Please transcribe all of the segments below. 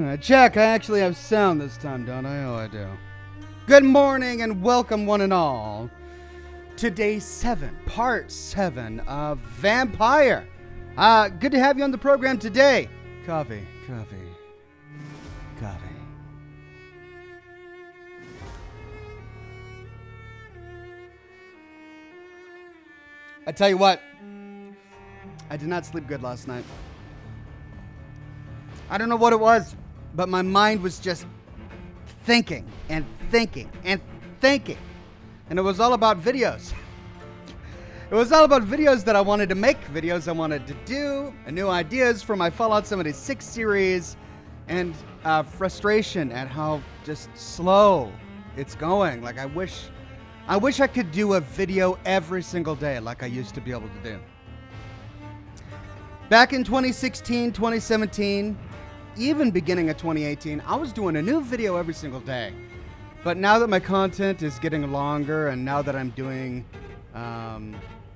Check, I actually have sound this time, don't I? Oh, I do. Good morning and welcome one and all to day 7, part 7 of Vampyr. Good to have you on the program today. Coffee. I tell you what, I did not sleep good last night. I don't know what it was, but my mind was just thinking and thinking and thinking. And it was all about videos. It was all about videos that I wanted to make, videos I wanted to do, and new ideas for my Fallout 76 series, and frustration at how just slow it's going. Like I wish I could do a video every single day like I used to be able to do. Back in 2016, 2017, even beginning of 2018, I was doing a new video every single day. But now that my content is getting longer, and now that I'm doing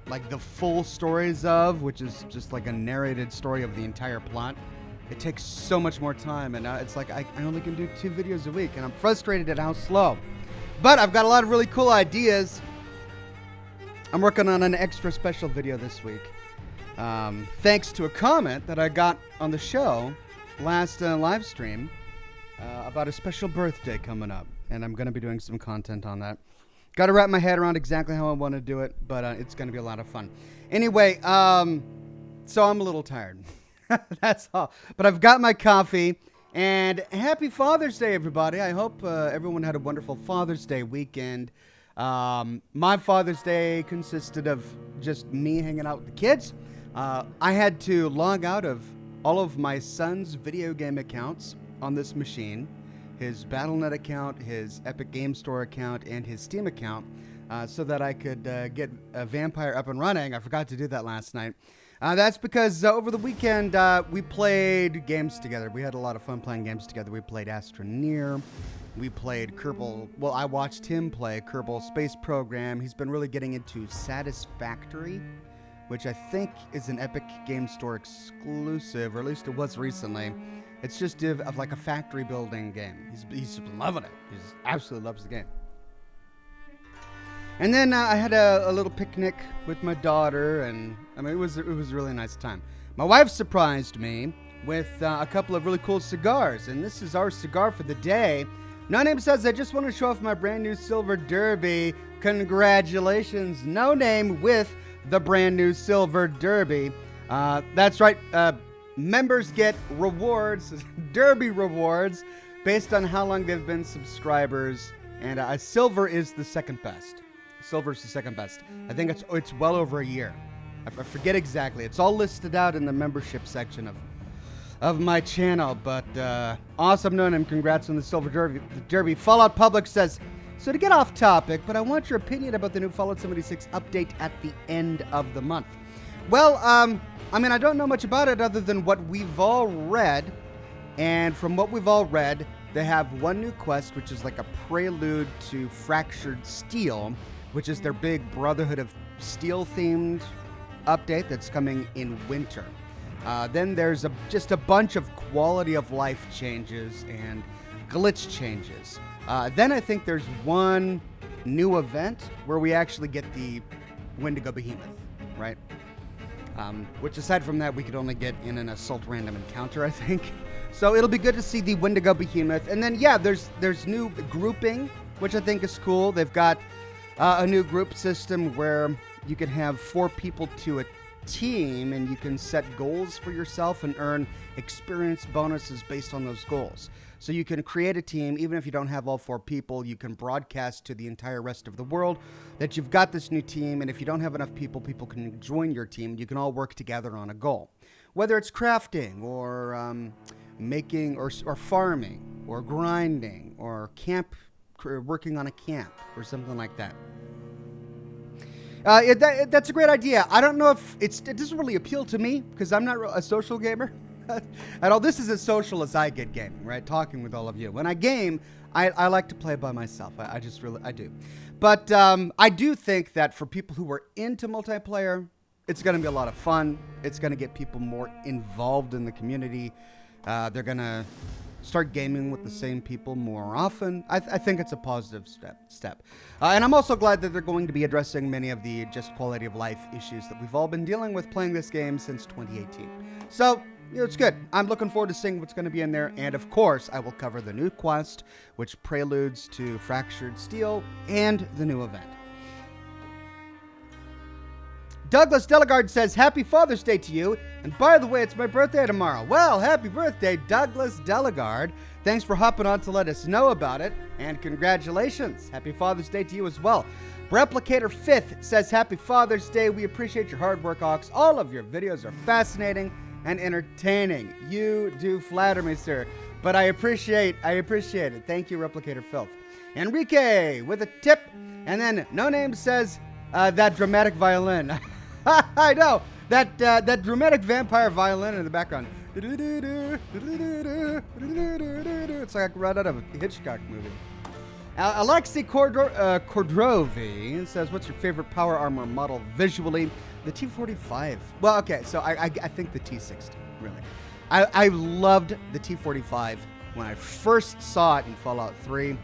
like the full stories of, which is just like a narrated story of the entire plot, it takes so much more time, and now it's like I only can do 2 videos a week, and I'm frustrated at how slow. But I've got a lot of really cool ideas. I'm working on an extra special video this week. Thanks to a comment that I got on the show last live stream about a special birthday coming up, and I'm going to be doing some content on that. Got to wrap my head around exactly how I want to do it, but it's going to be a lot of fun. Anyway, so I'm a little tired. That's all. But I've got my coffee, and happy Father's Day, everybody. I hope everyone had a wonderful Father's Day weekend. My Father's Day consisted of just me hanging out with the kids. I had to log out of all of my son's video game accounts on this machine, his Battle.net account, his Epic Game Store account, and his Steam account, so that I could get Vampyr up and running. I forgot to do that last night. That's because over the weekend we played games together. We had a lot of fun playing games together. We played Astroneer. We played Kerbal. Well, I watched him play Kerbal Space Program. He's been really getting into Satisfactory, which I think is an Epic Game Store exclusive, or at least it was recently. It's just of like a factory building game. He's loving it. He just absolutely loves the game. And then I had a little picnic with my daughter, and I mean it was a really nice time. My wife surprised me with a couple of really cool cigars, and this is our cigar for the day. No Name says, I just want to show off my brand new Silver Derby. Congratulations, No Name, with the brand new Silver Derby. That's right. Members get rewards, Derby rewards, based on how long they've been subscribers. And Silver is the second best. Silver's the second best. I think it's well over a year. I forget exactly. It's all listed out in the membership section of my channel. But awesome, No Name. Congrats on the Silver Derby. Fallout Public says, so to get off topic, but I want your opinion about the new Fallout 76 update at the end of the month. Well, I mean, I don't know much about it other than what we've all read. And from what we've all read, they have one new quest, which is like a prelude to Fractured Steel, which is their big Brotherhood of Steel-themed update that's coming in winter. Then there's just a bunch of quality of life changes and glitch changes. Then I think there's one new event where we actually get the Wendigo Behemoth, right? Which aside from that, we could only get in an Assault Random Encounter, I think. So it'll be good to see the Wendigo Behemoth. And then, yeah, there's new grouping, which I think is cool. They've got a new group system where you can have 4 people to a team, and you can set goals for yourself and earn experience bonuses based on those goals. So you can create a team, even if you don't have all 4 people. You can broadcast to the entire rest of the world that you've got this new team, and if you don't have enough people, people can join your team. You can all work together on a goal. Whether it's crafting, or making, or farming, or grinding, or working on a camp, or something like that. That's a great idea. I don't know if it doesn't really appeal to me, because I'm not a social gamer at all. This is as social as I get gaming, right? Talking with all of you. When I game, I like to play by myself. I do. But I do think that for people who are into multiplayer, it's going to be a lot of fun. It's going to get people more involved in the community. They're going to start gaming with the same people more often. I think it's a positive step. And I'm also glad that they're going to be addressing many of the just quality of life issues that we've all been dealing with playing this game since 2018. So, it's good. I'm looking forward to seeing what's going to be in there. And of course, I will cover the new quest, which preludes to Fractured Steel, and the new event. Douglas Delegard says, Happy Father's Day to you. And by the way, it's my birthday tomorrow. Well, happy birthday, Douglas Delegard. Thanks for hopping on to let us know about it. And congratulations. Happy Father's Day to you as well. Replicator 5th says, Happy Father's Day. We appreciate your hard work, Ox. All of your videos are fascinating and entertaining. You do flatter me, sir. But I appreciate it. Thank you, Replicator Filth. Enrique with a tip. And then No Name says, that dramatic violin. I know. That dramatic vampire violin in the background. It's like right out of a Hitchcock movie. Alexei Kordrovi says, what's your favorite power armor model visually? The T-45. Well, okay, so I think the T-60, really. I loved the T-45 when I first saw it in Fallout 3.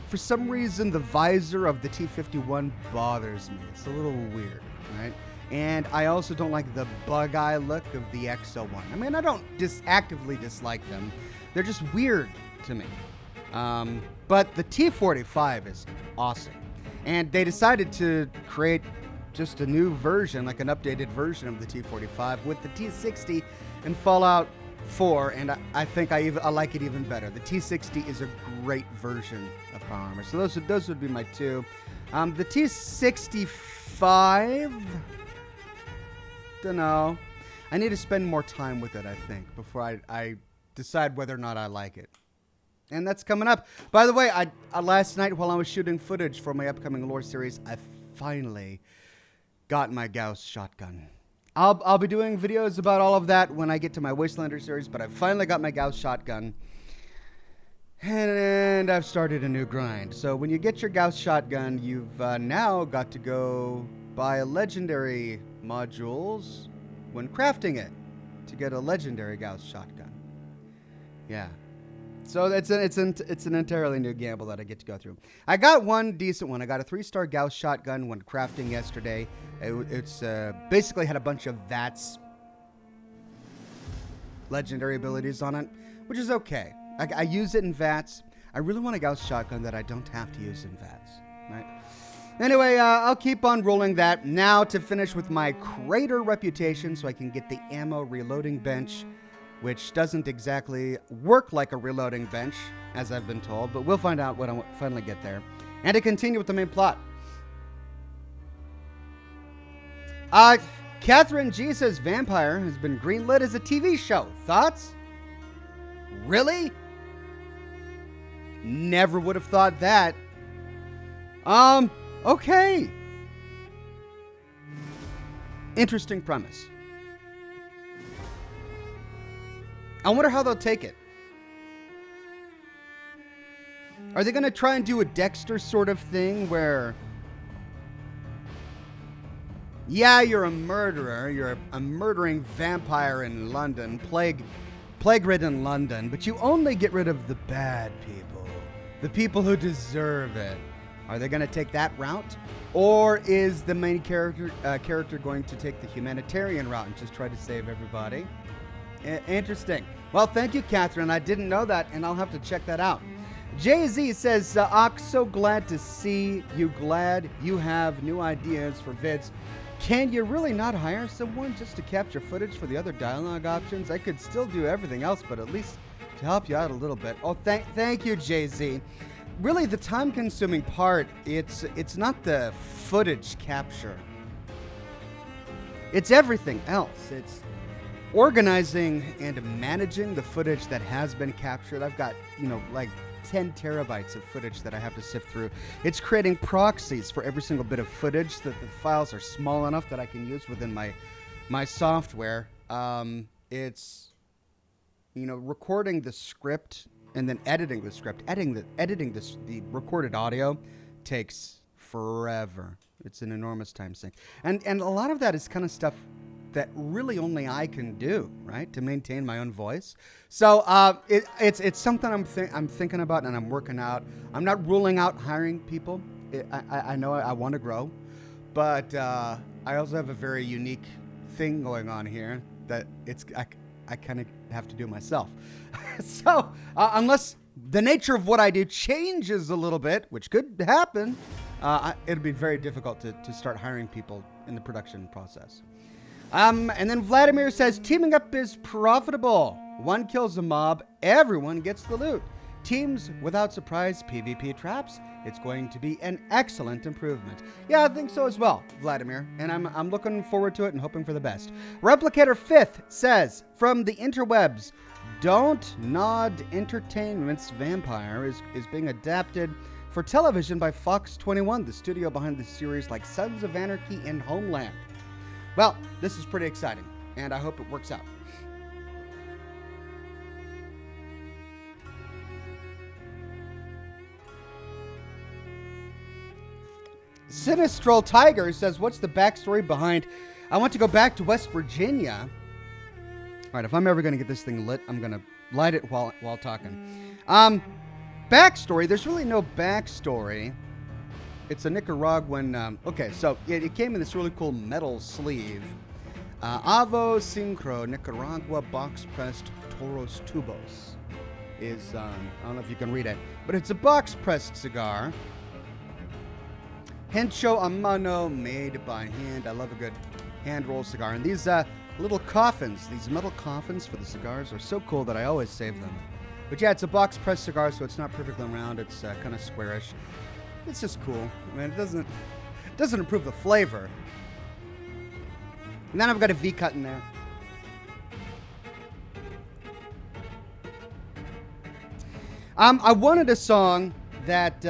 For some reason, the visor of the T-51 bothers me. It's a little weird, right? And I also don't like the bug eye look of the X-01. I mean, I don't actively dislike them. They're just weird to me. But the T-45 is awesome. And they decided to create just a new version, like an updated version of the T-45 with the T-60 in Fallout 4, and I think I like it even better. The T-60 is a great version of power armor. So those would be my two. The T-65, don't know. I need to spend more time with it, I think, before I decide whether or not I like it. And that's coming up. By the way, last night while I was shooting footage for my upcoming lore series, I finally got my Gauss Shotgun. I'll be doing videos about all of that when I get to my Wastelander series, but I finally got my Gauss Shotgun. And I've started a new grind. So when you get your Gauss Shotgun, you've now got to go buy legendary modules when crafting it to get a legendary Gauss Shotgun. Yeah. So it's an entirely new gamble that I get to go through. I got one decent one. I got a 3-star Gauss Shotgun when crafting yesterday. It's basically had a bunch of VATS legendary abilities on it, which is okay. I use it in VATS. I really want a Gauss Shotgun that I don't have to use in VATS, right? Anyway, I'll keep on rolling that. Now to finish with my Crater reputation so I can get the ammo reloading bench, which doesn't exactly work like a reloading bench, as I've been told, but we'll find out when I finally get there. And to continue with the main plot. Catherine G says Vampyr has been greenlit as a TV show. Thoughts? Really? Never would have thought that. Okay. Interesting premise. I wonder how they'll take it. Are they going to try and do a Dexter sort of thing where, yeah, you're a murderer, you're a murdering vampire in London, plague-ridden London, but you only get rid of the bad people, the people who deserve it. Are they going to take that route? Or is the main character going to take the humanitarian route and just try to save everybody? Interesting. Well, thank you, Catherine. I didn't know that, and I'll have to check that out. Jay-Z says, Ox, so glad to see you. Glad you have new ideas for vids. Can you really not hire someone just to capture footage for the other dialogue options? I could still do everything else, but at least to help you out a little bit. Oh, thank you, Jay-Z. Really, the time-consuming part, it's not the footage capture. It's everything else. It's organizing and managing the footage that has been captured. I've got, like 10 terabytes of footage that I have to sift through. It's creating proxies for every single bit of footage so that the files are small enough that I can use within my software. It's, recording the script and then editing the script. Editing the recorded audio takes forever. It's an enormous time sink. And a lot of that is kind of stuff that really only I can do, right, to maintain my own voice. So it's something I'm thinking about and I'm working out. I'm not ruling out hiring people. I know I want to grow, but I also have a very unique thing going on here that I kind of have to do myself. So unless the nature of what I do changes a little bit, which could happen, it'd be very difficult to start hiring people in the production process. And then Vladimir says, teaming up is profitable. One kills a mob, everyone gets the loot. Teams without surprise PvP traps, it's going to be an excellent improvement. Yeah, I think so as well, Vladimir, and I'm looking forward to it and hoping for the best. Replicator 5th says, from the interwebs, Don't Nod Entertainment's Vampyr is being adapted for television by Fox 21, the studio behind the series like Sons of Anarchy and Homeland. Well, this is pretty exciting, and I hope it works out. Sinistral Tiger says, what's the backstory behind I want to go back to West Virginia? All right, if I'm ever going to get this thing lit, I'm going to light it while talking. Backstory, there's really no backstory. It's a Nicaraguan, okay, so it came in this really cool metal sleeve. Avo Syncro Nicaragua box-pressed Toros Tubos is, I don't know if you can read it, but it's a box-pressed cigar. Hencho a mano, made by hand. I love a good hand-rolled cigar. And these little coffins, these metal coffins for the cigars are so cool that I always save them. But yeah, it's a box-pressed cigar, so it's not perfectly round. It's kind of squarish. It's just cool. I mean, it doesn't improve the flavor. And then I've got a V-cut in there. I wanted a song that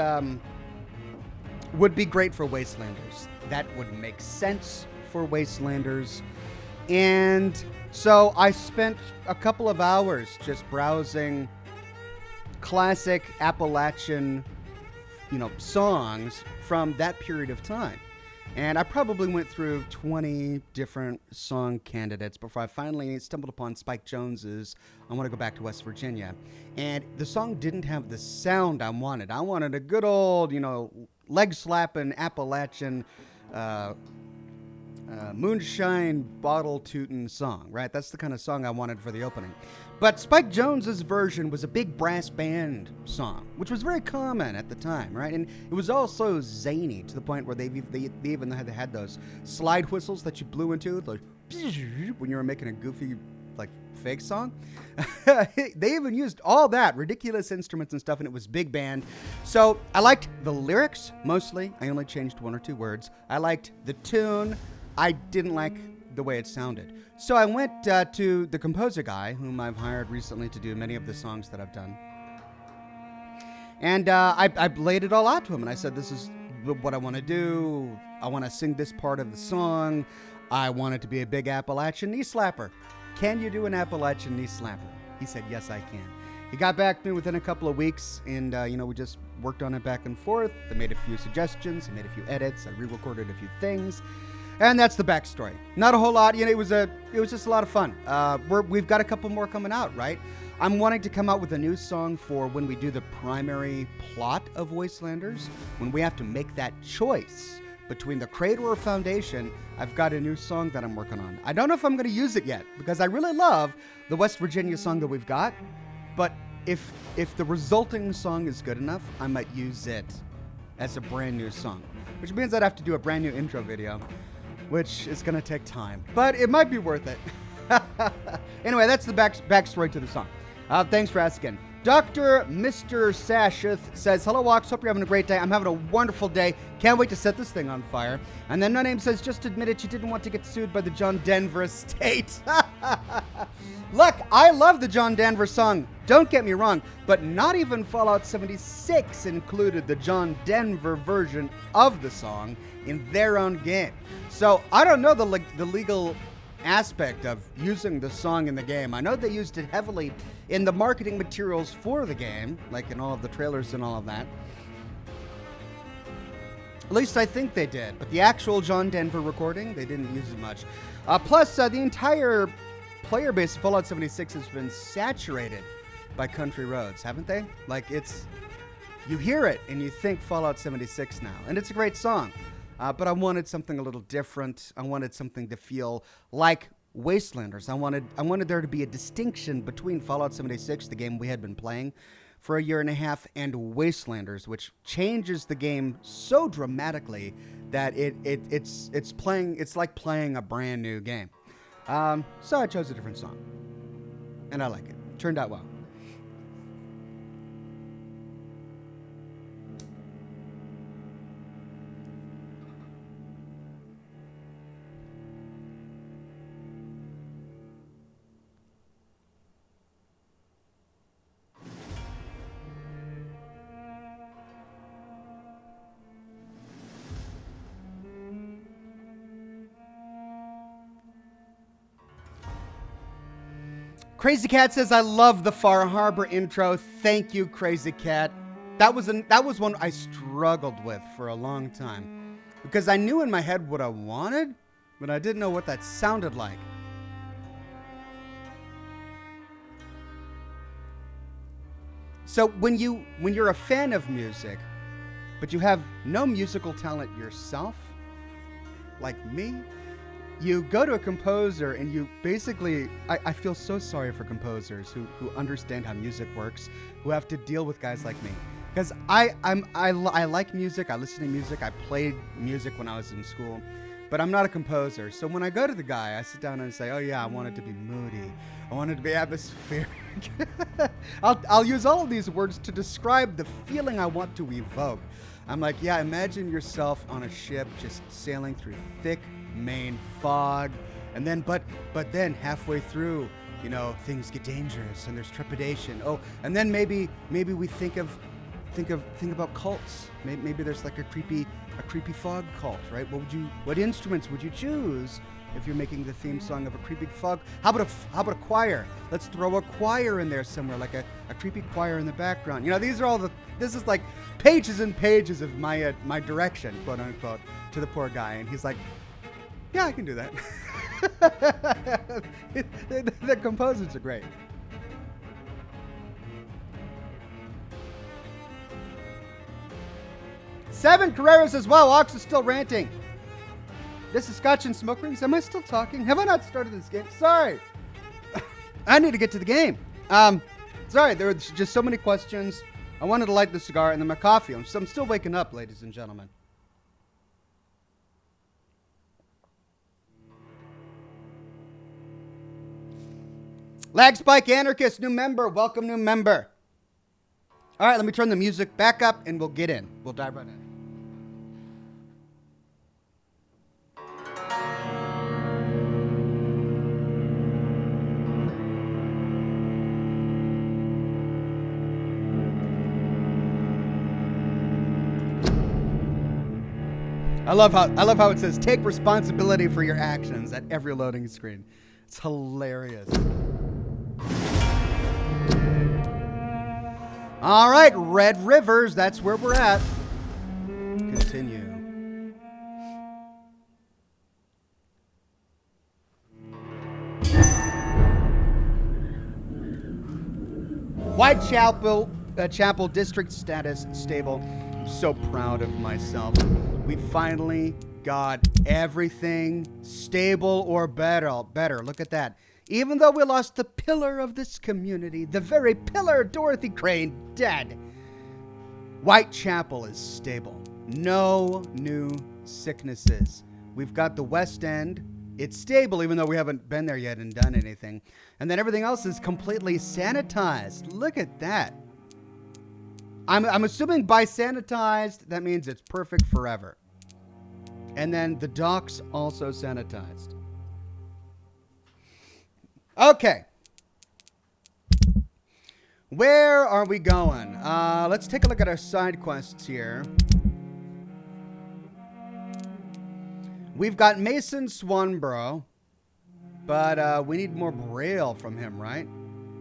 would be great for Wastelanders. That would make sense for Wastelanders. And so I spent a couple of hours just browsing classic Appalachian, songs from that period of time. And I probably went through 20 different song candidates before I finally stumbled upon Spike Jonze's I Want to Go Back to West Virginia. And the song didn't have the sound I wanted. I wanted a good old, leg-slapping Appalachian moonshine bottle-tootin' song, right? That's the kind of song I wanted for the opening. But Spike Jonze's version was a big brass band song, which was very common at the time, right? And it was also zany to the point where they even had those slide whistles that you blew into, like when you were making a goofy, fake song. They even used all that, ridiculous instruments and stuff, and it was big band. So I liked the lyrics, mostly. I only changed one or two words. I liked the tune. I didn't like the way it sounded. So I went to the composer guy, whom I've hired recently to do many of the songs that I've done. And I laid it all out to him, and I said, this is what I want to do. I want to sing this part of the song. I want it to be a big Appalachian knee slapper. Can you do an Appalachian knee slapper? He said, yes, I can. He got back to me within a couple of weeks, and, we just worked on it back and forth. I made a few suggestions. I made a few edits. I re-recorded a few things. And that's the backstory. Not a whole lot. It was just a lot of fun. We've got a couple more coming out, right? I'm wanting to come out with a new song for when we do the primary plot of Wastelanders, when we have to make that choice between the Crater or Foundation. I've got a new song that I'm working on. I don't know if I'm going to use it yet, because I really love the West Virginia song that we've got. But if the resulting song is good enough, I might use it as a brand new song, which means I'd have to do a brand new intro video, which is going to take time, but it might be worth it. Anyway, that's the backstory to the song. Thanks for asking. Dr. Mr. Sasheth says, hello, Ox. Hope you're having a great day. I'm having a wonderful day. Can't wait to set this thing on fire. And then No Name says, just admitted you didn't want to get sued by the John Denver estate. Look, I love the John Denver song. Don't get me wrong, but not even Fallout 76 included the John Denver version of the song in their own game. So I don't know the legal aspect of using the song in the game. I know they used it heavily in the marketing materials for the game, like in all of the trailers and all of that. At least I think they did. But the actual John Denver recording, they didn't use it much. Plus, the entire player base of Fallout 76 has been saturated by country roads, haven't they? Like, it's... You hear it, and you think Fallout 76 now. And it's a great song. But I wanted something a little different. I wanted something to feel like Wastelanders. I wanted there to be a distinction between Fallout 76, the game we had been playing for a year and a half, and Wastelanders, which changes the game so dramatically that it's like playing a brand new game. So I chose a different song, and I like it. Turned out well. Crazy Cat says, I love the Far Harbor intro. Thank you, Crazy Cat. That was one I struggled with for a long time because I knew in my head what I wanted, but I didn't know what that sounded like. So when you're a fan of music, but you have no musical talent yourself, like me, you go to a composer and you basically, I feel so sorry for composers who understand how music works, who have to deal with guys like me. Because I like music, I listen to music, I played music when I was in school, but I'm not a composer. So when I go to the guy, I sit down and say, oh yeah, I want it to be moody, I want it to be atmospheric. I'll use all of these words to describe the feeling I want to evoke. I'm like, yeah, imagine yourself on a ship just sailing through thick Maine fog, and then but then halfway through, you know, things get dangerous and there's trepidation. Oh, and then maybe we think about cults. Maybe there's like a creepy fog cult, right? What instruments would you choose if you're making the theme song of a creepy fog? How about a choir? Let's throw a choir in there somewhere, like a creepy choir in the background. You know, this is like pages and pages of my direction, quote unquote, to the poor guy, and he's like, yeah, I can do that. The composers are great. Seven Carrera says, wow, Ox is still ranting. This is Scotch and Smoke Rings. Am I still talking? Have I not started this game? Sorry. I need to get to the game. Sorry, there were just so many questions. I wanted to light the cigar and then my coffee. I'm still waking up, ladies and gentlemen. Lag Spike Anarchist, new member. Welcome, new member. All right, let me turn the music back up and we'll get in. We'll dive right in. I love how it says take responsibility for your actions at every loading screen. It's hilarious. All right, Red Rivers, that's where we're at. Continue. Whitechapel, Chapel district status stable. I'm so proud of myself. We finally got everything stable or better. Look at that. Even though we lost the pillar of this community, the very pillar, Dorothy Crane, dead, Whitechapel is stable. No new sicknesses. We've got the West End. It's stable, even though we haven't been there yet and done anything. And then everything else is completely sanitized. Look at that. I'm assuming by sanitized, that means it's perfect forever. And then the docks also sanitized. Okay. Where are we going? Let's take a look at our side quests here. We've got Mason Swanborough, but we need more Braille from him, right?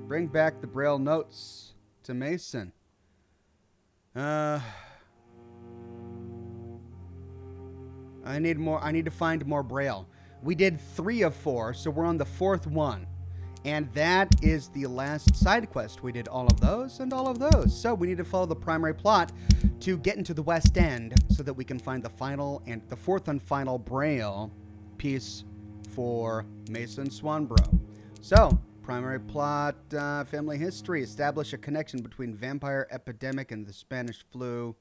Bring back the Braille notes to Mason. I need more. I need to find more Braille. We did 3 of 4, so we're on the 4th one. And that is the last side quest. We did all of those and all of those. So we need to follow the primary plot to get into the West End so that we can find the final and the 4th and final Braille piece for Mason Swanborough. So, primary plot, family history. Establish a connection between vampire epidemic and the Spanish flu.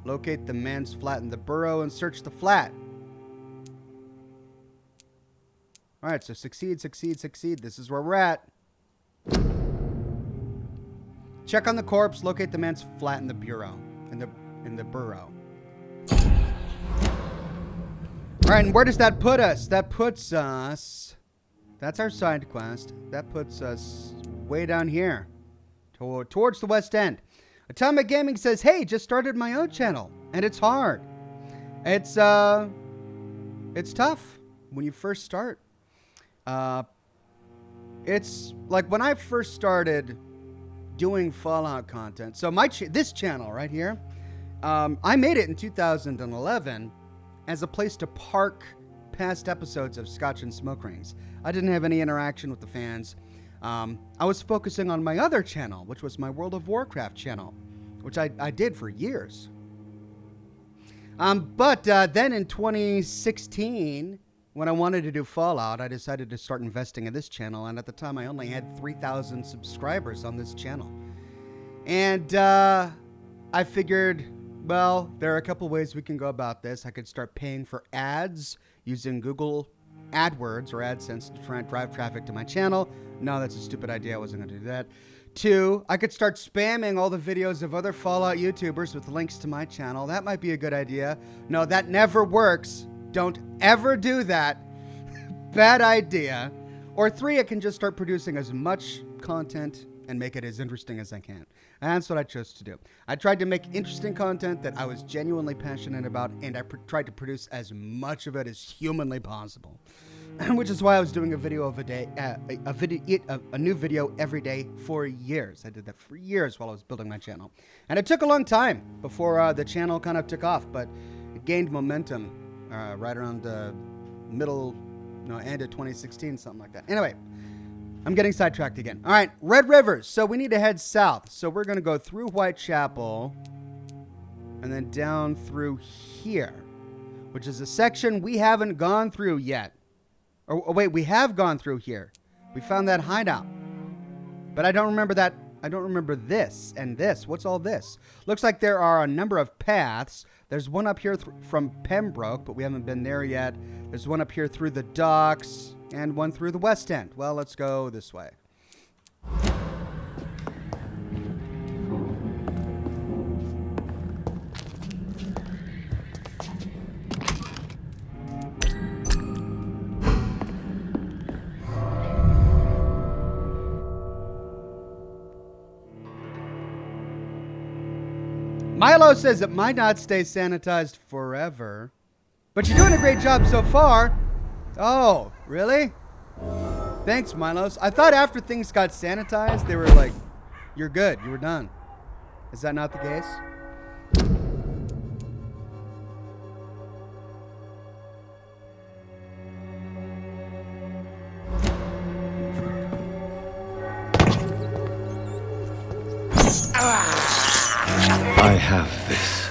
Locate the man's flat in the borough and search the flat. All right, so succeed, succeed, succeed. This is where we're at. Check on the corpse. Locate the man's flat in the bureau. In the burrow. All right, and where does that put us? That puts us. That's our side quest. That puts us way down here, towards the West End. Atomic Gaming says, "Hey, just started my own channel, and it's hard. It's tough when you first start." It's like when I first started doing Fallout content. So this channel right here, I made it in 2011 as a place to park past episodes of Scotch and Smoke Rings. I didn't have any interaction with the fans. I was focusing on my other channel, which was my World of Warcraft channel, which I did for years. But then in 2016, when I wanted to do Fallout, I decided to start investing in this channel, and at the time I only had 3,000 subscribers on this channel. And I figured, well, there are a couple ways we can go about this. I could start paying for ads using Google AdWords or AdSense to try and drive traffic to my channel. No, that's a stupid idea. I wasn't going to do that. 2, I could start spamming all the videos of other Fallout YouTubers with links to my channel. That might be a good idea. No, that never works. Don't ever do that. Bad idea. Or 3, I can just start producing as much content and make it as interesting as I can. And that's what I chose to do. I tried to make interesting content that I was genuinely passionate about, and I tried to produce as much of it as humanly possible. Which is why I was doing a video of a day, a new video every day for years. I did that for years while I was building my channel. And it took a long time before the channel kind of took off, but it gained momentum right around the end of 2016, something like that. Anyway, I'm getting sidetracked again. All right, Red Rivers. So we need to head south. So we're going to go through Whitechapel and then down through here, which is a section we haven't gone through yet. Oh, wait, we have gone through here. We found that hideout. But I don't remember that. I don't remember this and this. What's all this? Looks like there are a number of paths. There's one up here from Pembroke, but we haven't been there yet. There's one up here through the docks and one through the West End. Well, let's go this way. Milo says it might not stay sanitized forever, but you're doing a great job so far. Oh, really? Thanks, Milos. I thought after things got sanitized, they were like, you're good, you were done. Is that not the case? I have this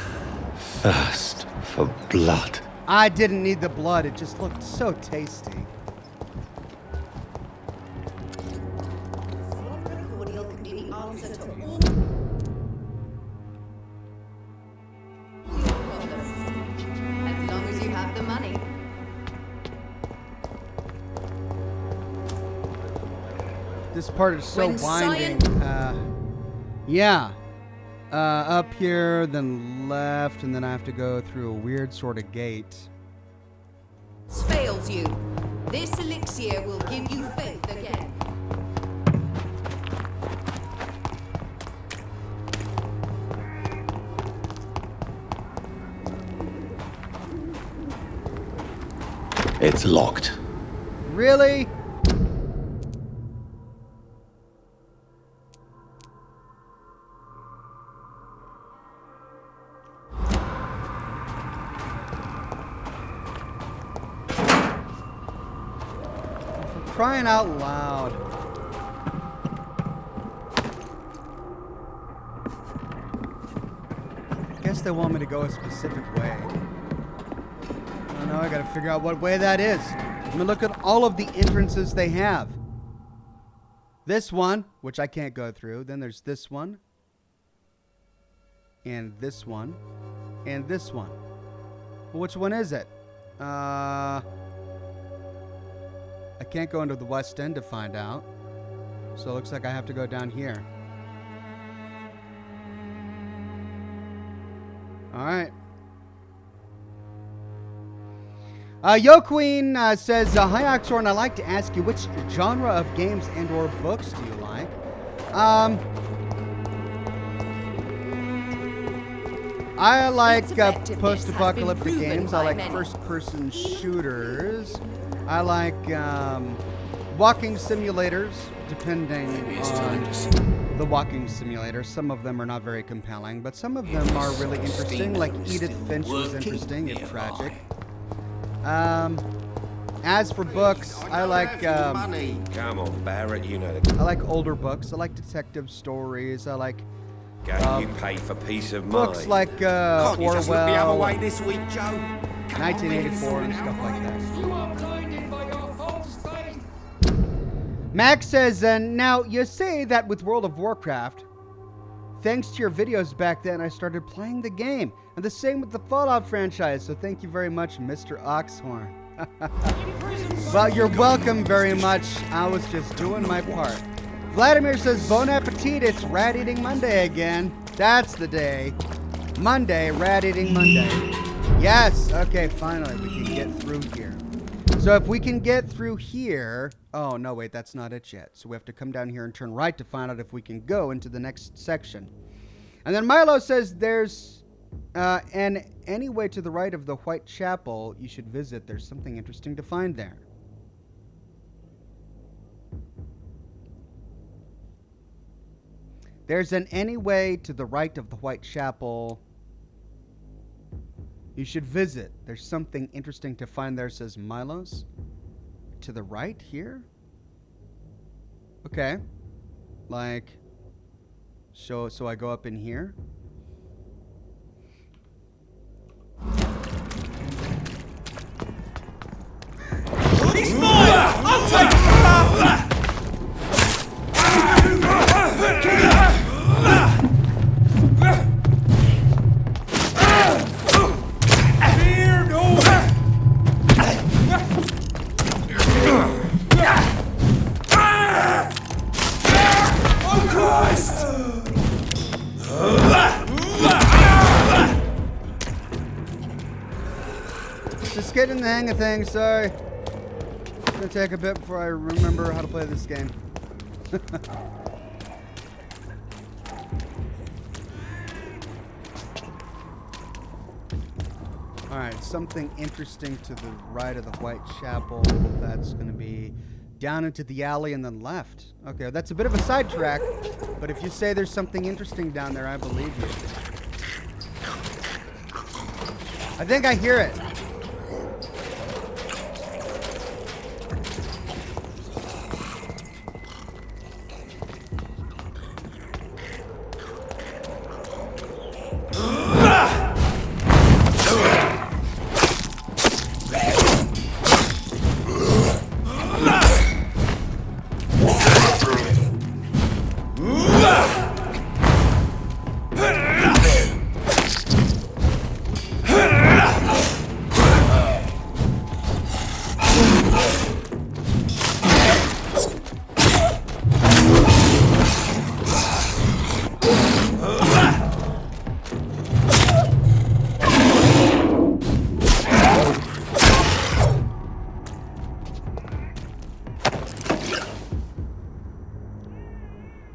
thirst for blood. I didn't need the blood. It just looked so tasty. As long as you have the money. This part is so winding. Yeah. Up here, then left, and then I have to go through a weird sort of gate. Fails you. This elixir will give you faith again. It's locked. Really? crying out loud. I guess they want me to go a specific way. I don't know, I gotta figure out what way that is. I'm gonna look at all of the entrances they have. This one, which I can't go through. Then there's this one. And this one. And this one. Well, which one is it? I can't go into the west end to find out. So it looks like I have to go down here. Alright. Yo Queen says, hi Oxhorn, I'd like to ask you, which genre of games and or books do you like? I like post-apocalyptic games. I like first-person shooters. I like walking simulators, depending on the walking simulator. Some of them are not very compelling, but some of them are really interesting. Like Edith Finch was interesting and tragic. As for books, I like Come on, Barrett, you know I like older books. I like detective stories. I like you pay for peace of mind. books like Can't you just look the other way Orwell, this week, Joe? 1984 and stuff like that. You are blinded by your false faith. Max says, now you say that with World of Warcraft, thanks to your videos back then, I started playing the game. And the same with the Fallout franchise, so thank you very much, Mr. Oxhorn. Well, you're welcome very much. I was just doing my part. Vladimir says, Bon Appetit, it's Rat Eating Monday again. That's the day. Monday, Rat Eating Monday. Yes, okay, finally, we can get through here. So if we can get through here... Oh, no, wait, that's not it yet. So we have to come down here and turn right to find out if we can go into the next section. And then Milo says there's any way to the right of the Whitechapel you should visit. There's something interesting to find there. There's an any way to the right of the Whitechapel you should visit. There's something interesting to find there, says Milos. To the right here? Okay. Like, so I go up in here? He's mine! I'll take him! Just getting the hang of things, sorry. It's gonna take a bit before I remember how to play this game. Alright, something interesting to the right of the Whitechapel. That's gonna be down into the alley and then left. Okay, that's a bit of a sidetrack, but if you say there's something interesting down there, I believe you. I think I hear it.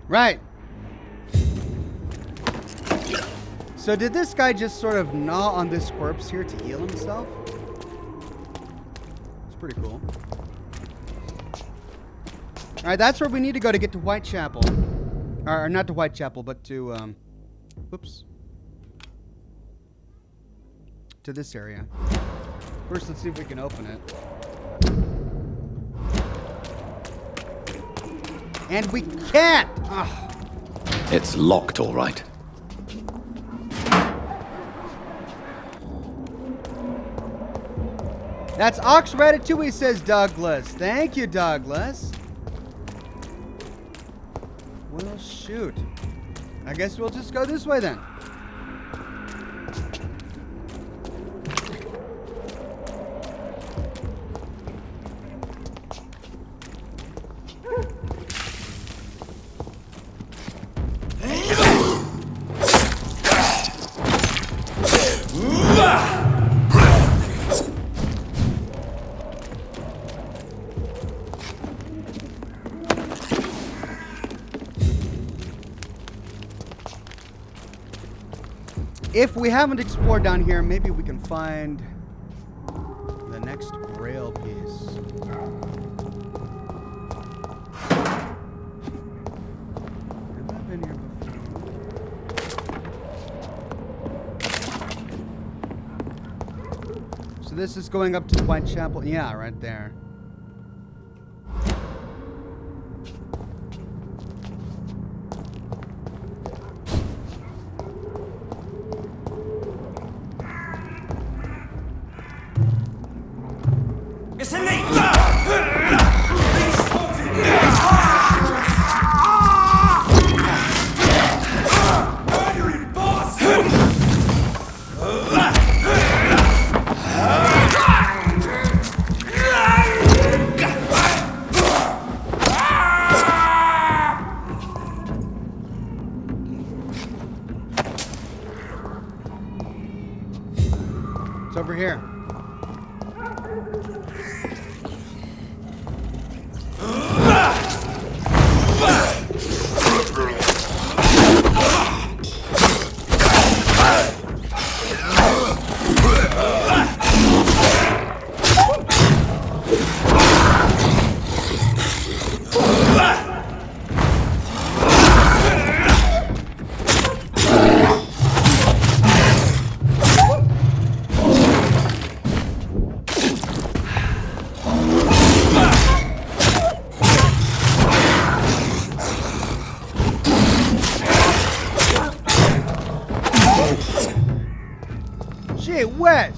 Right. So did this guy just sort of gnaw on this corpse here to heal himself? It's pretty cool. Alright, that's where we need to go to get to Whitechapel. Or not to Whitechapel, but to, whoops. To this area. First, let's see if we can open it. And we can't! Ugh. It's locked, all right. That's Ox Ratatouille, says Douglas. Thank you, Douglas. Well, shoot. I guess we'll just go this way then. If we haven't explored down here, maybe we can find the next grail piece. Have I been here before? So this is going up to the Whitechapel. Yeah, right there. It's over here. Gee whiz!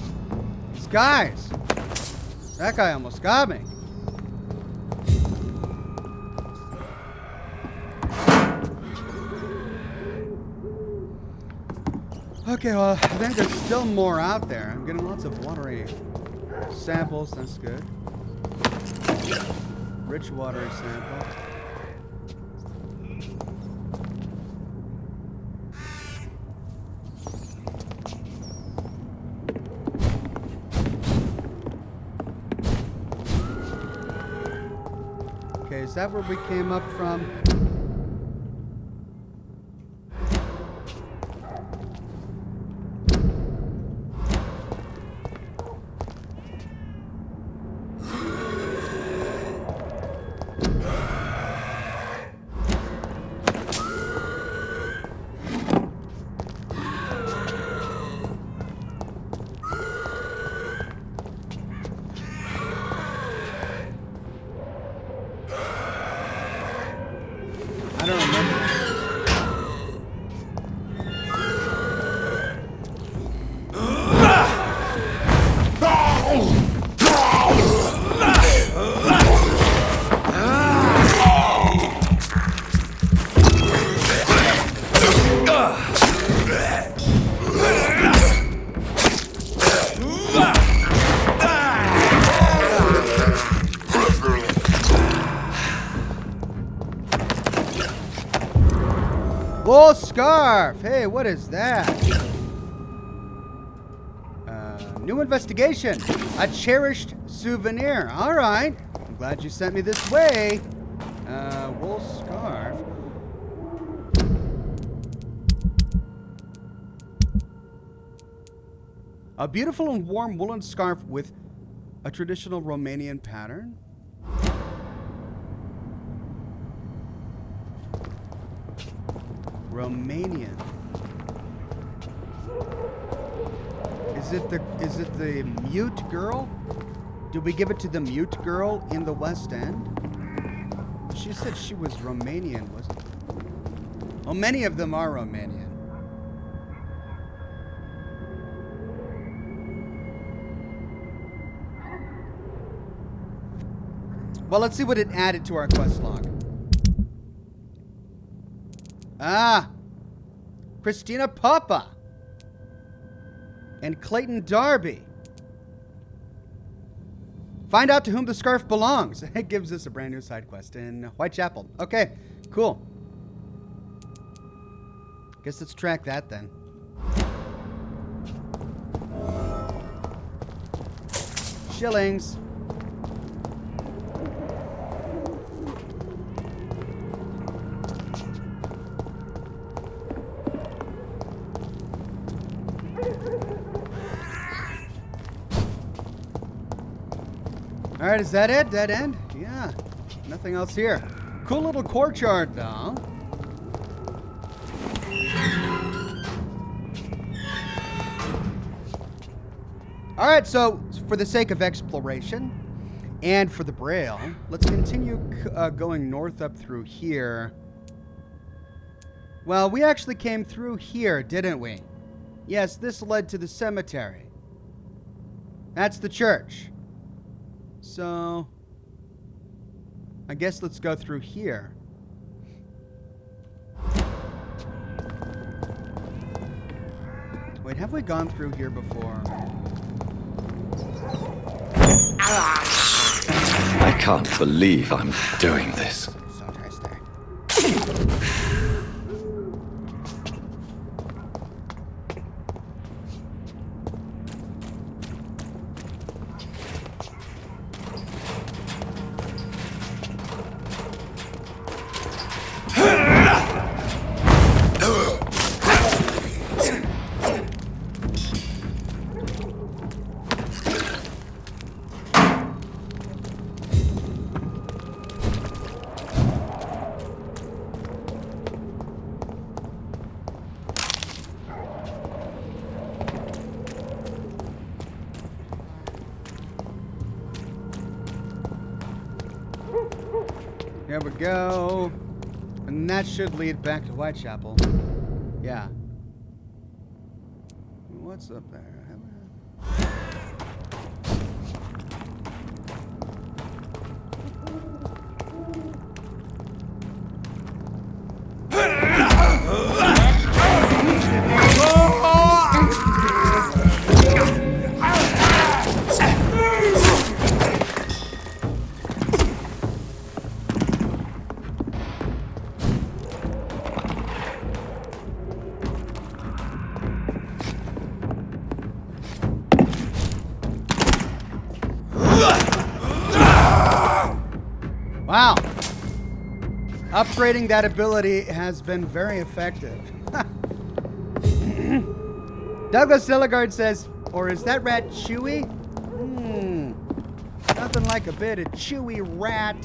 These guys. That guy almost got me. Okay, well, I think there's still more out there. I'm getting lots of watery samples. That's good. Rich watery sample. Okay, is that where we came up from? I don't remember. Wool scarf! Hey, what is that? New investigation. A cherished souvenir. Alright. I'm glad you sent me this way. Wool scarf. A beautiful and warm woolen scarf with a traditional Romanian pattern. Romanian. Is it the mute girl? Did we give it to the mute girl in the West End? she said she was Romanian, wasn't she? Well, many of them are Romanian. Well, let's see what it added to our quest log. Ah! Christina Papa! And Clayton Darby. Find out to whom the scarf belongs. It gives us a brand new side quest in Whitechapel. Okay, cool. Guess let's track that then. Shillings. All right, is that it? Dead end? Yeah, nothing else here. Cool little courtyard, though. All right, so for the sake of exploration and for the Braille, let's continue going north up through here. Well, we actually came through here, didn't we? Yes, this led to the cemetery. That's the church. So, I guess let's go through here. Wait, have we gone through here before? I can't believe I'm doing this. So tasty. There we go. And that should lead back to Whitechapel. Yeah. What's up there? Wow. Upgrading that ability has been very effective. Douglas Delegard says, or is that rat chewy? Nothing like a bit of chewy rat.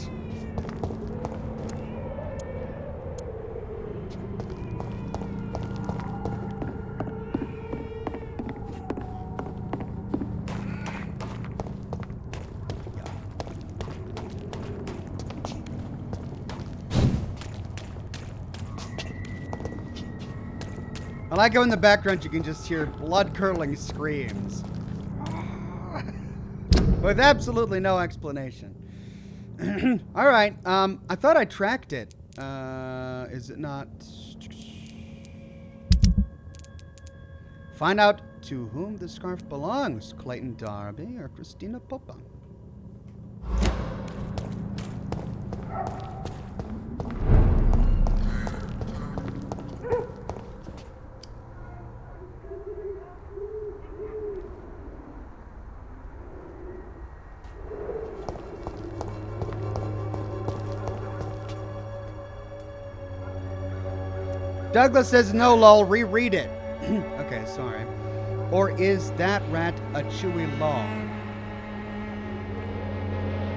I like how in the background you can just hear blood-curdling screams. With absolutely no explanation. Alright, I thought I tracked it. Is it not? Find out to whom the scarf belongs. Clayton Darby or Christina Popa. Douglas says, no, lol, reread it. Okay, sorry. Or is that rat a chewy lol?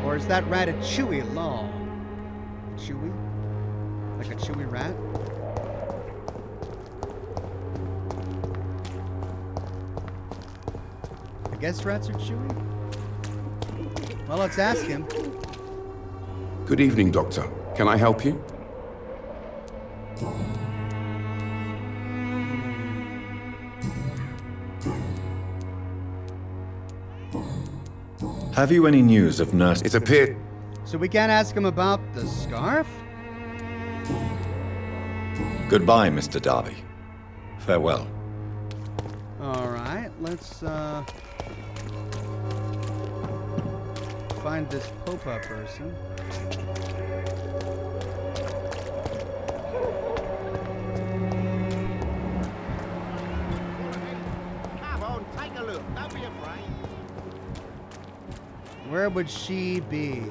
Or is that rat a chewy lol? Chewy? Like a chewy rat? I guess rats are chewy? Well, let's ask him. Good evening, Doctor. Can I help you? Have you any news of Nurse? It appeared... So we can't ask him about the scarf? Goodbye, Mr. Darby. Farewell. Alright, let's find this Popa person. Come on, take a look. Don't be afraid. Where would she be?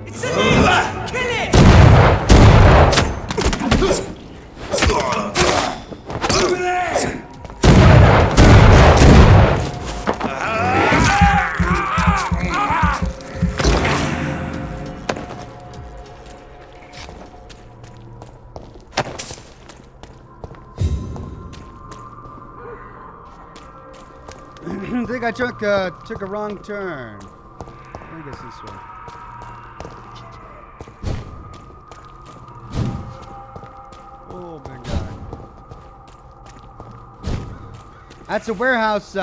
It's a leech! Kill it! Over there! I think I took a wrong turn. I guess this way. Oh, big guy. That's a warehouse,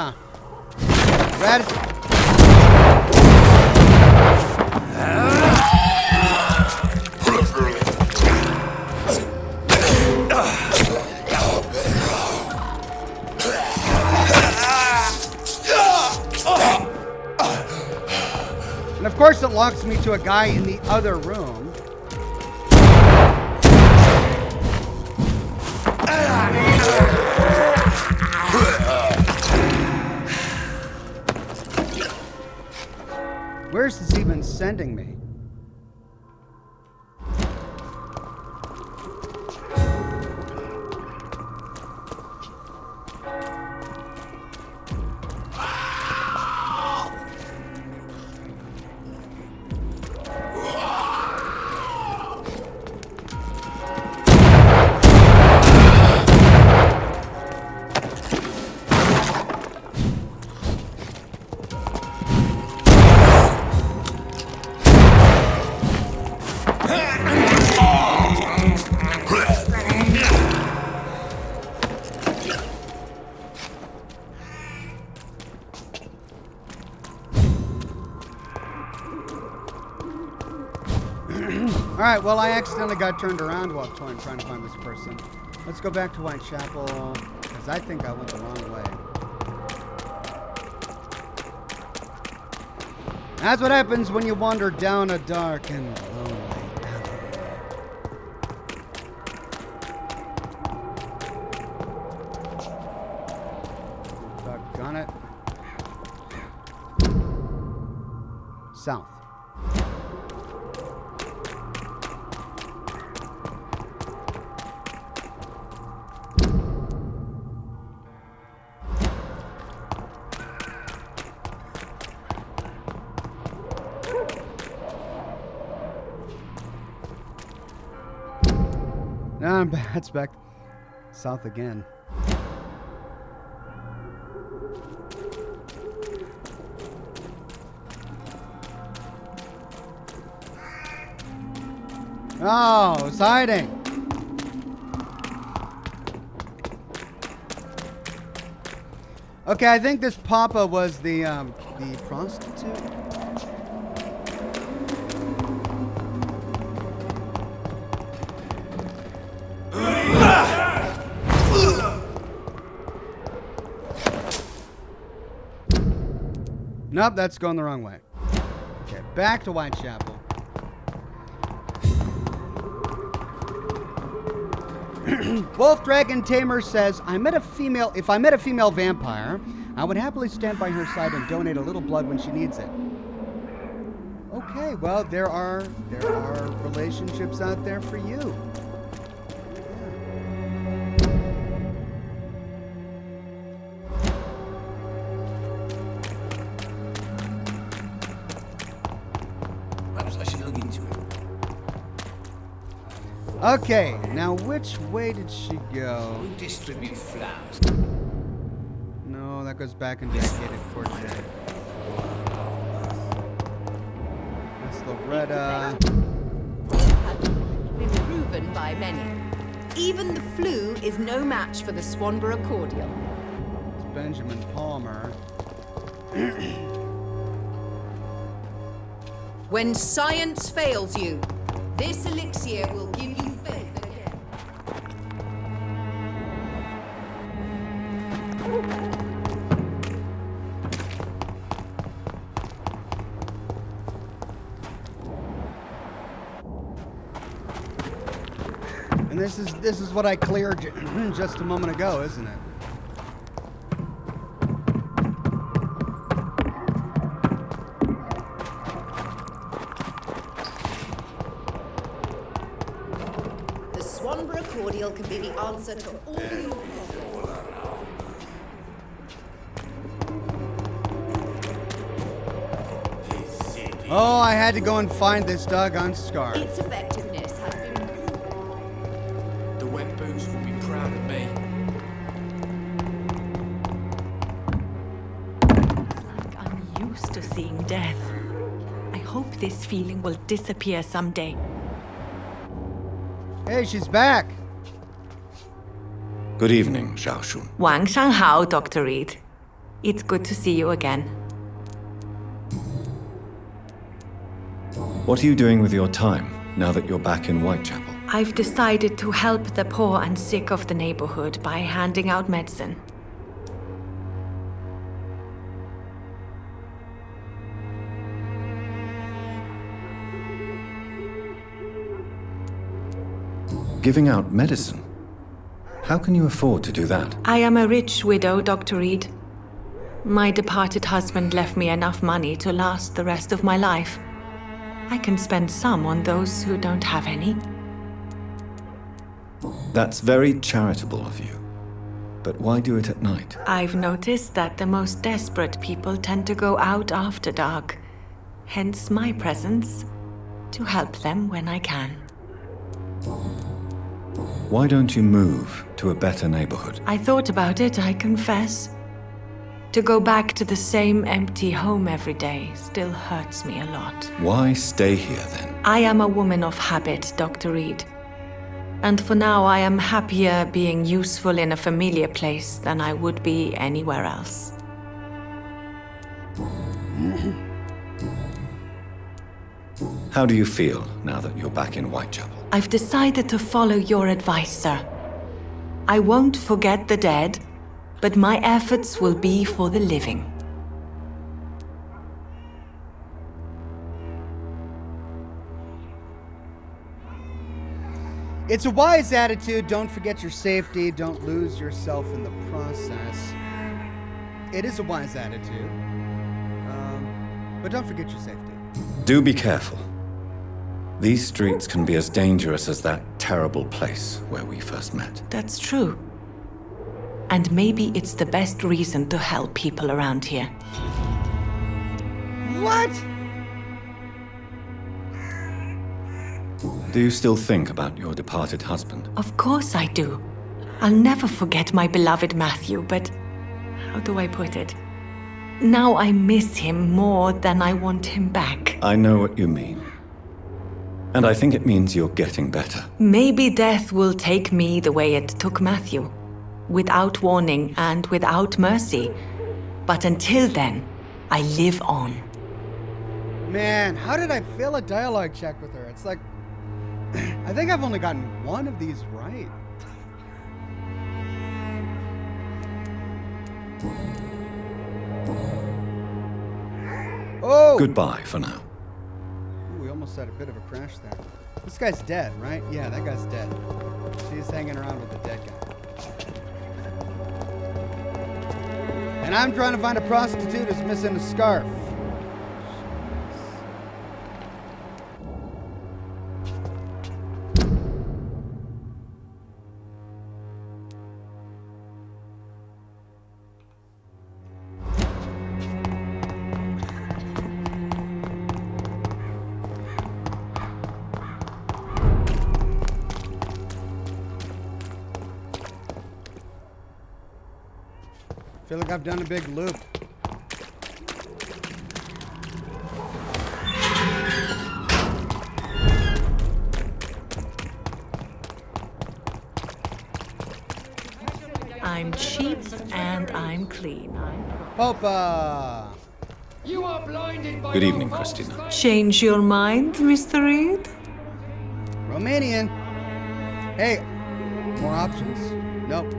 And of course it locks me to a guy in the other room. Where's this even sending me? Alright, well, I accidentally got turned around while trying to find this person. Let's go back to Whitechapel, because I think I went the wrong way. That's what happens when you wander down a dark and lonely alley. Doggone it. South. No, it's back south again. Oh, it's hiding. Okay, I think this Papa was the prostitute. Nope, that's going the wrong way. Okay, back to Whitechapel. Wolf Dragon Tamer says, if I met a female vampire, I would happily stand by her side and donate a little blood when she needs it. Okay, well, there are relationships out there for you. Okay, now which way did she go? We distribute flowers. No, that goes back into dedicated for today. That's Loretta. Been proven by many. Even the flu is no match for the Swanborough cordial. It's Benjamin Palmer. When science fails you, this elixir will give you faith again. And this is what I cleared just a moment ago, isn't it? The Swanborough cordial can be the answer to all your problems. Oh, I had to go and find this doggone scar. Its effectiveness has been proven. The wet boots will be proud of me. I'm used to seeing death. I hope this feeling will disappear someday. Hey, she's back. Good evening, Xiaoshun. Wang Shanghao, Dr. Reed. It's good to see you again. What are you doing with your time now that you're back in Whitechapel? I've decided to help the poor and sick of the neighborhood by handing out medicine. Giving out medicine? How can you afford to do that? I am a rich widow, Dr. Reed. My departed husband left me enough money to last the rest of my life. I can spend some on those who don't have any. That's very charitable of you. But why do it at night? I've noticed that the most desperate people tend to go out after dark. Hence my presence, to help them when I can. Why don't you move to a better neighborhood? I thought about it, I confess. To go back to the same empty home every day still hurts me a lot. Why stay here then? I am a woman of habit, Dr. Reed. And for now, I am happier being useful in a familiar place than I would be anywhere else. How do you feel now that you're back in Whitechapel? I've decided to follow your advice, sir. I won't forget the dead, but my efforts will be for the living. It's a wise attitude. Don't forget your safety. Don't lose yourself in the process. It is a wise attitude. But don't forget your safety. Do be careful. These streets can be as dangerous as that terrible place where we first met. That's true. And maybe it's the best reason to help people around here. What? Do you still think about your departed husband? Of course I do. I'll never forget my beloved Matthew, but how do I put it? Now I miss him more than I want him back. I know what you mean. And I think it means you're getting better. Maybe death will take me the way it took Matthew. Without warning and without mercy. But until then, I live on. Man, how did I fail a dialogue check with her? It's like, I think I've only gotten one of these right. Oh! Goodbye for now. Ooh, we almost had a bit of a crash there. This guy's dead, right? Yeah, that guy's dead. She's hanging around with the dead guy. And I'm trying to find a prostitute who's missing a scarf. feel like I've done a big loop. I'm cheap and I'm clean. Popa! You are blinded by Good your evening, false Christina. faith. Change your mind, Mr. Reed? Romanian. Hey, more options. Nope.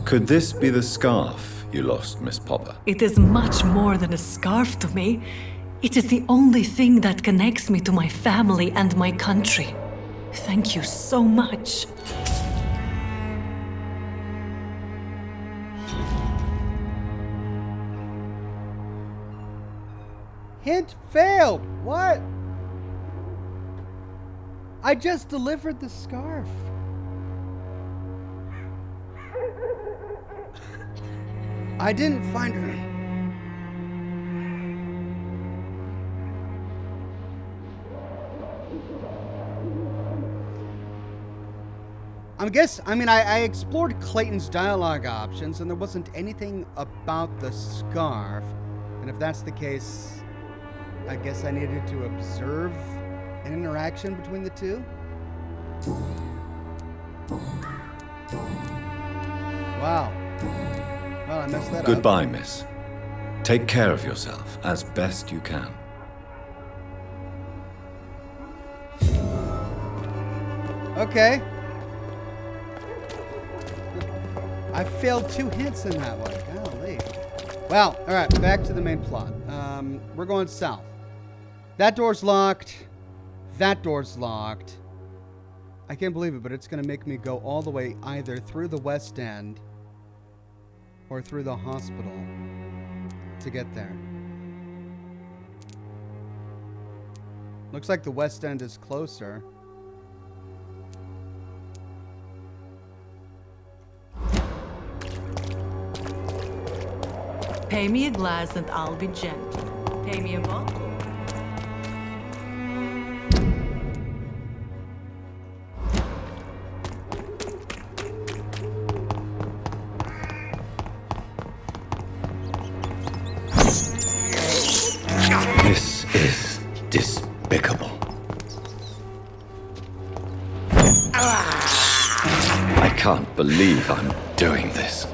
Could this be the scarf you lost, Miss Popper? It is much more than a scarf to me. It is the only thing that connects me to my family and my country. Thank you so much. Hint failed. What? I just delivered the scarf. I didn't find her. I explored Clayton's dialogue options and there wasn't anything about the scarf. And if that's the case, I guess I needed to observe an interaction between the two. Wow. Well, I messed that up. Goodbye, miss. Take care of yourself as best you can. Okay. I failed 2 hints in that one. Golly. Well, all right, back to the main plot. We're going south. That door's locked. That door's locked. I can't believe it, but it's going to make me go all the way either through the West End or through the hospital to get there. Looks like the West End is closer. Pay me a glass and I'll be gentle. Pay me a bottle. This is despicable. I can't believe I'm doing this.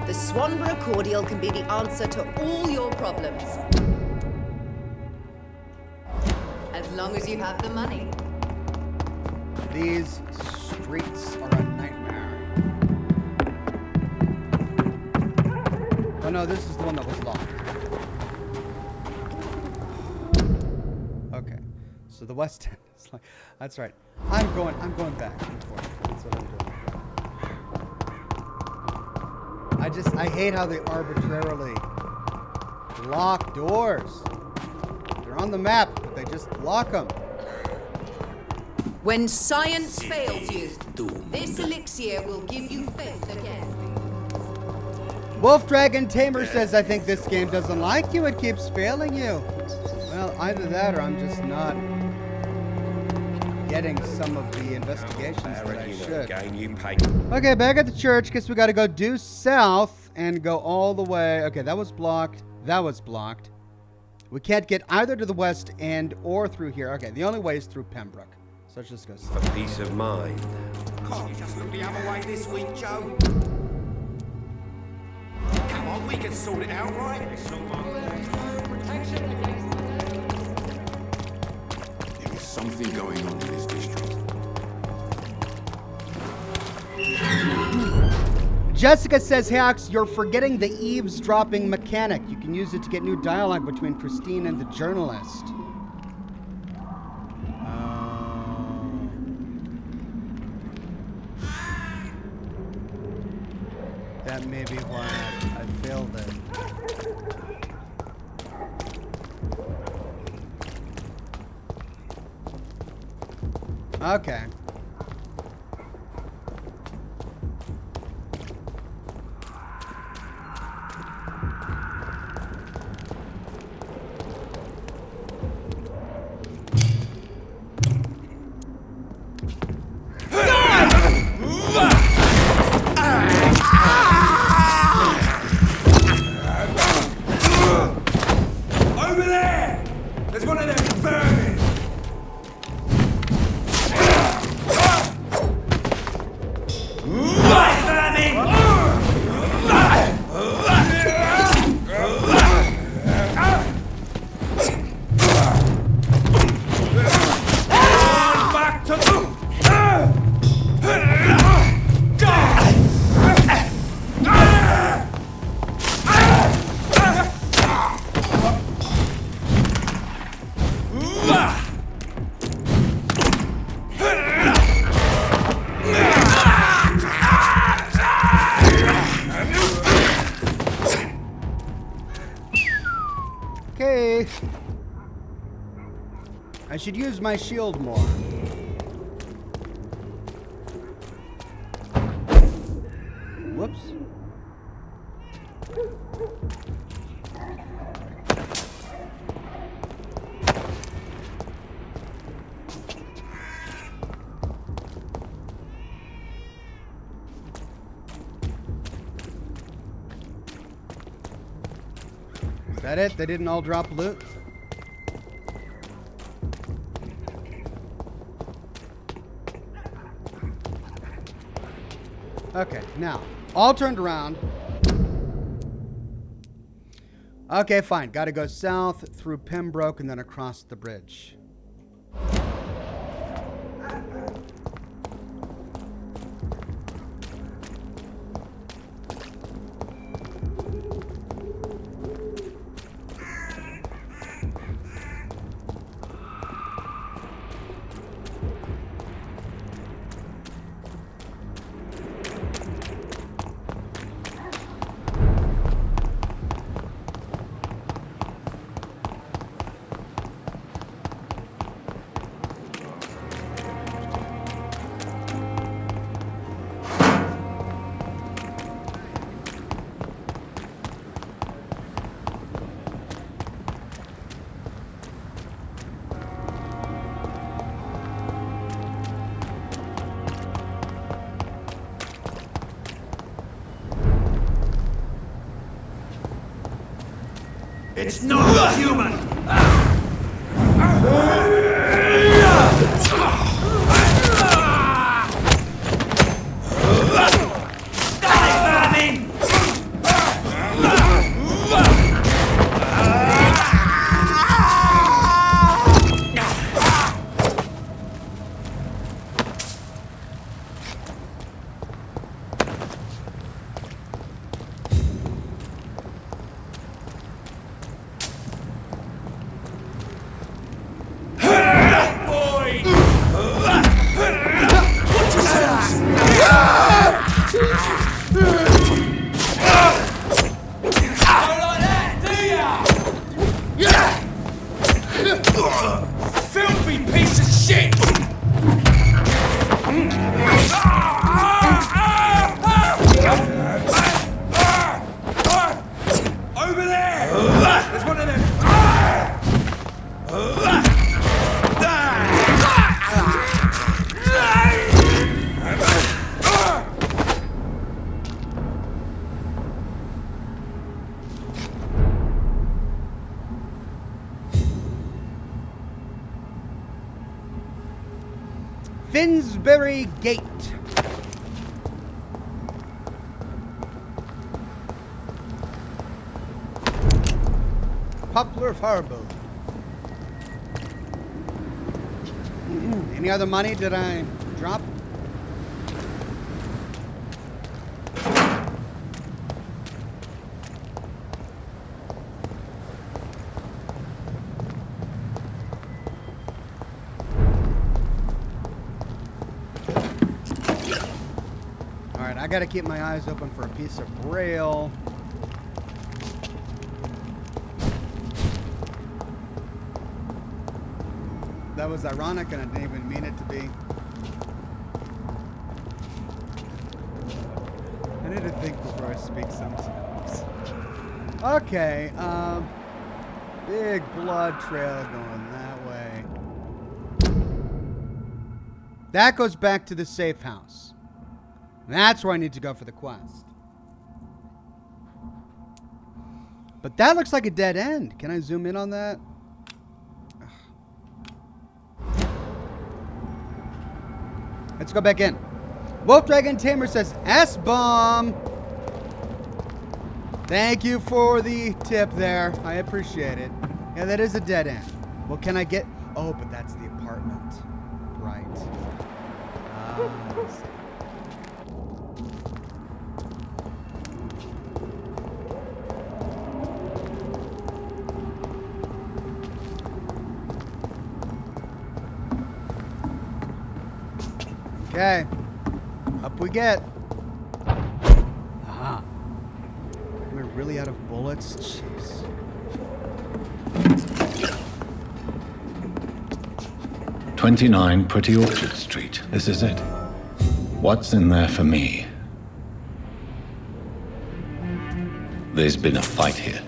The Swanborough cordial can be the answer to all your problems. As long as you have the money. These streets are a nightmare. Oh no, this is the one that was locked. Okay. So the West End is like, that's right. I'm going back and forth. That's what I'm doing. I hate how they arbitrarily lock doors. They're on the map, but they just lock them. When science fails you, this elixir will give you faith again. Wolf Dragon Tamer says, I think this game doesn't like you, it keeps failing you. Well, either that or I'm just not getting some of the investigations that I should. Okay, back at the church. Guess we gotta go due south and go all the way. Okay, that was blocked. That was blocked. We can't get either to the West End or through here. Okay, the only way is through Pembroke. So let's just go south. For peace of mind. Can't you just look the other way this week, Joe? Come on, we can sort it out, right? Protection against the There is something going on in this district. Jessica says, hey, Ox, you're forgetting the eavesdropping mechanic. You can use it to get new dialogue between Christine and the journalist. That may be why I failed it. Okay. Okay. I should use my shield more. Whoops. Is that it? They didn't all drop loot? Okay, now, all turned around. Okay, fine. Gotta go south through Pembroke and then across the bridge. It's not human! Filthy piece of shit! Over there! There's one of them! Finsbury Gate. Poplar Fireball. Any other money did I drop? Alright, I gotta keep my eyes open for a piece of rail. That was ironic and I didn't even mean it to be. I need to think before I speak sometimes. Okay, big blood trail going that way. That goes back to the safe house. That's where I need to go for the quest. But that looks like a dead end. Can I zoom in on that? Let's go back in. Wolf Dragon Tamer says, S-bomb. Thank you for the tip there. I appreciate it. Yeah, that is a dead end. Well, can I get... Oh, but that's the apartment. Right. I see. Okay. Up we get. Aha. We're really out of bullets. Jeez. 29 Pretty Orchard Street. This is it. What's in there for me? There's been a fight here.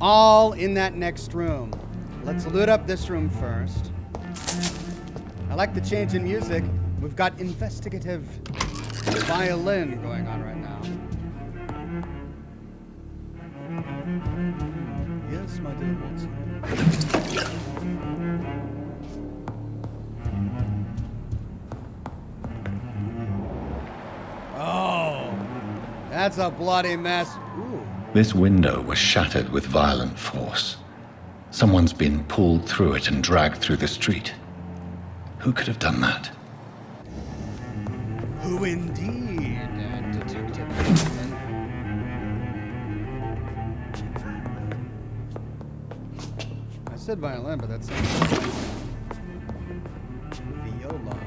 All in that next room. Let's loot up this room first. I like the change in music. We've got investigative violin going on right now. Yes, my dear Watson. Oh, that's a bloody mess. Ooh. This window was shattered with violent force. Someone's been pulled through it and dragged through the street. Who could have done that? Who indeed, Detective? I said violin, but that's viola.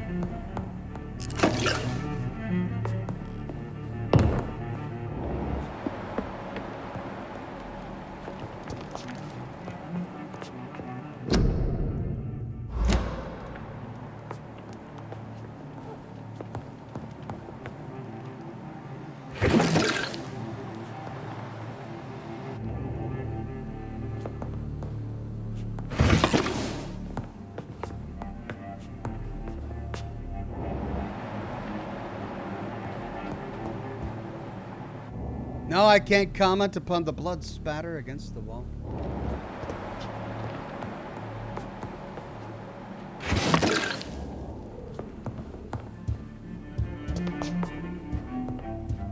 No, I can't comment upon the blood spatter against the wall.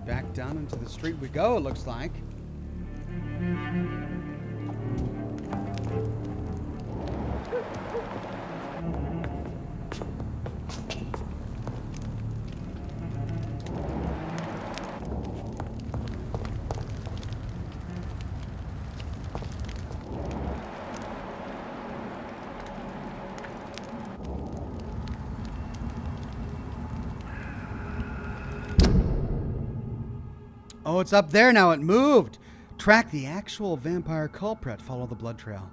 Back down into the street we go, it looks like. Oh, it's up there now. It moved. Track the actual vampire culprit. Follow the blood trail.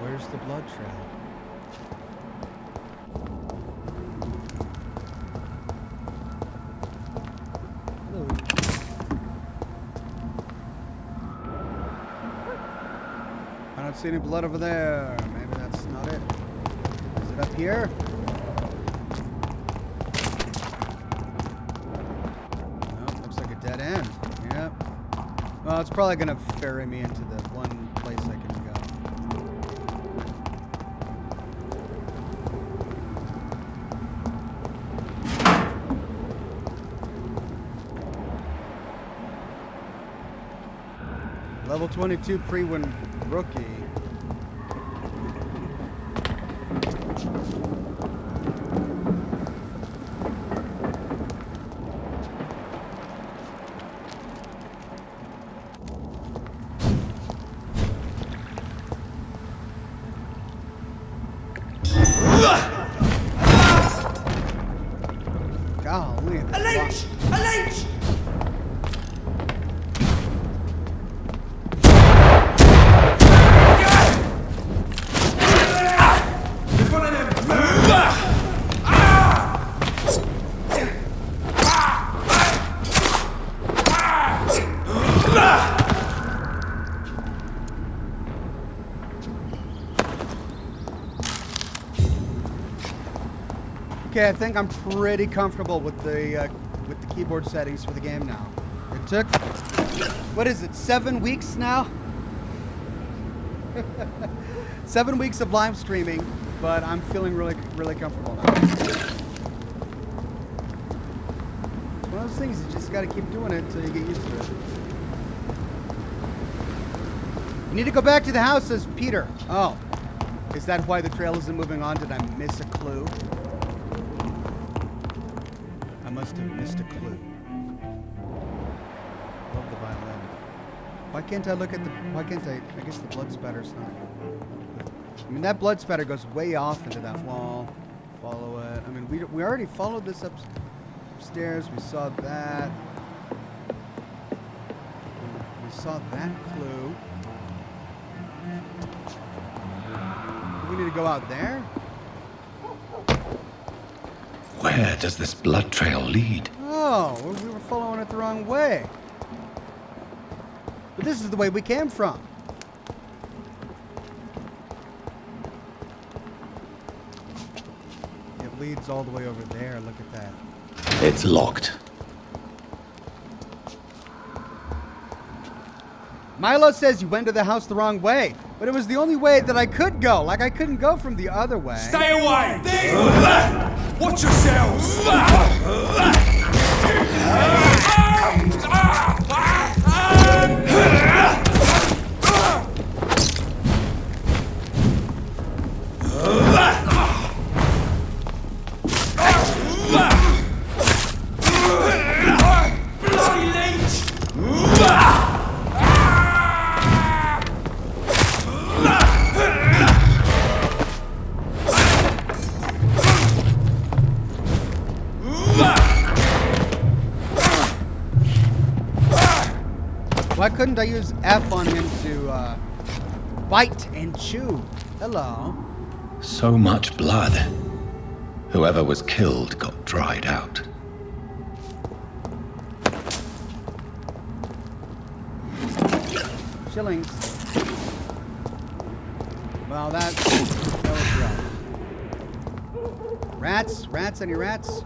Where's the blood trail? Hello. I don't see any blood over there. Maybe that's not it. Is it up here? No, looks like a dead end. Yep. Well, it's probably going to ferry me into the one place I can go. Level 22 pre-win rookie. Golly. A leech! A leech! There's one of them. Okay, I think I'm pretty comfortable with the keyboard settings for the game now. It took, what is it, 7 weeks now? 7 weeks of live streaming, but I'm feeling really comfortable now. It's one of those things, you just gotta keep doing it until you get used to it. You need to go back to the house, says Peter. Oh, is that why the trail isn't moving on? Did I miss a clue? I must have missed a clue. Love the violin. Why can't I look at the... Why can't I... I guess the blood spatter's not... I mean, that blood spatter goes way off into that wall. Follow it. I mean, we already followed this upstairs. We saw that. We saw that clue. Do we need to go out there? Where does this blood trail lead? Oh, we were following it the wrong way. But this is the way we came from. It leads all the way over there. Look at that. It's locked. Milo says you went to the house the wrong way, but it was the only way that I could go. Like, I couldn't go from the other way. Stay away! Watch yourselves! Why couldn't I use F on him to bite and chew? Hello. So much blood. Whoever was killed got dried out. Shillings. Well, that was rough. Rats? Rats? Any rats?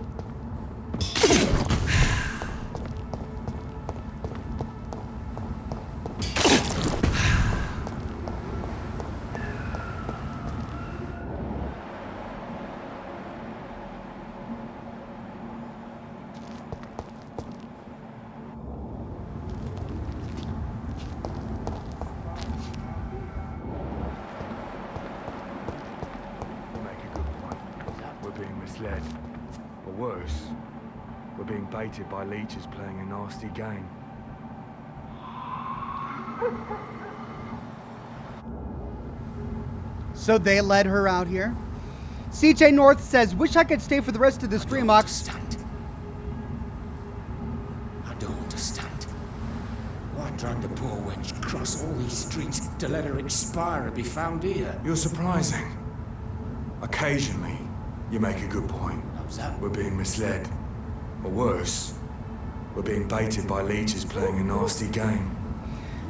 Misled. Or worse, we're being baited by leeches playing a nasty game. So they led her out here? CJ North says, wish I could stay for the rest of the stream, Ox. I don't understand. Why drag the poor wench across all these streets to let her expire and be found here? You're surprising. Occasionally, you make a good point. How's that? We're being misled. Or worse, we're being baited by leeches playing a nasty game.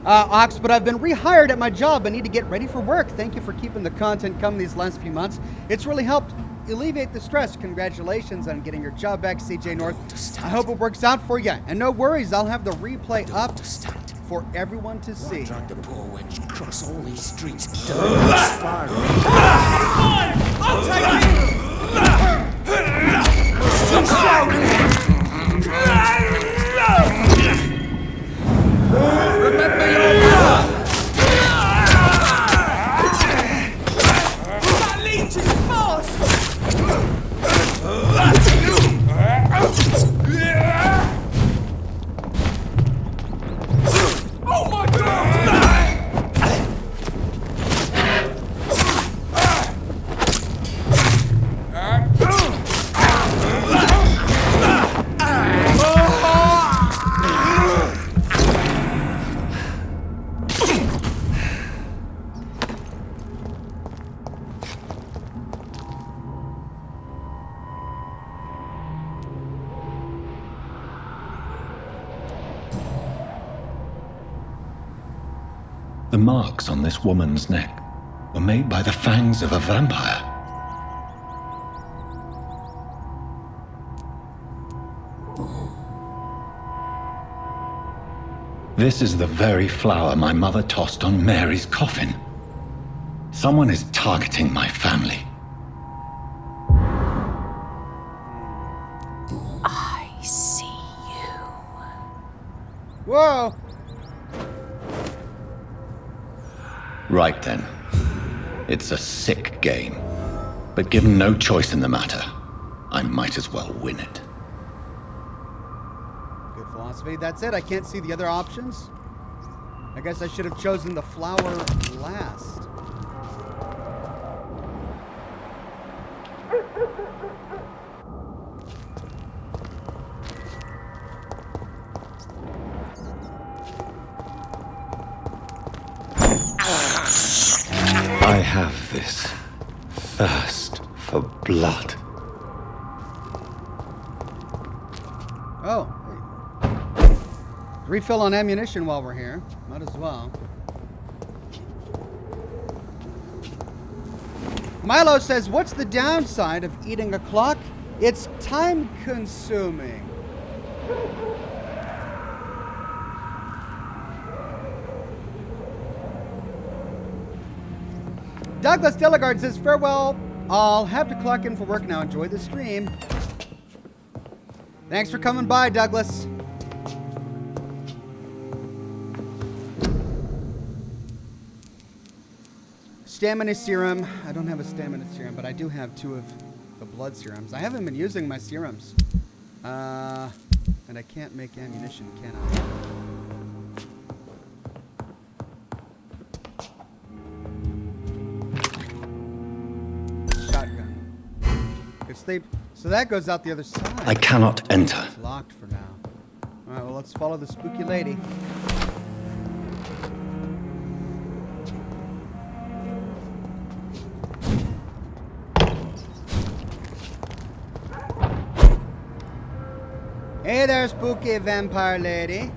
Ox, but I've been rehired at my job. I need to get ready for work. Thank you for keeping the content coming these last few months. It's really helped alleviate the stress. Congratulations on getting your job back, CJ North. I hope it works out for you. And no worries, I'll have the replay up for everyone to see. Why drag the poor wench across all these streets to let her expire? I'll take it! Too strong! Remember your love! That leech is fast! Oh my God! The marks on this woman's neck were made by the fangs of a vampire. This is the very flower my mother tossed on Mary's coffin. Someone is targeting my family. I see you. Whoa! Right then. It's a sick game. But given no choice in the matter, I might as well win it. Good philosophy. That's it. I can't see the other options. I guess I should have chosen the flower last. I have this thirst for blood. Oh. Refill on ammunition while we're here. Might as well. Milo says, what's the downside of eating a clock? It's time consuming. Douglas Delegard says, farewell. I'll have to clock in for work now. Enjoy the stream. Thanks for coming by, Douglas. Stamina serum. I don't have a stamina serum, but I do have 2 of the blood serums. I haven't been using my serums. And I can't make ammunition, can I? Shotgun. Good sleep. So that goes out the other side. I cannot enter. It's locked for now. Alright, well, let's follow the spooky lady. Hey there, spooky vampire lady.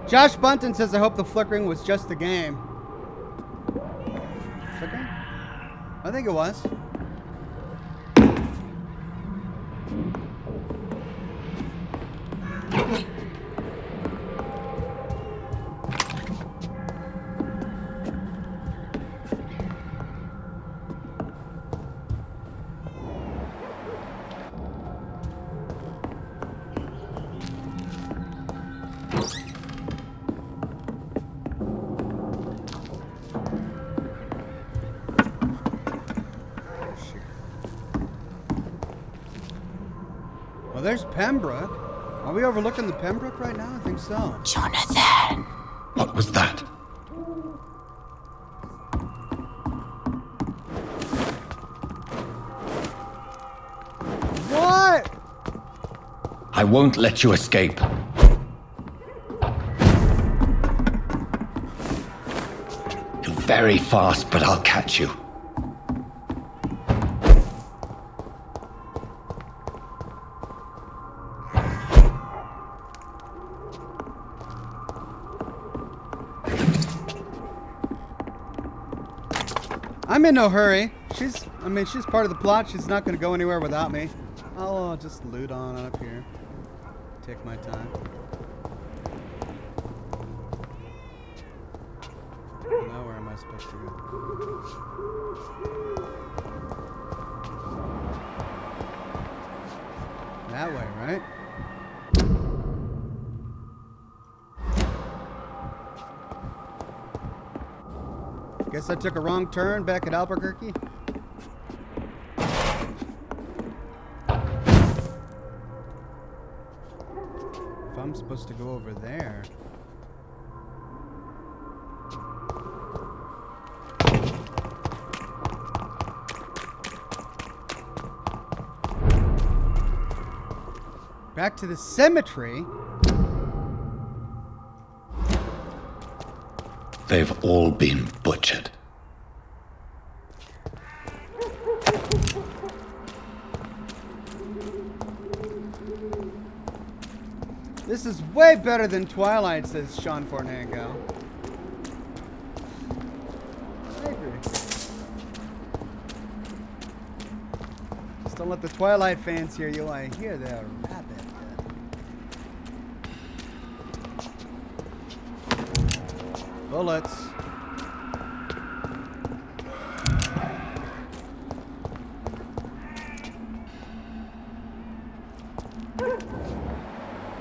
Josh Bunton says, I hope the flickering was just the game. Flickering? I think it was. There's Pembroke. Are we overlooking the Pembroke right now? I think so. Jonathan! What was that? What? I won't let you escape. You're very fast, but I'll catch you. I'm in no hurry. She's part of the plot. She's not going to go anywhere without me. I'll just loot on up here. Take my time. Now where am I supposed to go? That way, right? Guess I took a wrong turn back at Albuquerque. If I'm supposed to go over there. Back to the cemetery. They've all been butchered. This is way better than Twilight, says Sean Fornango. I agree. Just don't let the Twilight fans hear you. I hear they're rabid. Bullets.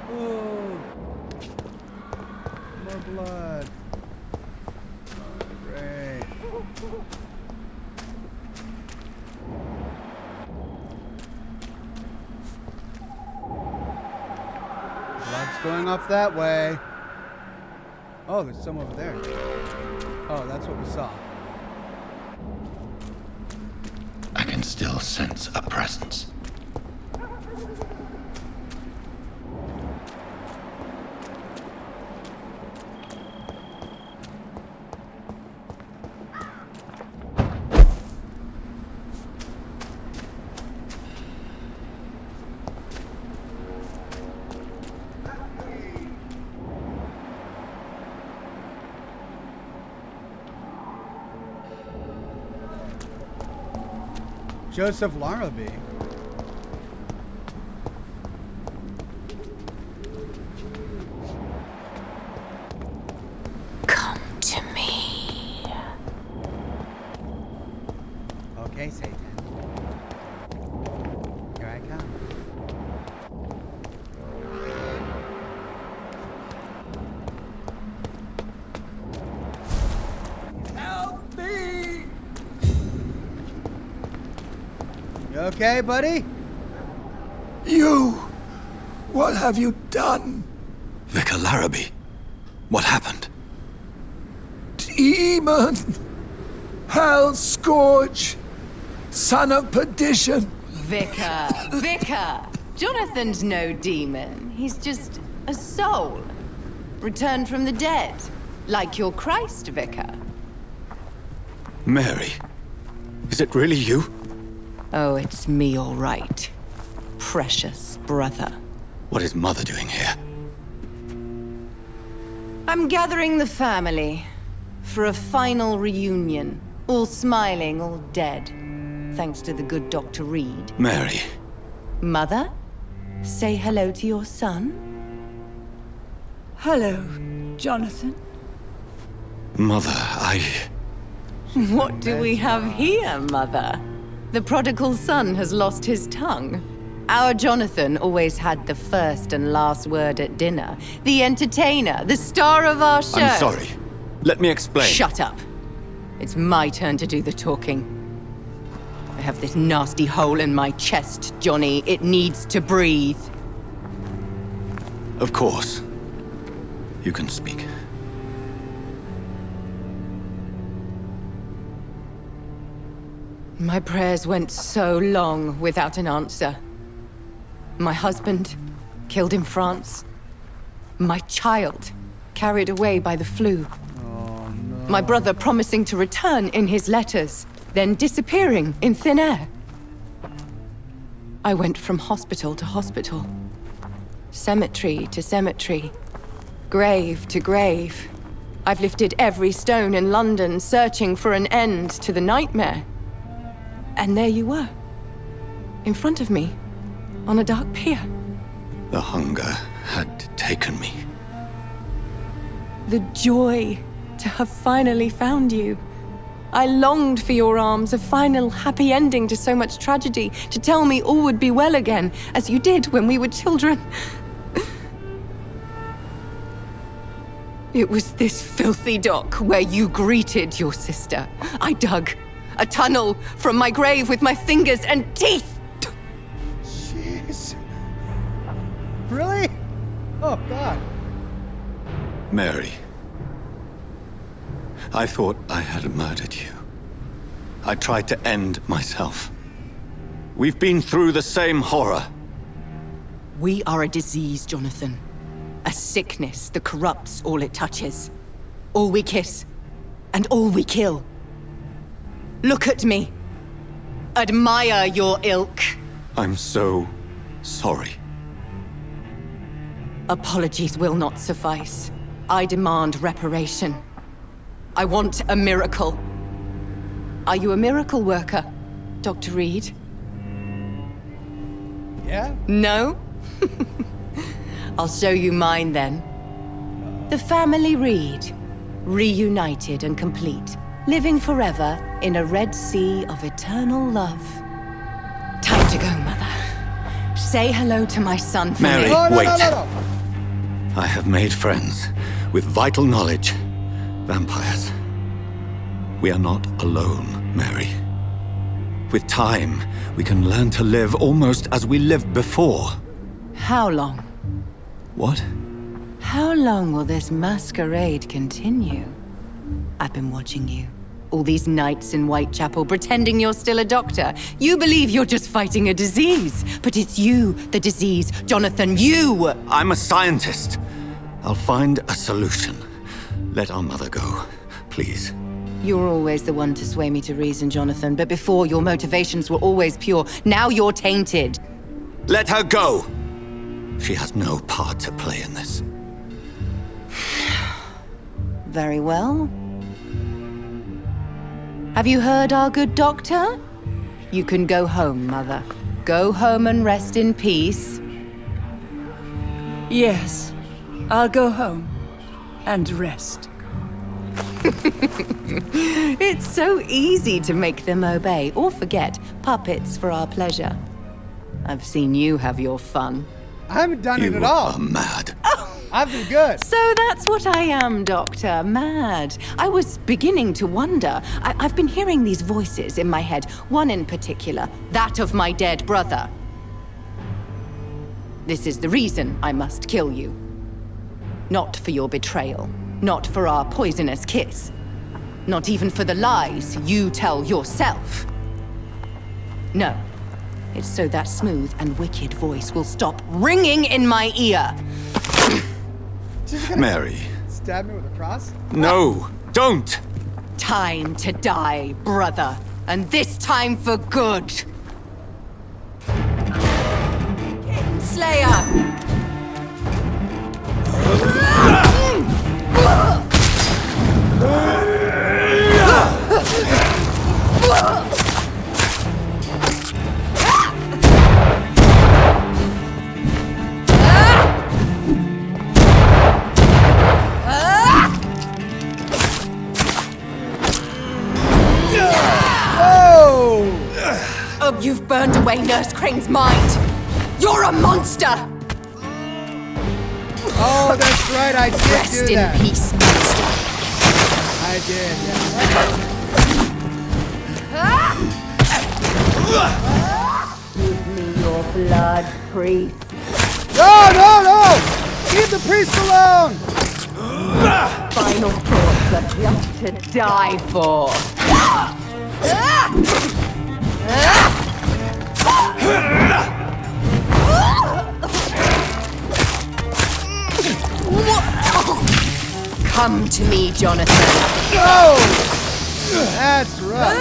Oh. More blood. Great. Blood's going off that way. Oh, there's some over there. Oh, that's what we saw. I can still sense a presence. Joseph Larrabee. Come to me. Okay, Satan. Here I come. Help me! You okay, buddy? You! What have you done? Vicar Larrabee, what happened? Demon! Hell Scourge! Son of perdition! Vicar! Jonathan's no demon. He's just a soul. Returned from the dead. Like your Christ, Vicar. Mary, is it really you? Oh, it's me, all right. Precious brother. What is Mother doing here? I'm gathering the family for a final reunion. All smiling, all dead. Thanks to the good Dr. Reed. Mary. Mother, say hello to your son. Hello, Jonathan. Mother, What do we have here, Mother? The prodigal son has lost his tongue. Our Jonathan always had the first and last word at dinner. The entertainer, the star of our show. I'm sorry. Let me explain. Shut up. It's my turn to do the talking. I have this nasty hole in my chest, Johnny. It needs to breathe. Of course. You can speak. My prayers went so long without an answer. My husband, killed in France. My child, carried away by the flu. Oh, no. My brother promising to return in his letters, then disappearing in thin air. I went from hospital to hospital. Cemetery to cemetery. Grave to grave. I've lifted every stone in London, searching for an end to the nightmare. And there you were, in front of me, on a dark pier. The hunger had taken me. The joy to have finally found you. I longed for your arms, a final happy ending to so much tragedy, to tell me all would be well again, as you did when we were children. It was this filthy dock where you greeted your sister. I dug a tunnel from my grave with my fingers and teeth. Jeez. Really? Oh, God. Mary. I thought I had murdered you. I tried to end myself. We've been through the same horror. We are a disease, Jonathan. A sickness that corrupts all it touches. All we kiss, and all we kill. Look at me. Admire your ilk. I'm so sorry. Apologies will not suffice. I demand reparation. I want a miracle. Are you a miracle worker, Dr. Reed? Yeah? No? I'll show you mine then. The family Reed. reunited and complete, living forever in a red sea of eternal love. Time to go, Mother. Say hello to my son for Mary, me. wait. I have made friends with vital knowledge. Vampires. We are not alone, Mary. With time, we can learn to live almost as we lived before. How long? What? How long will this masquerade continue? I've been watching you. All these nights in Whitechapel pretending you're still a doctor. You believe you're just fighting a disease. But it's you, the disease. Jonathan, you! I'm a scientist. I'll find a solution. Let our mother go, please. You're always the one to sway me to reason, Jonathan. But before, your motivations were always pure. Now you're tainted. Let her go! She has no part to play in this. Very well. Have you heard our good doctor? You can go home, Mother. Go home and rest in peace. Yes, I'll go home and rest. It's so easy to make them obey or forget. Puppets for our pleasure. I've seen you have your fun. I haven't done it at all. You are mad. I've been good. So that's what I am, Doctor. Mad. I was beginning to wonder. I've been hearing these voices in my head. One in particular, that of my dead brother. This is the reason I must kill you. Not for your betrayal. Not for our poisonous kiss. Not even for the lies you tell yourself. No. It's so that smooth and wicked voice will stop ringing in my ear. Mary. Stab me with a cross? No, don't! Time to die, brother. And this time for good. Slayer! Oh, you've burned away Nurse Crane's mind. You're a monster! Oh, that's right, I did Rest do that. in peace, monster. I did, Give me your blood, priest. No! Leave the priest alone! Final thoughts are just to die for. Come to me, Jonathan. No! That's right.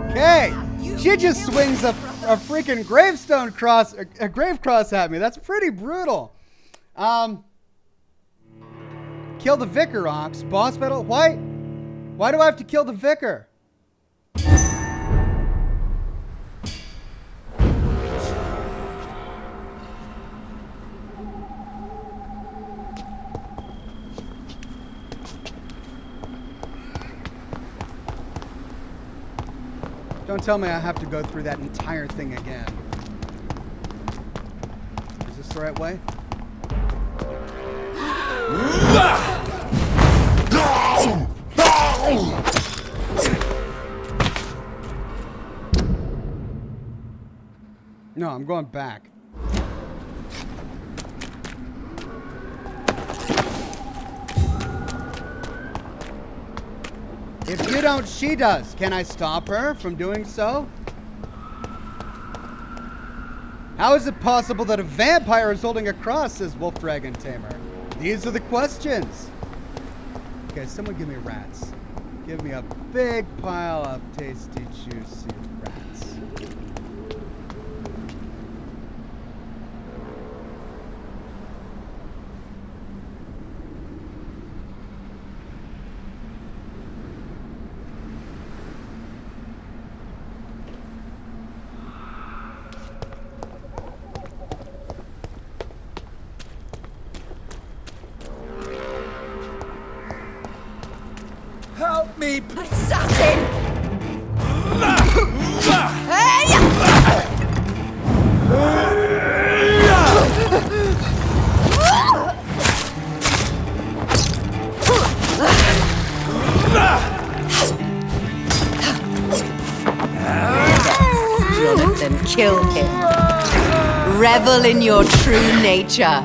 Okay. She just swings a freaking gravestone cross, a grave cross at me. That's pretty brutal. Kill the vicar, Ox. Boss battle? Why do I have to kill the vicar? Don't tell me I have to go through that entire thing again. Is this the right way? No, I'm going back. If you don't, she does. Can I stop her from doing so? How is it possible that a vampire is holding a cross, says Wolf Dragon Tamer? These are the questions. Okay, someone give me rats. Give me a big pile of tasty, juicy rats. Help me! Assassin! Jonathan, kill him. Revel in your true nature.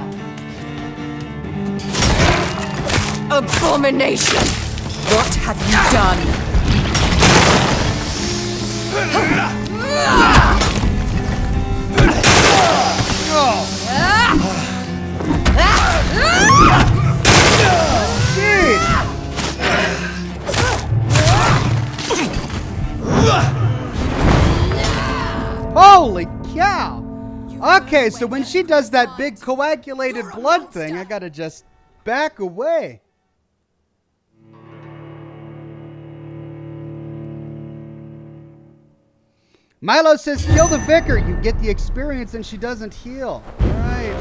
Abomination! What have you done? Holy cow! Okay, so when she does that big coagulated blood thing, I gotta just back away. Milo says, kill the vicar. You get the experience and she doesn't heal. Right.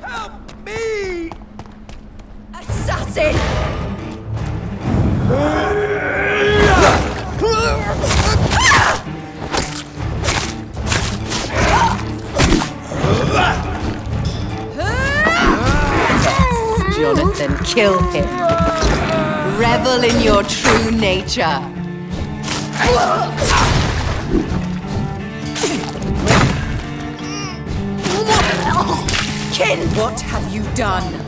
Help me! Assassin! Jonathan, kill him. Revel in your true nature. Kin, what have you done?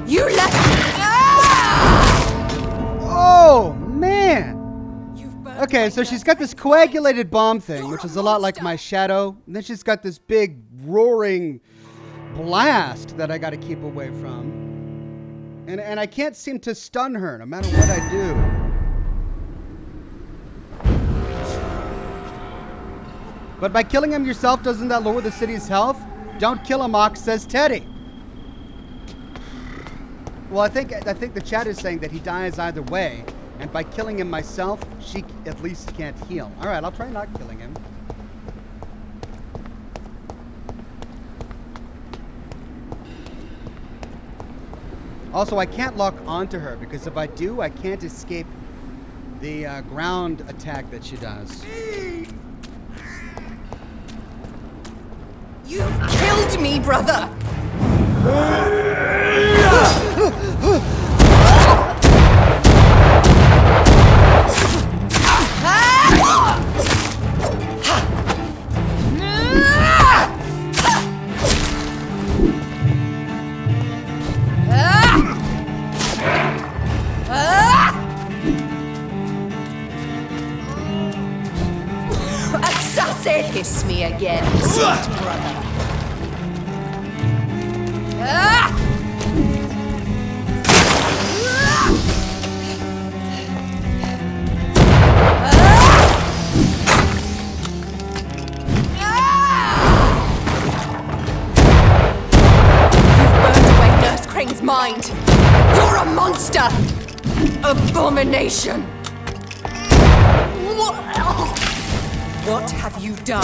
You left. Oh, man. Okay, so she's got this coagulated bomb thing, which is a lot like my shadow. And then she's got this big roaring blast that I got to keep away from. And I can't seem to stun her no matter what I do. But by killing him yourself, doesn't that lower the city's health? Don't kill him, Ox, says Teddy. Well, I think the chat is saying that he dies either way. And by killing him myself, she at least can't heal. All right, I'll try not killing him. Also, I can't lock onto her because if I do, I can't escape the ground attack that she does. You killed me, brother! Assassin! Kiss me again, sweet brother. Mind. You're a monster! Abomination! What have you done?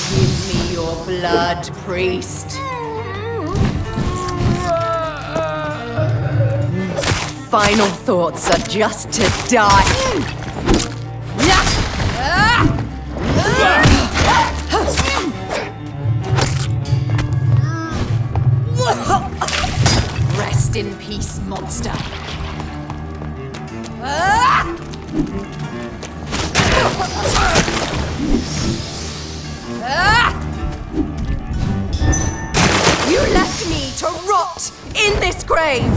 Give me your blood, priest. Final thoughts are just to die. Rest in peace, monster. You left me to rot in this grave.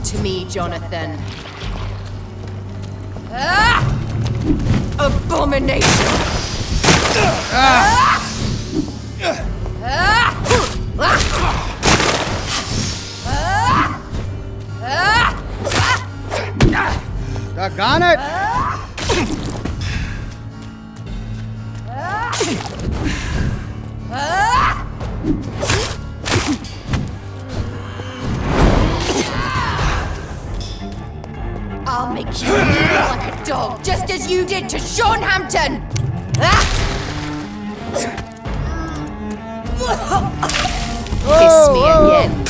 to me, Jonathan. Abomination! Doggone it! I'll make you kneel like a dog, just as you did to Sean Hampton! Kiss me again,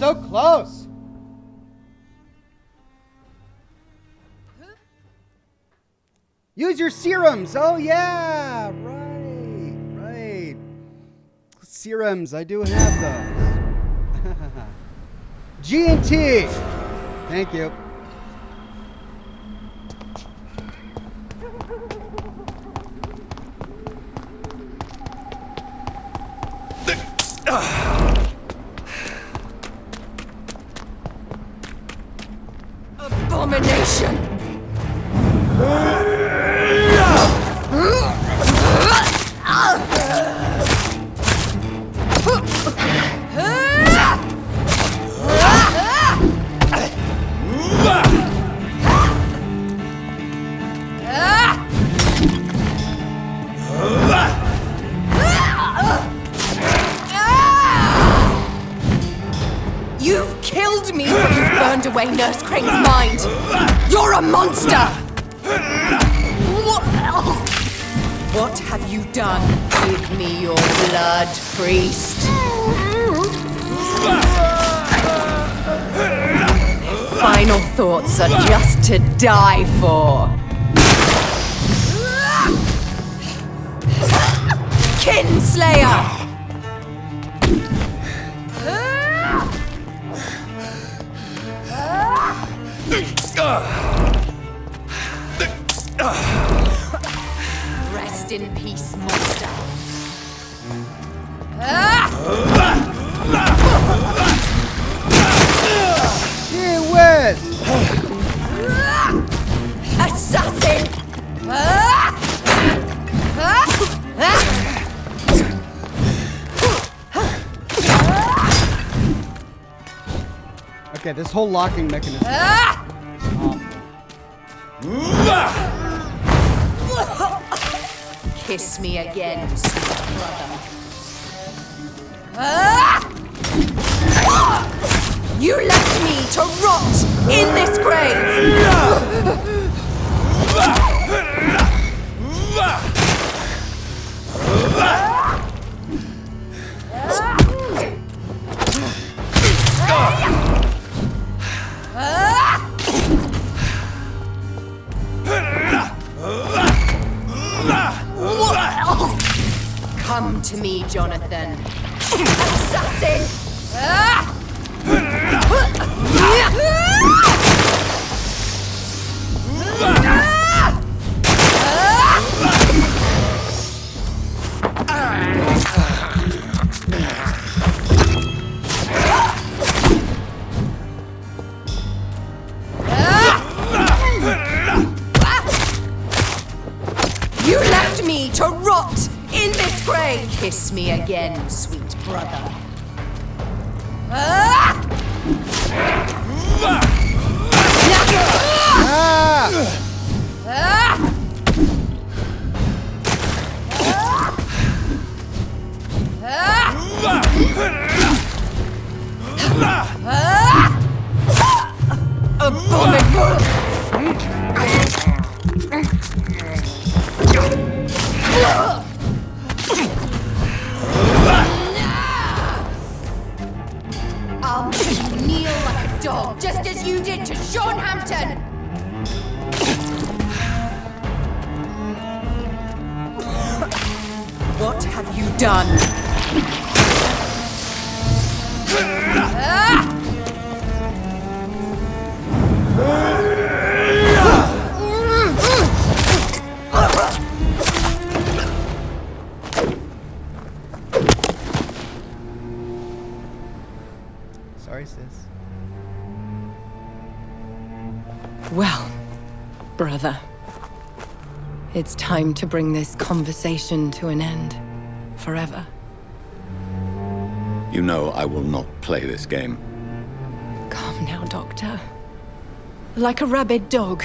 So close. Use your serums. Oh yeah, right. Serums, I do have those. G&T. Thank you. Abomination! You've killed me, but you've burned away Nurse Crane's mind. You're a monster! What have you done? Give me your blood, priest. Final thoughts are just to die for. Kinslayer! Rest in peace, monster. Gee whiz! Assassin! Okay, this whole locking mechanism is awful. Kiss me again, sweet brother. You left me to rot in this grave! Come to me, Jonathan. Assassin! You left me to rot in this grave! Kiss me again, sweet brother. Abominable! I'll make you kneel like a dog, just as you did to Sean Hampton! done? Sorry, sis. Well, brother, it's time to bring this conversation to an end. Forever. You know I will not play this game. Calm now, Doctor. Like a rabid dog.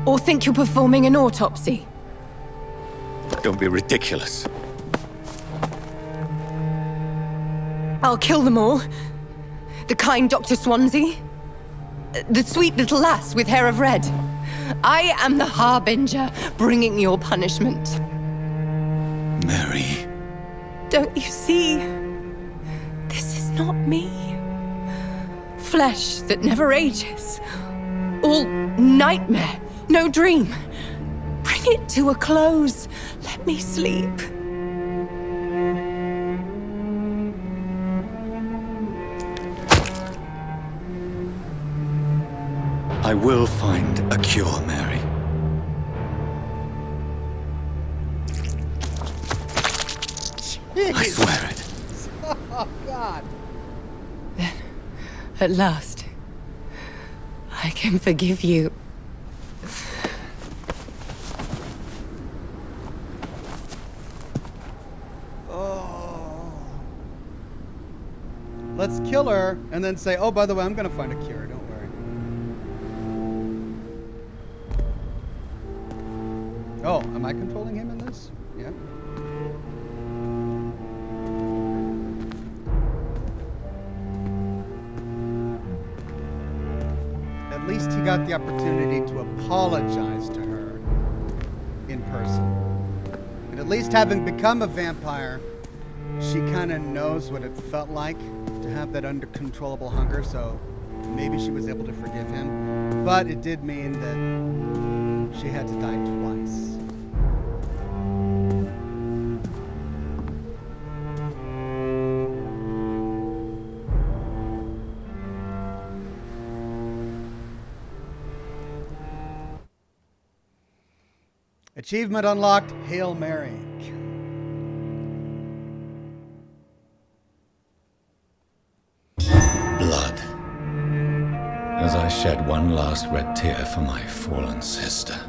Or think you're performing an autopsy. Don't be ridiculous. I'll kill them all. The kind Dr. Swansea. The sweet little lass with hair of red. I am the Harbinger, bringing your punishment. Mary. Don't you see? This is not me. Flesh that never ages. All nightmare, no dream. Bring it to a close. Let me sleep. I will find a cure, Mary. I swear it. Oh, God. Then, at last, I can forgive you. Oh. Let's kill her and then say, oh, by the way, I'm going to find a cure. Don't worry. Oh, am I controlling him in this? Yeah. At least he got the opportunity to apologize to her in person. And at least having become a vampire, she kind of knows what it felt like to have that uncontrollable hunger, so maybe she was able to forgive him. But it did mean that she had to die twice. Achievement unlocked, Hail Mary. Blood. As I shed one last red tear for my fallen sister,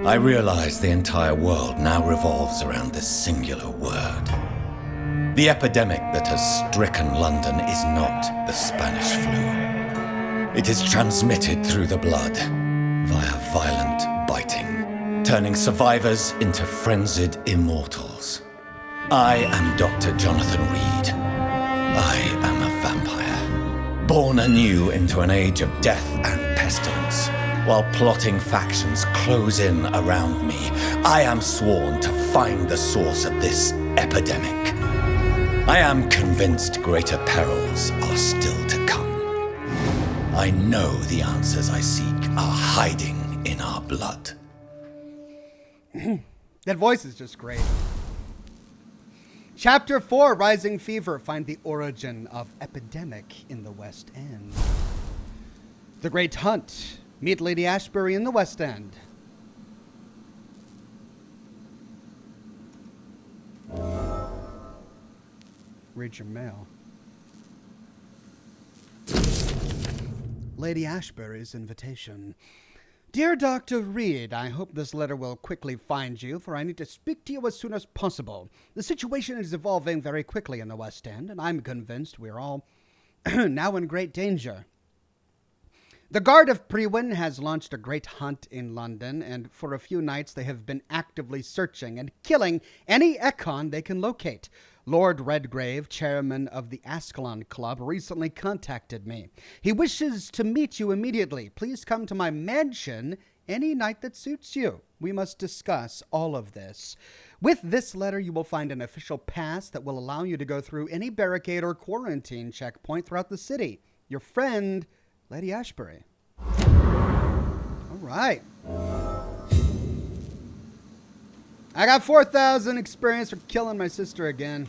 I realize the entire world now revolves around this singular word. The epidemic that has stricken London is not the Spanish flu. It is transmitted through the blood via violent biting, turning survivors into frenzied immortals. I am Dr. Jonathan Reed. I am a vampire, born anew into an age of death and pestilence. While plotting factions close in around me, I am sworn to find the source of this epidemic. I am convinced greater perils are still to come. I know the answers I seek are hiding in our blood. That voice is just great. Chapter 4, Rising Fever. Find the origin of Epidemic in the West End. The Great Hunt. Meet Lady Ashbury in the West End. Read your mail. Lady Ashbury's invitation. Dear Dr. Reed, I hope this letter will quickly find you, for I need to speak to you as soon as possible. The situation is evolving very quickly in the West End, and I'm convinced we're all now in great danger. The Guard of Prewin has launched a great hunt in London, and for a few nights they have been actively searching and killing any Akan they can locate. Lord Redgrave, chairman of the Ascalon Club, recently contacted me. He wishes to meet you immediately. Please come to my mansion any night that suits you. We must discuss all of this. With this letter, you will find an official pass that will allow you to go through any barricade or quarantine checkpoint throughout the city. Your friend, Lady Ashbury. All right. I got 4,000 experience for killing my sister again.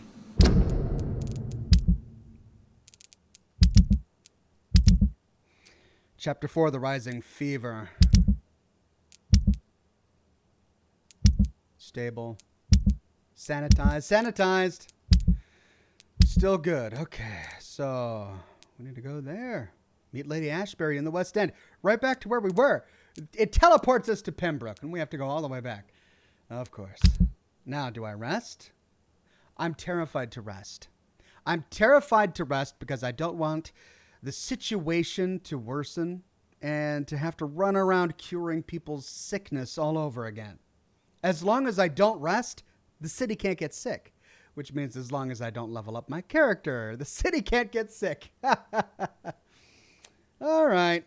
Chapter 4, The Rising Fever. Stable. Sanitized. Still good. Okay, so we need to go there. Meet Lady Ashbury in the West End. Right back to where we were. It teleports us to Pembroke, and we have to go all the way back. Of course. Now, do I rest? I'm terrified to rest. I'm terrified to rest because I don't want the situation to worsen and to have to run around curing people's sickness all over again. As long as I don't rest, the city can't get sick. Which means as long as I don't level up my character, the city can't get sick. All right.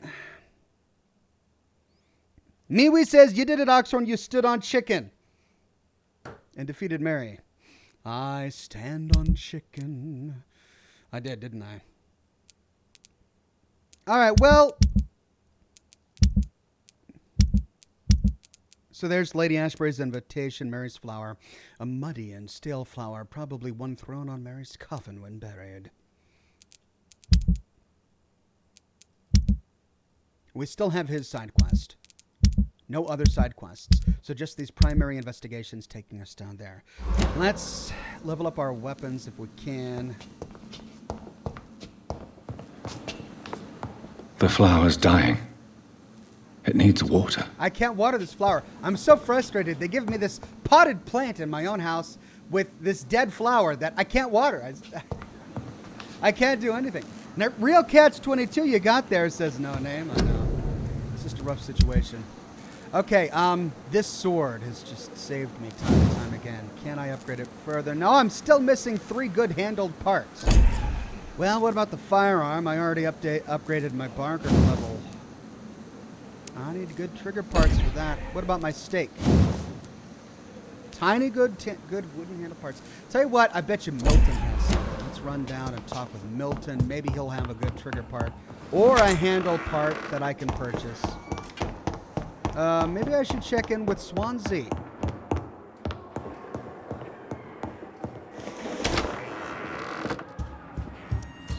Miwi says, you did it, Oxhorn. You stood on chicken and defeated Mary. I stand on chicken. I did, didn't I? All right, well. So there's Lady Ashbury's invitation, Mary's flower. A muddy and stale flower, probably one thrown on Mary's coffin when buried. We still have his side quest. No other side quests. So just these primary investigations taking us down there. Let's level up our weapons if we can. The flower's dying. It needs water. I can't water this flower. I'm so frustrated. They give me this potted plant in my own house with this dead flower that I can't water. I can't do anything. Now, Real Catch 22 you got there says no name. I know. It's just a rough situation. Okay, this sword has just saved me time and time again. Can I upgrade it further? No, I'm still missing 3 good handled parts. Well, what about the firearm? I already upgraded my Barker level. I need good trigger parts for that. What about my stake? Tiny good wooden handle parts. Tell you what, I bet you Milton has something. Let's run down and talk with Milton. Maybe he'll have a good trigger part. Or a handle part that I can purchase. Maybe I should check in with Swansea.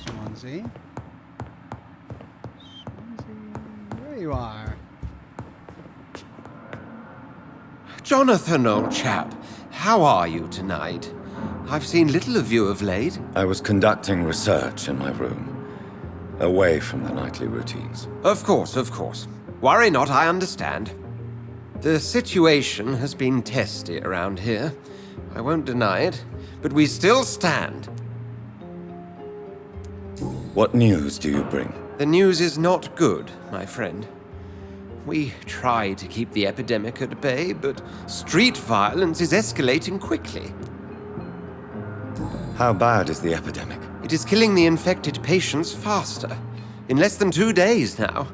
Swansea. There you are. Jonathan, old chap, how are you tonight? I've seen little of you of late. I was conducting research in my room, away from the nightly routines. Of course, of course. Worry not, I understand. The situation has been testy around here. I won't deny it, but we still stand. What news do you bring? The news is not good, my friend. We try to keep the epidemic at bay, but street violence is escalating quickly. How bad is the epidemic? It is killing the infected patients faster. In less than 2 days now.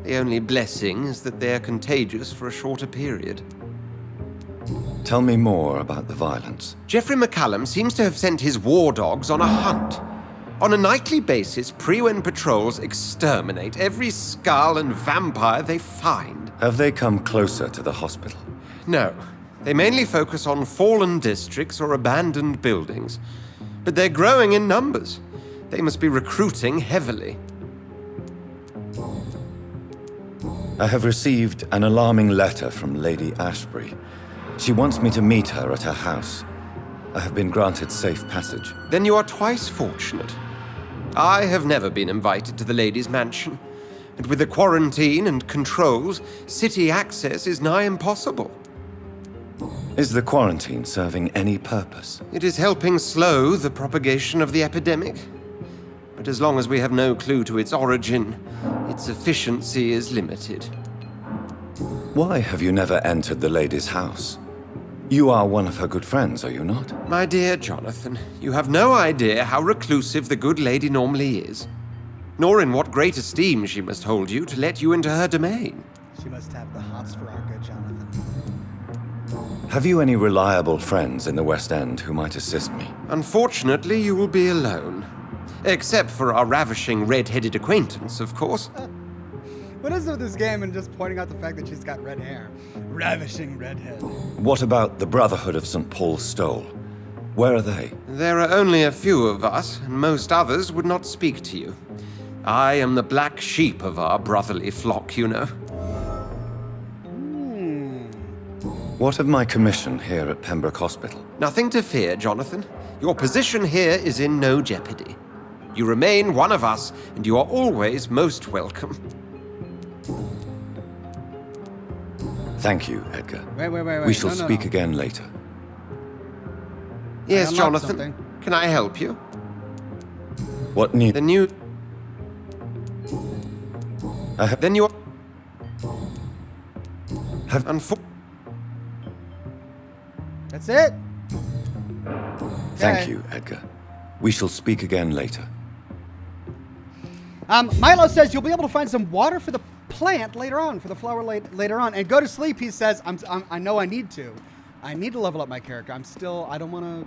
The only blessing is that they are contagious for a shorter period. Tell me more about the violence. Geoffrey McCallum seems to have sent his war dogs on a hunt. On a nightly basis, Prewen patrols exterminate every skull and vampire they find. Have they come closer to the hospital? No. They mainly focus on fallen districts or abandoned buildings. But they're growing in numbers. They must be recruiting heavily. I have received an alarming letter from Lady Ashbury. She wants me to meet her at her house. I have been granted safe passage. Then you are twice fortunate. I have never been invited to the lady's mansion, and with the quarantine and controls, city access is nigh impossible. Is the quarantine serving any purpose? It is helping slow the propagation of the epidemic. But as long as we have no clue to its origin, its efficiency is limited. Why have you never entered the lady's house? You are one of her good friends, are you not? My dear Jonathan, you have no idea how reclusive the good lady normally is, nor in what great esteem she must hold you to let you into her domain. She must have the hots for our good Jonathan. Have you any reliable friends in the West End who might assist me? Unfortunately, you will be alone. Except for our ravishing red-headed acquaintance, of course. What is it with this game and just pointing out the fact that she's got red hair? Ravishing redhead. What about the Brotherhood of St. Paul's Stole? Where are they? There are only a few of us, and most others would not speak to you. I am the black sheep of our brotherly flock, you know. What of my commission here at Pembroke Hospital? Nothing to fear, Jonathan. Your position here is in no jeopardy. You remain one of us, and you are always most welcome. Thank you, Edgar. Wait. We shall speak again later. Yes, I Jonathan. something. Can I help you? What need? Then you... Then you... Have... That's it? Thank you, Edgar. We shall speak again later. Milo says you'll be able to find some water for the plant later on, for the flower later on, and go to sleep. He says, I know I need to. I need to level up my character. I don't want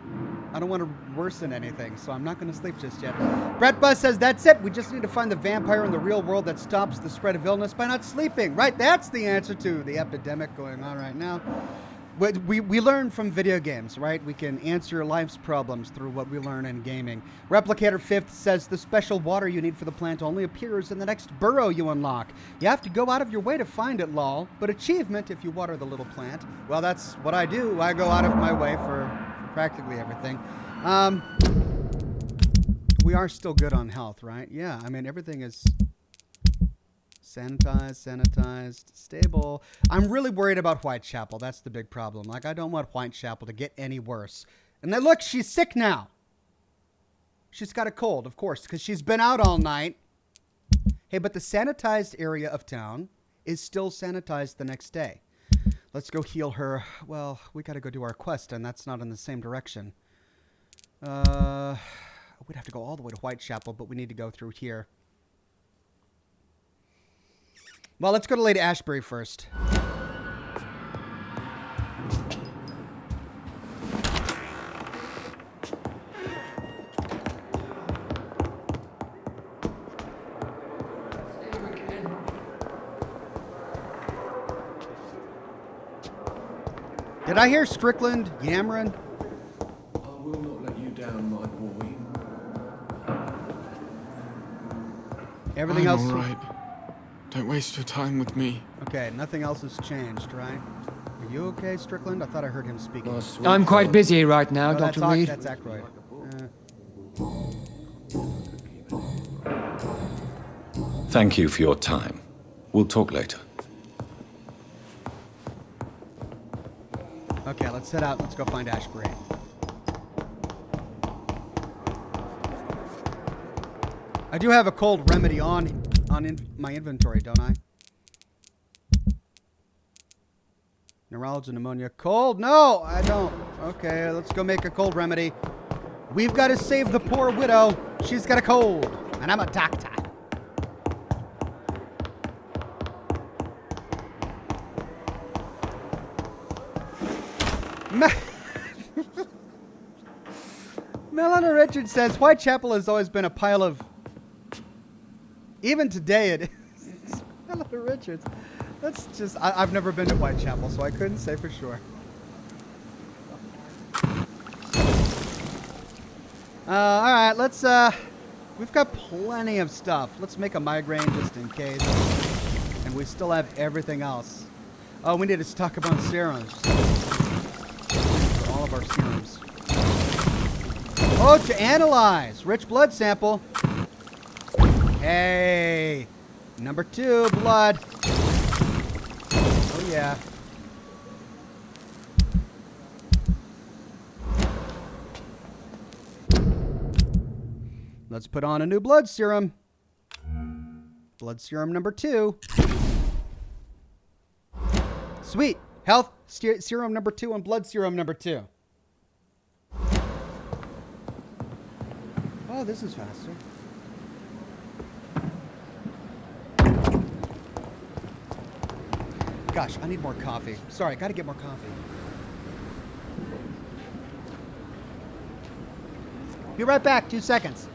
to worsen anything, so I'm not going to sleep just yet. Brett Buzz says that's it. We just need to find the vampire in the real world that stops the spread of illness by not sleeping. Right, that's the answer to the epidemic going on right now. We learn from video games, right? We can answer life's problems through what we learn in gaming. Replicator 5th says the special water you need for the plant only appears in the next burrow you unlock. You have to go out of your way to find it, lol. But achievement if you water the little plant. Well, that's what I do. I go out of my way for practically everything. We are still good on health, right? Yeah, I mean, everything is... sanitized, stable. I'm really worried about Whitechapel. That's the big problem. Like, I don't want Whitechapel to get any worse. And then look, she's sick now. She's got a cold, of course, because she's been out all night. Hey, but the sanitized area of town is still sanitized the next day. Let's go heal her. Well, we got to go do our quest, and that's not in the same direction. We'd have to go all the way to Whitechapel, but we need to go through here. Well, let's go to Lady Ashbury first. Did I hear Strickland yammering? I will not let you down, my boy. Everything else... all right. Don't waste your time with me. Okay, nothing else has changed, right? Are you okay, Strickland? I thought I heard him speaking. I'm quite busy right now, Oh, Dr. Reed. That's Ackroyd. Thank you for your time. We'll talk later. Okay, let's head out. Let's go find Ashbury. I do have a cold remedy on my inventory, don't I? Neuralgia, pneumonia, cold? No, I don't. Okay, let's go make a cold remedy. We've got to save the poor widow. She's got a cold, and I'm a doctor. Melanie Richards says, Whitechapel has always been a pile of... Even today it is. Melanie Richards. That's just... I've never been to Whitechapel, so I couldn't say for sure. Alright, let's... We've got plenty of stuff. Let's make a migraine just in case. And we still have everything else. Oh, we need to stock up on serums. All of our serums. Oh, to analyze. Rich blood sample. Hey. Number 2, blood. Oh, yeah. Let's put on a new blood serum. Blood serum number 2. Sweet. Health serum number 2 and blood serum number 2. Oh, this is faster. Gosh, I need more coffee. Sorry, gotta get more coffee. Be right back, 2 seconds.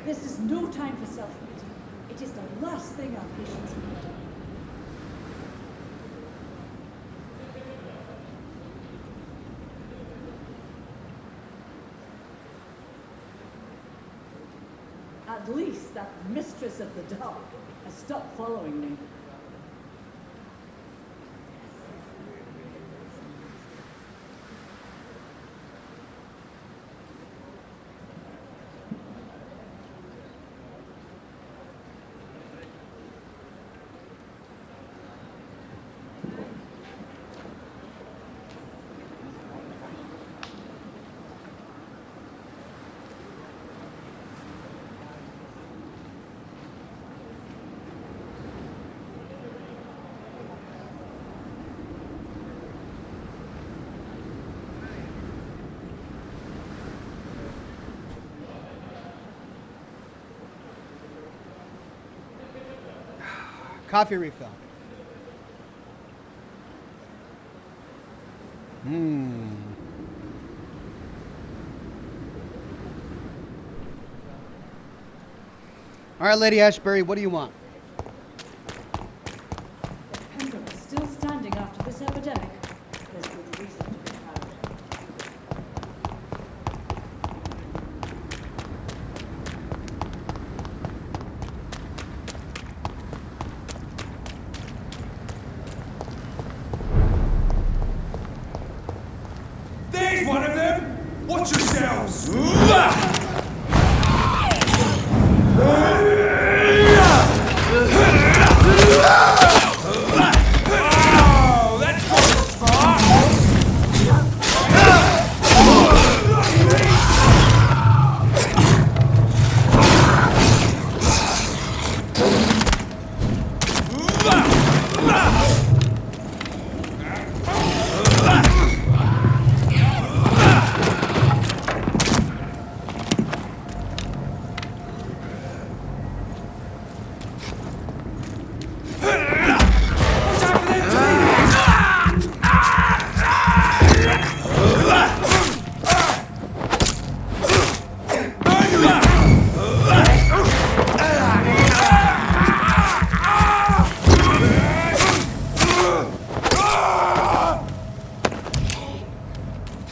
This is no time for self-pity. It is the last thing our patients need. At least that mistress of the dark has stopped following me. Coffee refill. All right, Lady Ashbury, what do you want? The pendulum is still standing after this epidemic. There's good reason to be proud. There's one of them! Watch yourselves!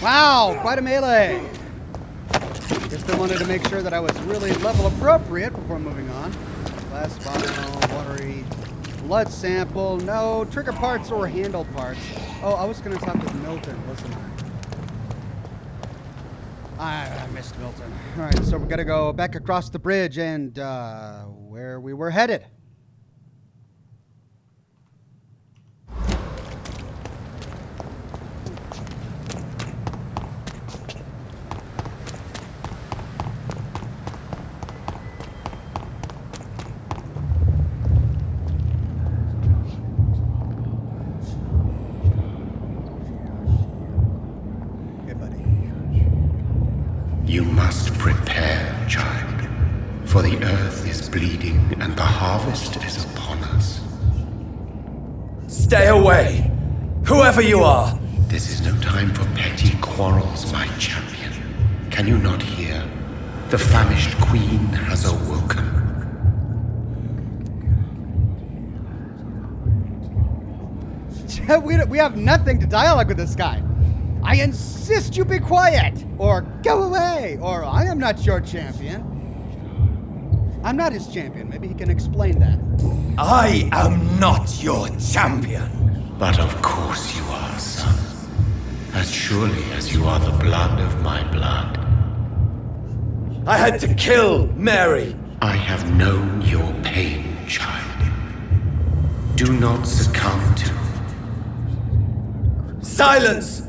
Wow, quite a melee. Just wanted to make sure that I was really level appropriate before moving on. Glass vial, watery, blood sample, no trigger parts or handle parts. Oh, I was going to talk with Milton, wasn't I? I missed Milton. All right, so we're going to go back across the bridge and where we were headed. You must prepare, child, for the earth is bleeding and the harvest is upon us. Stay away! Whoever you are! This is no time for petty quarrels, my champion. Can you not hear? The famished queen has awoken. We have nothing to dialogue with this guy. I insist you be quiet, or go away, or I am not your champion. I'm not his champion. Maybe he can explain that. I am not your champion. But of course you are, son. As surely as you are the blood of my blood. I had to kill Mary. I have known your pain, child. Do not succumb to... Silence!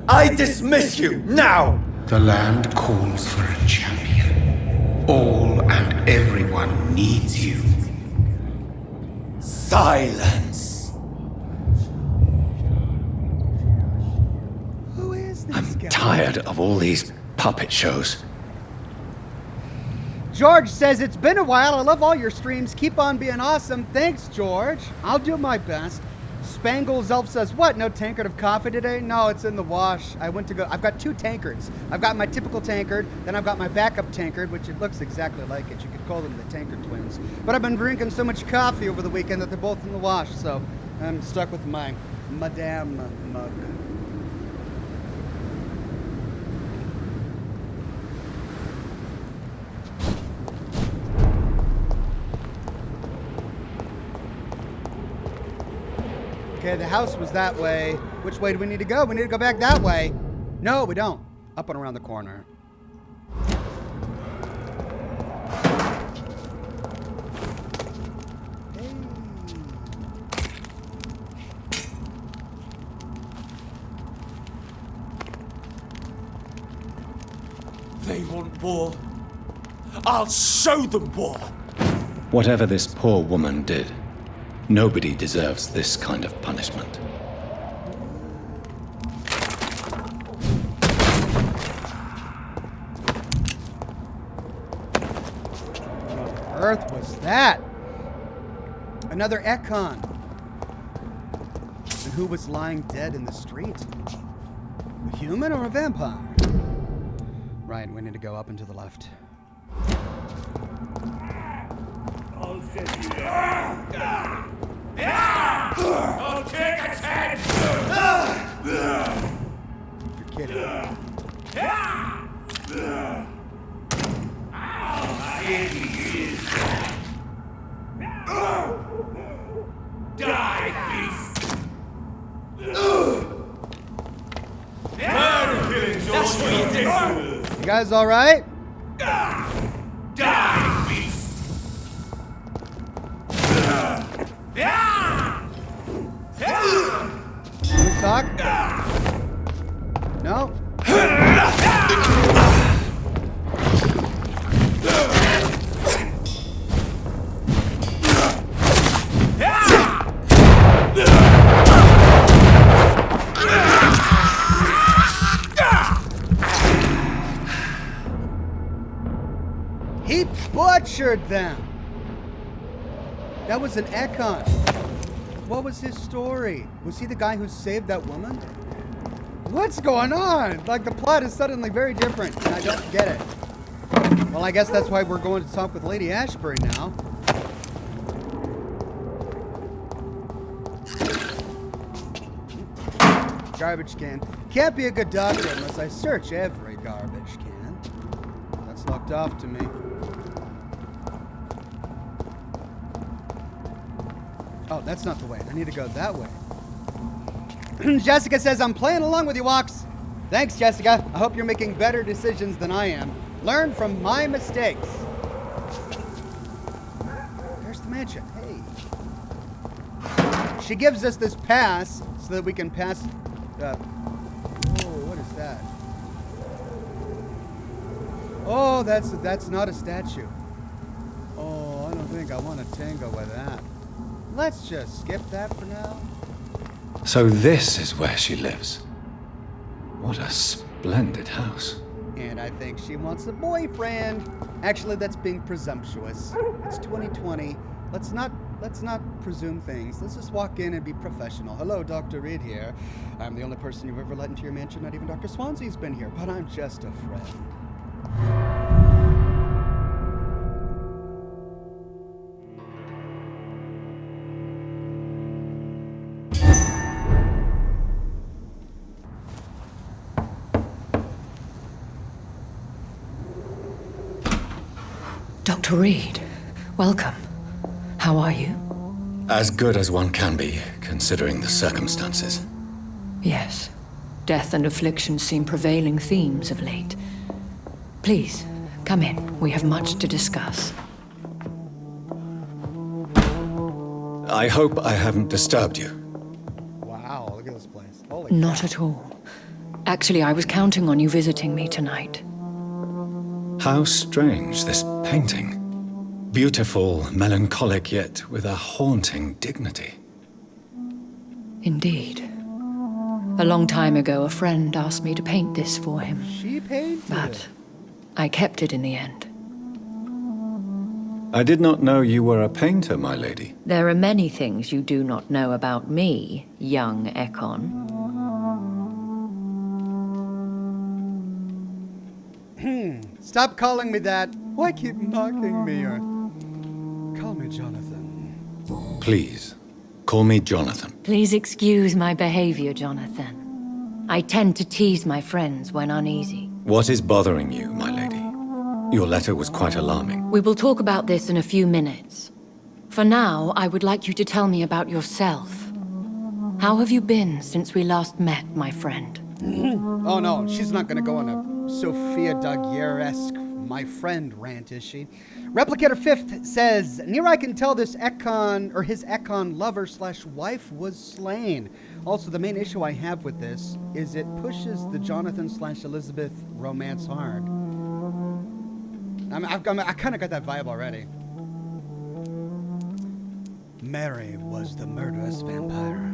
I dismiss you, now! The land calls for a champion. All and everyone needs you. Silence! Who is this I'm guy? tired of all these puppet shows. George says, it's been a while. I love all your streams. Keep on being awesome. Thanks, George. I'll do my best. Spangles Elf says, what? No tankard of coffee today? No, it's in the wash. I've got 2 tankards. I've got my typical tankard, then I've got my backup tankard, which it looks exactly like it. You could call them the tankard twins. But I've been drinking so much coffee over the weekend that they're both in the wash, so I'm stuck with my Madame mug. Okay, the house was that way. Which way do we need to go? We need to go back that way. No, we don't. Up and around the corner. They want war. I'll show them war. Whatever this poor woman did, nobody deserves this kind of punishment. What on earth was that? Another Akan. And who was lying dead in the street? A human or a vampire? Right, we need to go up and to the left. I'll set you down. I'll take its head. You're kidding. Die, beast. That's what you do. You guys all right? Die, beast. Can we talk? No? He butchered them. That was an Akan. What was his story? Was he the guy who saved that woman? What's going on? Like, the plot is suddenly very different, and I don't get it. Well, I guess that's why we're going to talk with Lady Ashbury now. Garbage can. Can't be a good doctor unless I search every garbage can. That's locked off to me. Oh, that's not the way. I need to go that way. Jessica says, I'm playing along with you, Ox. Thanks, Jessica. I hope you're making better decisions than I am. Learn from my mistakes. There's the mansion. Hey. She gives us this pass so that we can pass... whoa, what is that? Oh, that's not a statue. Oh, I don't think I want to tango with that. Let's just skip that for now. So this is where she lives. What a splendid house. And I think she wants a boyfriend. Actually, that's being presumptuous. It's 2020. Let's not presume things. Let's just walk in and be professional. Hello, Dr. Reed here. I'm the only person you've ever let into your mansion. Not even Dr. Swansea's been here, but I'm just a friend. Dr. Reed, welcome. How are you? As good as one can be, considering the circumstances. Yes. Death and affliction seem prevailing themes of late. Please, come in. We have much to discuss. I hope I haven't disturbed you. Wow, look at this place. Holy Not cow. at all. Actually, I was counting on you visiting me tonight. How strange, this painting. Beautiful, melancholic, yet with a haunting dignity. Indeed. A long time ago, a friend asked me to paint this for him. She painted But it. I kept it in the end. I did not know you were a painter, my lady. There are many things you do not know about me, young Akan. Stop calling me that. Why keep mocking me? Or call me Jonathan. Please, call me Jonathan. Please excuse my behavior, Jonathan. I tend to tease my friends when uneasy. What is bothering you, my lady? Your letter was quite alarming. We will talk about this in a few minutes. For now, I would like you to tell me about yourself. How have you been since we last met, my friend? Oh no, she's not gonna go on a Sophia Daguerre-esque my friend rant, is she? Replicator 5th says, near I can tell this Akan, or his Akan lover / wife was slain. Also, the main issue I have with this is it pushes the Jonathan / Elizabeth romance hard. I kind of got that vibe already. Mary was the murderous vampire.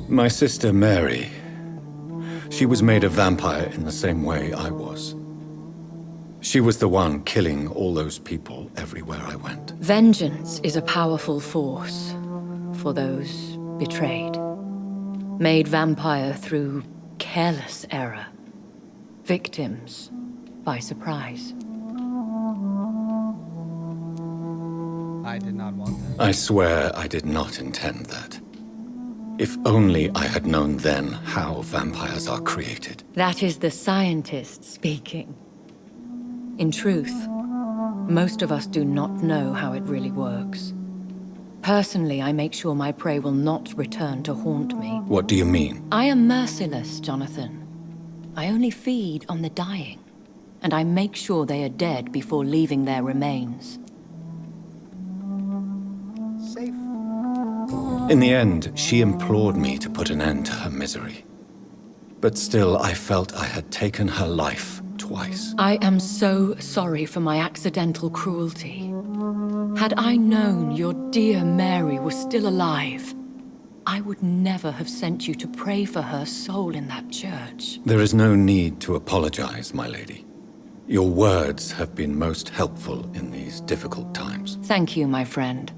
My sister Mary. She was made a vampire in the same way I was. She was the one killing all those people everywhere I went. Vengeance is a powerful force for those betrayed. Made vampire through careless error. Victims by surprise. I did not want that. I swear I did not intend that. If only I had known then how vampires are created. That is the scientist speaking. In truth, most of us do not know how it really works. Personally, I make sure my prey will not return to haunt me. What do you mean? I am merciless, Jonathan. I only feed on the dying, and I make sure they are dead before leaving their remains. Safe. In the end, she implored me to put an end to her misery. But still, I felt I had taken her life twice. I am so sorry for my accidental cruelty. Had I known your dear Mary was still alive, I would never have sent you to pray for her soul in that church. There is no need to apologize, my lady. Your words have been most helpful in these difficult times. Thank you, my friend.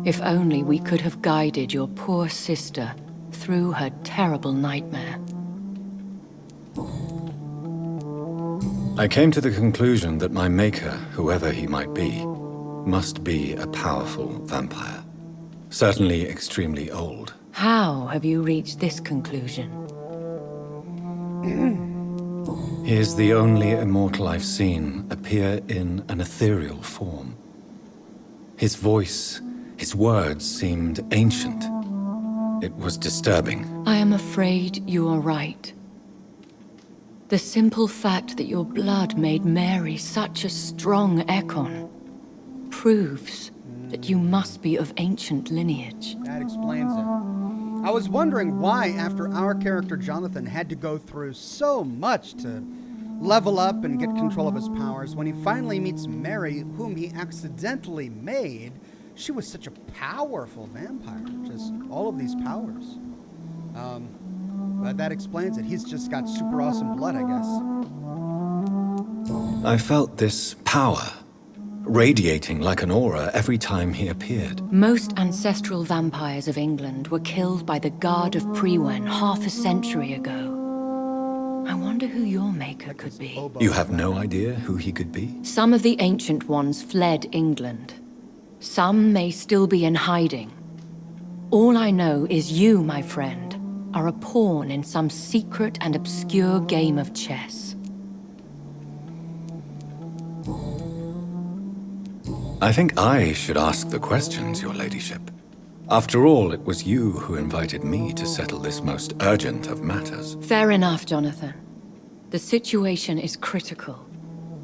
If only we could have guided your poor sister through her terrible nightmare. I came to the conclusion that my maker, whoever he might be, must be a powerful vampire. Certainly extremely old. How have you reached this conclusion? He is the only immortal I've seen appear in an ethereal form. His voice, his words seemed ancient. It was disturbing. I am afraid you are right. The simple fact that your blood made Mary such a strong Akan proves that you must be of ancient lineage. That explains it. I was wondering why, after our character Jonathan had to go through so much to level up and get control of his powers, when he finally meets Mary, whom he accidentally made, she was such a powerful vampire. Just all of these powers. But that explains it. He's just got super awesome blood, I guess. I felt this power radiating like an aura every time he appeared. Most ancestral vampires of England were killed by the Guard of Prewen half a century ago. I wonder who your maker could be. You have no idea who he could be? Some of the ancient ones fled England. Some may still be in hiding. All I know is you, my friend, are a pawn in some secret and obscure game of chess. I think I should ask the questions, your ladyship. After all, it was you who invited me to settle this most urgent of matters. Fair enough, Jonathan. The situation is critical.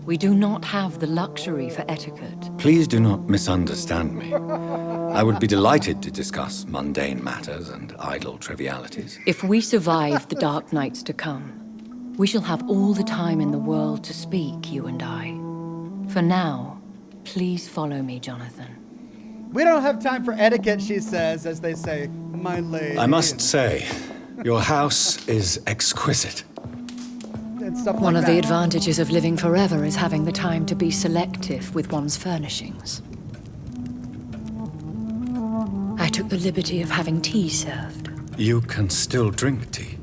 We do not have the luxury for etiquette. Please do not misunderstand me. I would be delighted to discuss mundane matters and idle trivialities. If we survive the dark nights to come, we shall have all the time in the world to speak, you and I. For now, please follow me, Jonathan. We don't have time for etiquette, she says, as they say, my lady. I must say, your house is exquisite. And stuff One like of the that. advantages of living forever is having the time to be selective with one's furnishings. took the liberty of having tea served. You can still drink tea.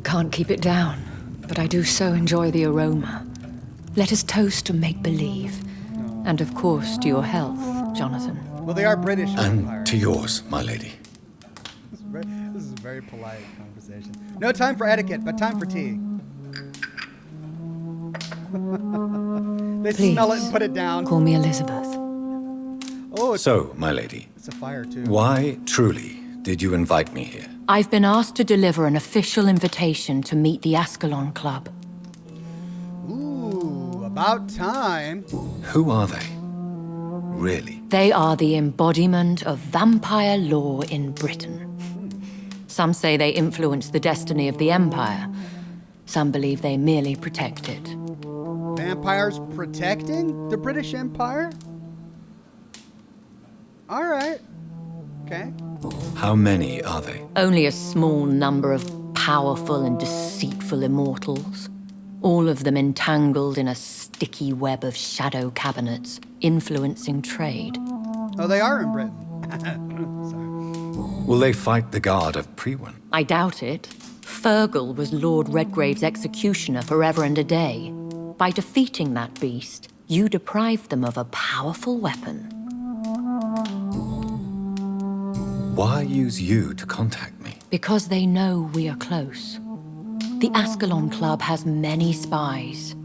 Can't keep it down, but I do so enjoy the aroma. Let us toast to make-believe. And of course, to your health, Jonathan. Well, they are British. And to yours, my lady. This is a very polite conversation. No time for etiquette, but time for tea. They Please, smell it and put it down. Call me Elizabeth. Oh, so, my lady. It's a fire, too. Why, truly, did you invite me here? I've been asked to deliver an official invitation to meet the Ascalon Club. Ooh, about time. Who are they? Really? They are the embodiment of vampire law in Britain. Some say they influence the destiny of the Empire. Some believe they merely protect it. Vampires protecting the British Empire? All right. Okay. How many are they? Only a small number of powerful and deceitful immortals. All of them entangled in a sticky web of shadow cabinets, influencing trade. Oh, they are in Britain. Sorry. Will they fight the guard of Priwen? I doubt it. Fergal was Lord Redgrave's executioner forever and a day. By defeating that beast, you deprived them of a powerful weapon. Why use you to contact me? Because they know we are close. The Ascalon Club has many spies.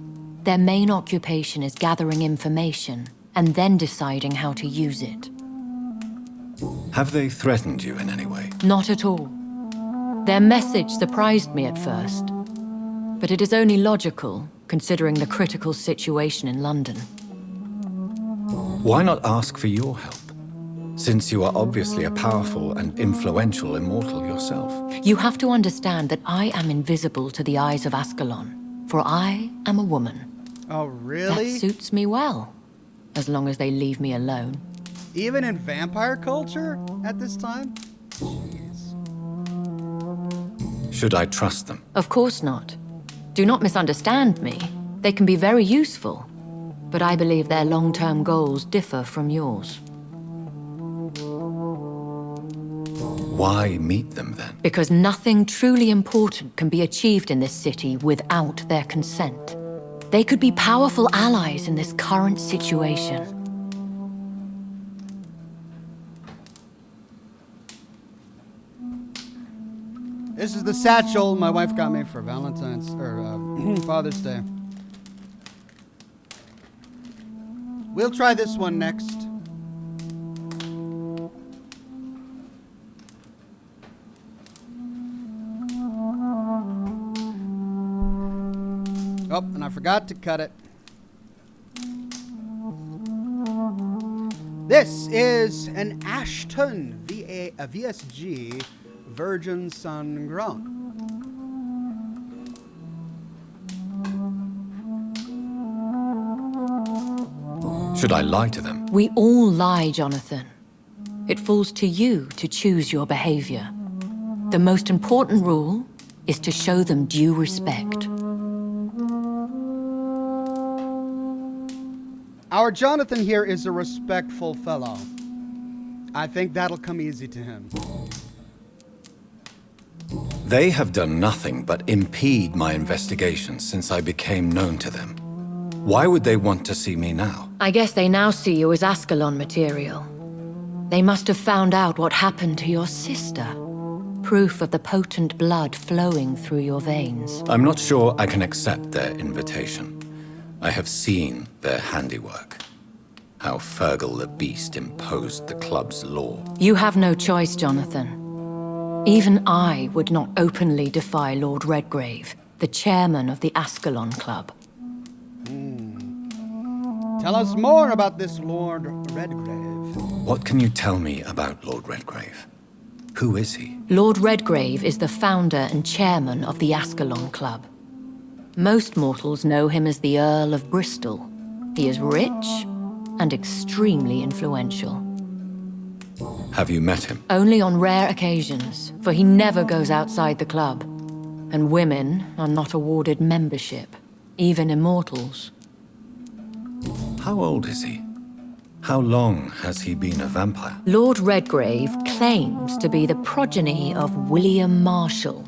Their main occupation is gathering information and then deciding how to use it. Have they threatened you in any way? Not at all. Their message surprised me at first, but it is only logical, considering the critical situation in London. Why not ask for your help? Since you are obviously a powerful and influential immortal yourself. You have to understand that I am invisible to the eyes of Ascalon, for I am a woman. Oh, really? That suits me well, as long as they leave me alone. Even in vampire culture at this time? Jeez. Should I trust them? Of course not. Do not misunderstand me. They can be very useful, but I believe their long-term goals differ from yours. Why meet them then? Because nothing truly important can be achieved in this city without their consent. They could be powerful allies in this current situation. This is the satchel my wife got me for Valentine's, or Father's Day. We'll try this one next. Oh, and I forgot to cut it. This is an Ashton a VSG Virgin Sun Grown. Should I lie to them? We all lie, Jonathan. It falls to you to choose your behavior. The most important rule is to show them due respect. Our Jonathan here is a respectful fellow. I think that'll come easy to him. They have done nothing but impede my investigation since I became known to them. Why would they want to see me now? I guess they now see you as Ascalon material. They must have found out what happened to your sister. Proof of the potent blood flowing through your veins. I'm not sure I can accept their invitation. I have seen their handiwork. How Fergal the Beast imposed the club's law. You have no choice, Jonathan. Even I would not openly defy Lord Redgrave, the chairman of the Ascalon Club. Tell us more about this Lord Redgrave. What can you tell me about Lord Redgrave? Who is he? Lord Redgrave is the founder and chairman of the Ascalon Club. Most mortals know him as the Earl of Bristol. He is rich and extremely influential. Have you met him? Only on rare occasions, for he never goes outside the club. And women are not awarded membership, even immortals. How old is he? How long has he been a vampire? Lord Redgrave claims to be the progeny of William Marshall,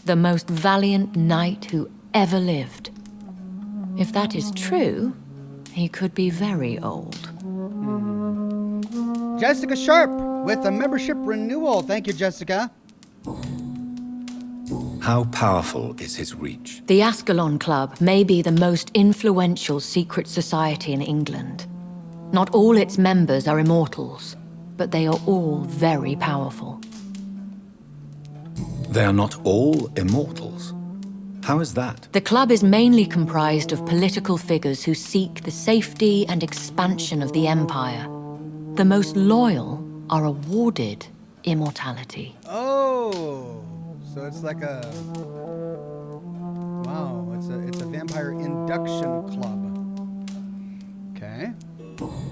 the most valiant knight who ever lived. If that is true, he could be very old. Jessica Sharp with a membership renewal. Thank you, Jessica. How powerful is his reach? The Ascalon Club may be the most influential secret society in England. Not all its members are immortals, but they are all very powerful. They are not all immortals. How is that? The club is mainly comprised of political figures who seek the safety and expansion of the Empire. The most loyal are awarded immortality. Oh, so it's like a... Wow, it's a vampire induction club. Okay.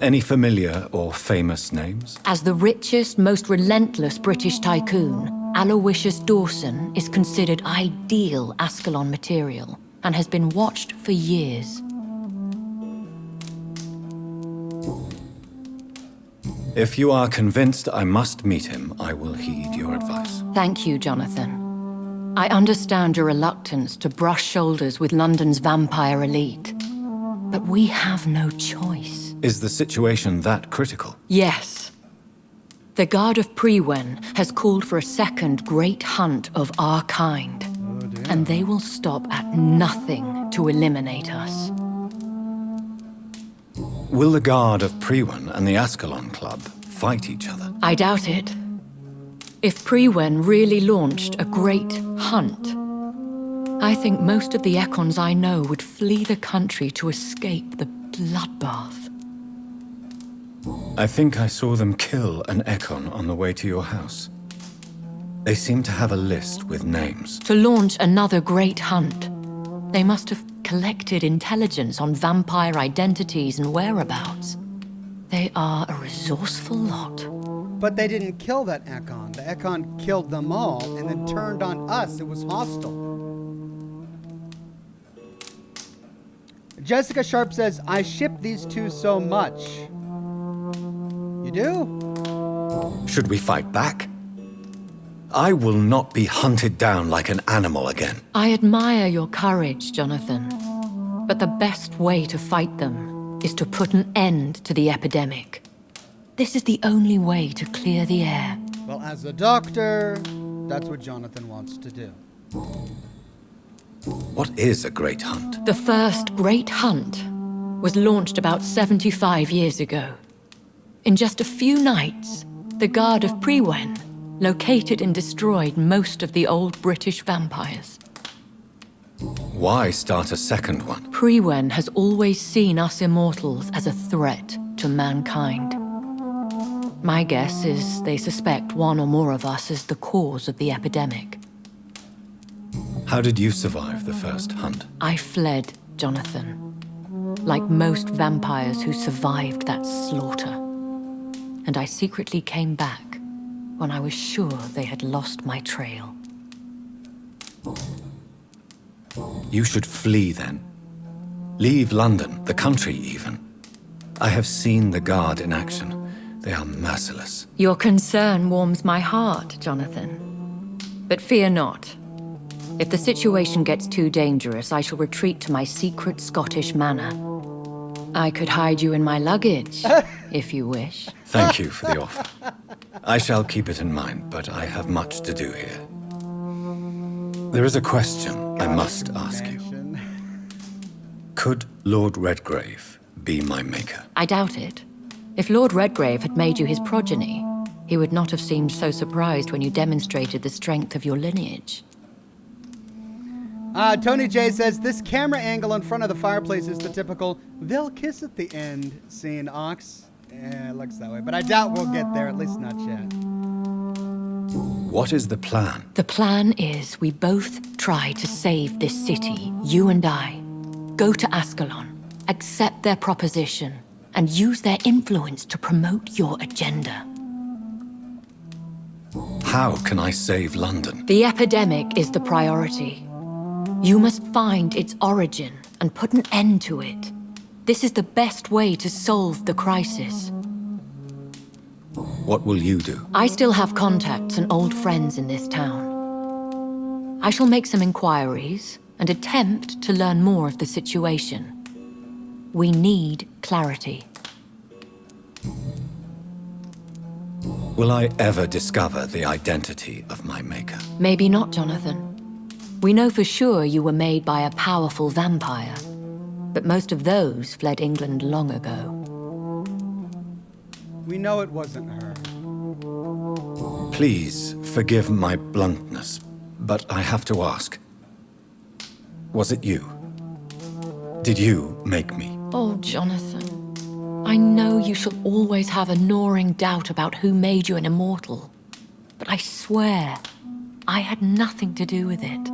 Any familiar or famous names? As the richest, most relentless British tycoon, Aloysius Dawson is considered ideal Ascalon material and has been watched for years. If you are convinced I must meet him, I will heed your advice. Thank you, Jonathan. I understand your reluctance to brush shoulders with London's vampire elite, but we have no choice. Is the situation that critical? Yes. The Guard of Prewen has called for a second great hunt of our kind, and they will stop at nothing to eliminate us. Will the Guard of Prewen and the Ascalon Club fight each other? I doubt it. If Prewen really launched a great hunt, I think most of the Ekons I know would flee the country to escape the bloodbath. I think I saw them kill an Ekon on the way to your house. They seem to have a list with names. To launch another great hunt, they must have collected intelligence on vampire identities and whereabouts. They are a resourceful lot. But they didn't kill that Akan. The Akan killed them all and then turned on us. It was hostile. Jessica Sharp says, I ship these two so much. You do? Should we fight back? I will not be hunted down like an animal again. I admire your courage, Jonathan. But the best way to fight them is to put an end to the epidemic. This is the only way to clear the air. Well, as a doctor, that's what Jonathan wants to do. What is a great hunt? The first great hunt was launched about 75 years ago. In just a few nights, the Guard of Prewen located and destroyed most of the old British vampires. Why start a second one? Prewen has always seen us immortals as a threat to mankind. My guess is they suspect one or more of us as the cause of the epidemic. How did you survive the first hunt? I fled, Jonathan. Like most vampires who survived that slaughter. And I secretly came back when I was sure they had lost my trail. You should flee then. Leave London, the country even. I have seen the Guard in action. They are merciless. Your concern warms my heart, Jonathan. But fear not. If the situation gets too dangerous, I shall retreat to my secret Scottish manor. I could hide you in my luggage, if you wish. Thank you for the offer. I shall keep it in mind, but I have much to do here. There is a question I must ask you. Could Lord Redgrave be my maker? I doubt it. If Lord Redgrave had made you his progeny, he would not have seemed so surprised when you demonstrated the strength of your lineage. Tony J says, this camera angle in front of the fireplace is the typical they'll kiss at the end scene, Ox. Yeah, it looks that way, but I doubt we'll get there, at least not yet. What is the plan? The plan is we both try to save this city, you and I. Go to Ascalon, accept their proposition, and use their influence to promote your agenda. How can I save London? The epidemic is the priority. You must find its origin and put an end to it. This is the best way to solve the crisis. What will you do? I still have contacts and old friends in this town. I shall make some inquiries and attempt to learn more of the situation. We need clarity. Will I ever discover the identity of my maker? Maybe not, Jonathan. We know for sure you were made by a powerful vampire, but most of those fled England long ago. We know it wasn't her. Please forgive my bluntness, but I have to ask. Was it you? Did you make me? Oh, Jonathan. I know you shall always have a gnawing doubt about who made you an immortal, but I swear, I had nothing to do with it.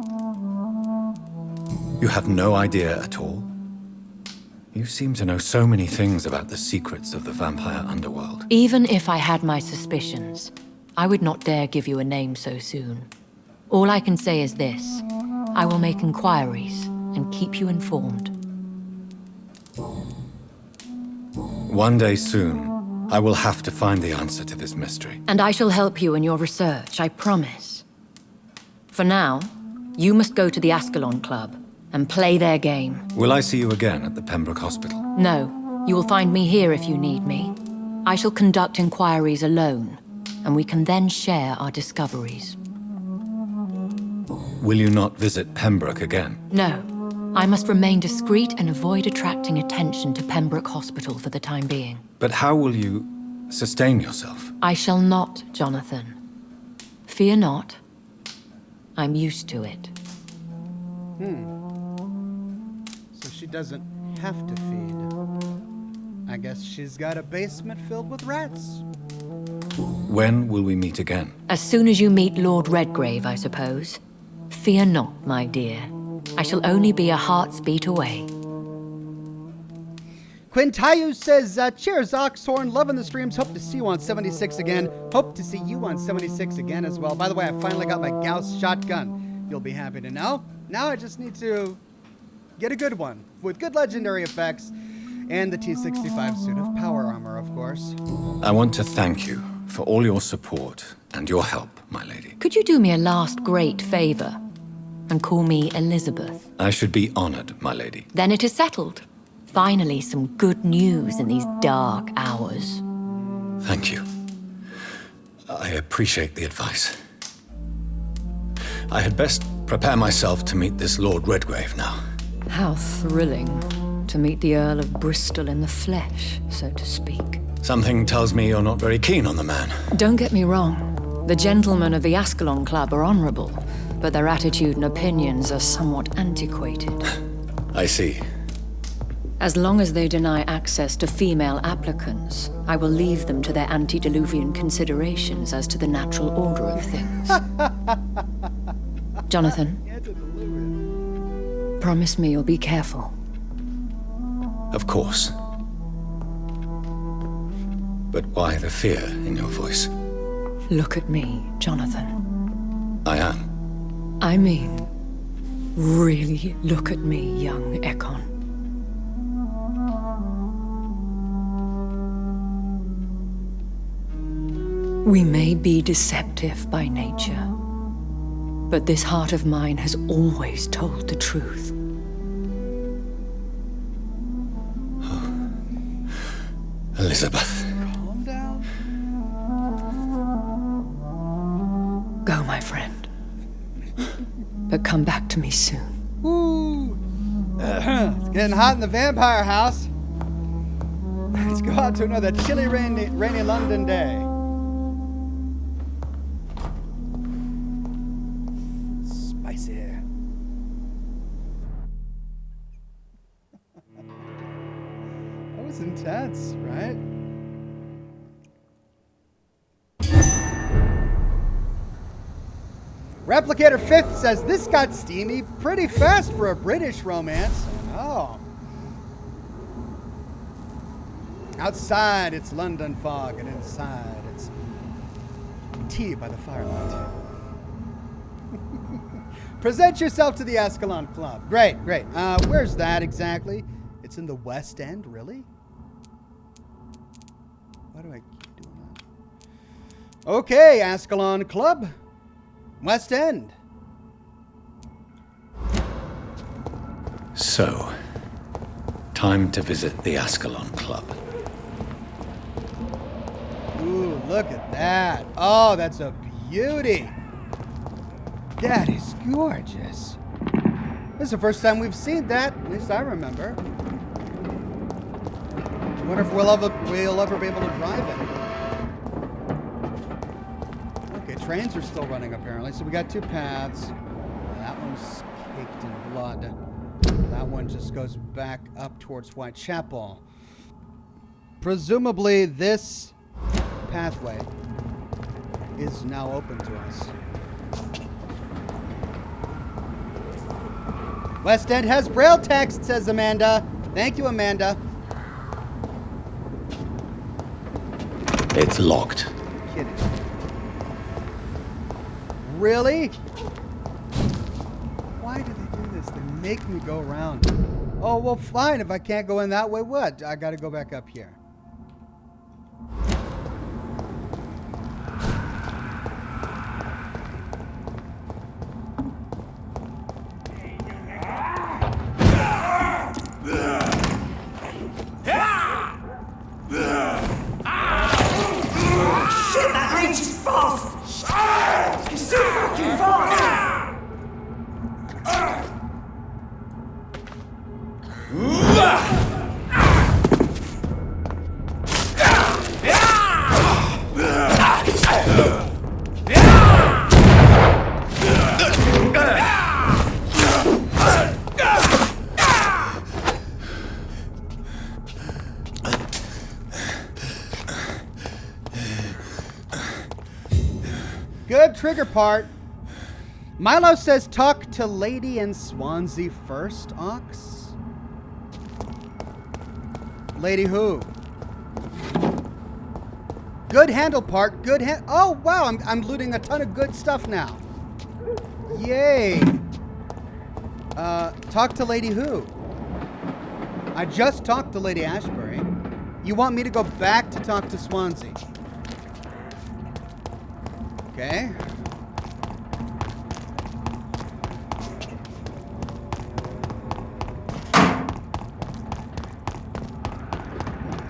You have no idea at all? You seem to know so many things about the secrets of the vampire underworld. Even if I had my suspicions, I would not dare give you a name so soon. All I can say is this: I will make inquiries and keep you informed. One day soon, I will have to find the answer to this mystery. And I shall help you in your research, I promise. For now, you must go to the Ascalon Club and play their game. Will I see you again at the Pembroke Hospital? No, you will find me here if you need me. I shall conduct inquiries alone, and we can then share our discoveries. Will you not visit Pembroke again? No. I must remain discreet and avoid attracting attention to Pembroke Hospital for the time being. But how will you sustain yourself? I shall not, Jonathan. Fear not. I'm used to it. So she doesn't have to feed. I guess she's got a basement filled with rats. When will we meet again? As soon as you meet Lord Redgrave, I suppose. Fear not, my dear. I shall only be a heart's beat away. Quintayu says, cheers, Oxhorn. Loving the streams. Hope to see you on 76 again. Hope to see you on 76 again as well. By the way, I finally got my Gauss Shotgun. You'll be happy to know. Now I just need to get a good one with good legendary effects and the T-65 suit of power armor, of course. I want to thank you for all your support and your help, my lady. Could you do me a last great favor and call me Elizabeth? I should be honored, my lady. Then it is settled. Finally, some good news in these dark hours. Thank you. I appreciate the advice. I had best prepare myself to meet this Lord Redgrave now. How thrilling to meet the Earl of Bristol in the flesh, so to speak. Something tells me you're not very keen on the man. Don't get me wrong. The gentlemen of the Ascalon Club are honorable, but their attitude and opinions are somewhat antiquated. I see. As long as they deny access to female applicants, I will leave them to their antediluvian considerations as to the natural order of things. Jonathan, promise me you'll be careful. Of course. But why the fear in your voice? Look at me, Jonathan. I am. I mean, really look at me, young Akan. We may be deceptive by nature, but this heart of mine has always told the truth. Elizabeth. Calm down. Go, my friend. But come back to me soon. Ooh. It's getting hot in the vampire house. Let's go out to another chilly, rainy London day. Spicy. That was intense, right? Replicator 5th says, this got steamy pretty fast for a British romance. Oh. Outside, it's London fog, and inside, it's tea by the firelight. Present yourself to the Ascalon Club. Great, great. Where's that exactly? It's in the West End, really? Why do I keep doing that? Okay, Ascalon Club. West End. So, time to visit the Ascalon Club. Ooh, look at that. Oh, that's a beauty. That is gorgeous. This is the first time we've seen that, at least I remember. I wonder if we'll ever be able to drive it. Okay, trains are still running apparently, so we got two paths. That one's caked in blood. That one just goes back up towards Whitechapel. Presumably this pathway is now open to us. West End has braille text, says Amanda. Thank you, Amanda. It's locked. Kidding. Really? Why do they do this? They make me go around. Oh, well, fine. If I can't go in that way, what? I gotta go back up here. Shit, that range is fast! It's so fucking fast! Good trigger part. Milo says talk to Lady in Swansea first, Ox. Lady who? Good handle part. Good hand. Oh, wow. I'm looting a ton of good stuff now. Yay. Talk to Lady who? I just talked to Lady Ashbury. You want me to go back to talk to Swansea? Okay.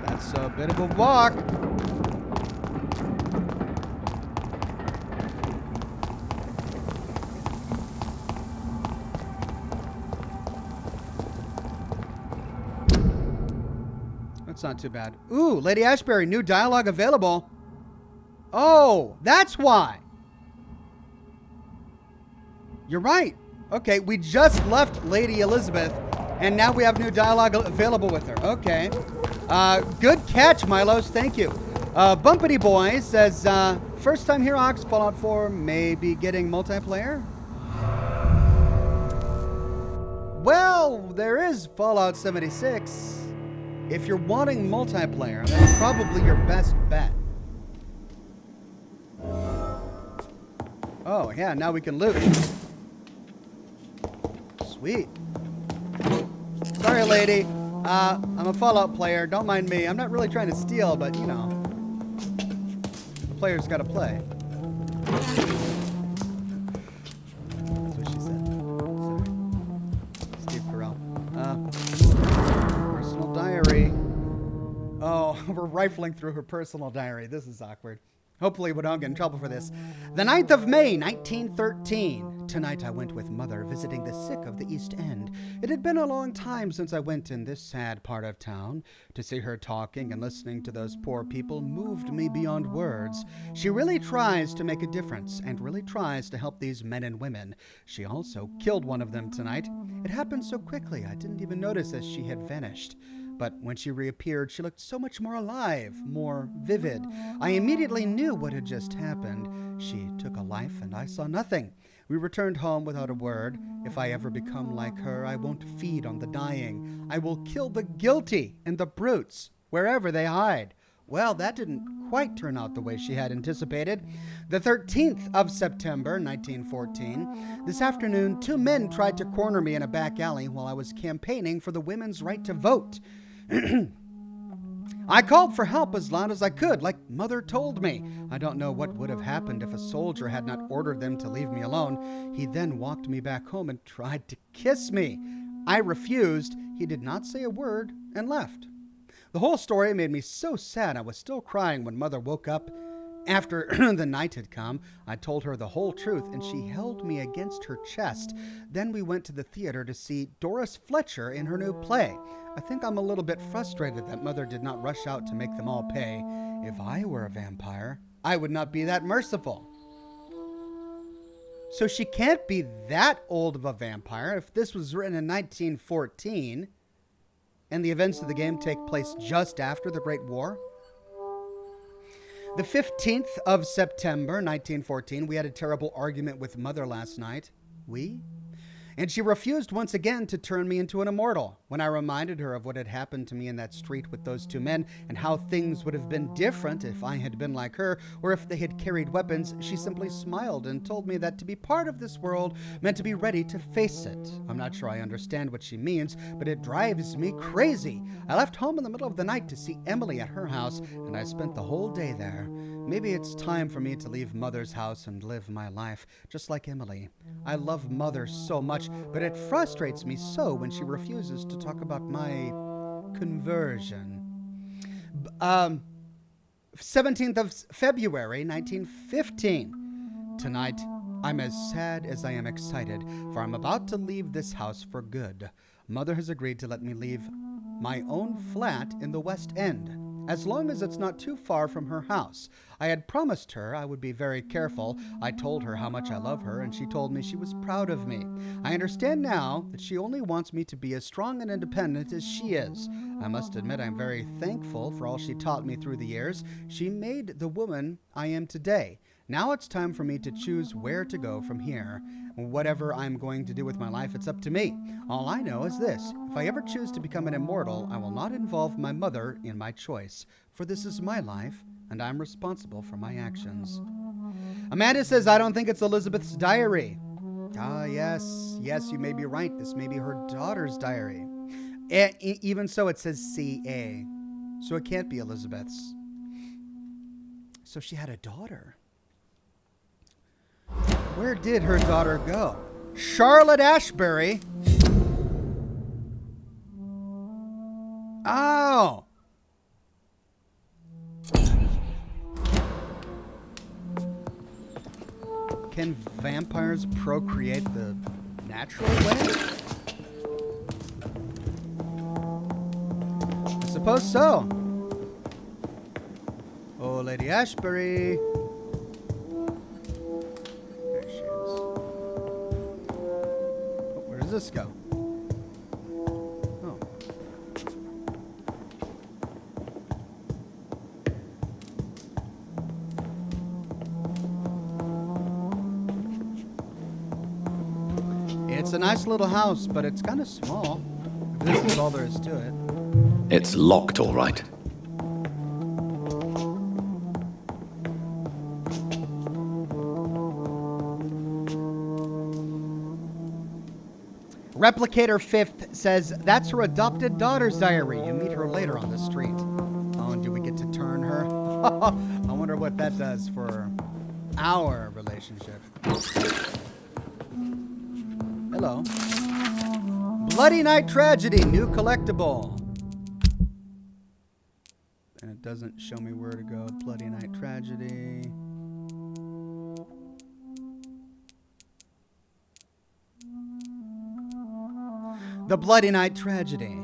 That's a bit of a walk. That's not too bad. Ooh, Lady Ashbury, new dialogue available. Oh, that's why. You're right. Okay, we just left Lady Elizabeth, and now we have new dialogue available with her. Okay. Good catch, Milos. Thank you. Bumpity Boy says, first time here, Ox, Fallout 4 may be getting multiplayer. Well, there is Fallout 76. If you're wanting multiplayer, that's probably your best bet. Oh, yeah, now we can loot. Sweet. Sorry, lady. I'm a Fallout player. Don't mind me. I'm not really trying to steal, but, you know. The player's gotta play. That's what she said. Sorry. Steve Carell. Personal diary. Oh, we're rifling through her personal diary. This is awkward. Hopefully we don't get in trouble for this. The 9th of May, 1913. Tonight I went with Mother visiting the sick of the East End. It had been a long time since I went in this sad part of town. To see her talking and listening to those poor people moved me beyond words. She really tries to make a difference and really tries to help these men and women. She also killed one of them tonight. It happened so quickly I didn't even notice as she had vanished. But when she reappeared, she looked so much more alive, more vivid. I immediately knew what had just happened. She took a life and I saw nothing. We returned home without a word. If I ever become like her, I won't feed on the dying. I will kill the guilty and the brutes, wherever they hide. Well, that didn't quite turn out the way she had anticipated. The 13th of September, 1914. This afternoon, 2 men tried to corner me in a back alley while I was campaigning for the women's right to vote. I called for help as loud as I could, like Mother told me. I don't know what would have happened if a soldier had not ordered them to leave me alone. He then walked me back home and tried to kiss me. I refused. He did not say a word and left. The whole story made me so sad I was still crying when Mother woke up. After the night had come, I told her the whole truth, and she held me against her chest. Then we went to the theater to see Doris Fletcher in her new play. I think I'm a little bit frustrated that Mother did not rush out to make them all pay. If I were a vampire, I would not be that merciful. So she can't be that old of a vampire if this was written in 1914 and the events of the game take place just after the Great War. The 15th of September, 1914, we had a terrible argument with Mother last night. And she refused once again to turn me into an immortal. When I reminded her of what had happened to me in that street with those two men and how things would have been different if I had been like her or if they had carried weapons, she simply smiled and told me that to be part of this world meant to be ready to face it. I'm not sure I understand what she means, but it drives me crazy. I left home in the middle of the night to see Emily at her house, and I spent the whole day there. Maybe it's time for me to leave Mother's house and live my life, just like Emily. I love Mother so much, but it frustrates me so when she refuses to talk about my conversion. 17th of February, 1915. Tonight, I'm as sad as I am excited, for I'm about to leave this house for good. Mother has agreed to let me leave my own flat in the West End, as long as it's not too far from her house. I had promised her I would be very careful. I told her how much I love her, and she told me she was proud of me. I understand now that she only wants me to be as strong and independent as she is. I must admit I'm very thankful for all she taught me through the years. She made the woman I am today. Now it's time for me to choose where to go from here. Whatever I'm going to do with my life, it's up to me. All I know is this: if I ever choose to become an immortal, I will not involve my mother in my choice, for this is my life, and I'm responsible for my actions. Amanda says, I don't think it's Elizabeth's diary. Yes, you may be right. This may be her daughter's diary. Even so, it says CA, so it can't be Elizabeth's. So she had a daughter. Where did her daughter go? Charlotte Ashbury. Oh. Can vampires procreate the natural way? I suppose so. Oh, Lady Ashbury. Where does this go? Oh. It's a nice little house, but it's kind of small. This is all there is to it. It's locked, all right. Replicator 5th says, that's her adopted daughter's diary. You meet her later on the street. Oh, and do we get to turn her? I wonder what that does for our relationship. Hello. Bloody Night Tragedy, new collectible. And it doesn't show me where to go. Bloody Night Tragedy. The Bloody Night Tragedy.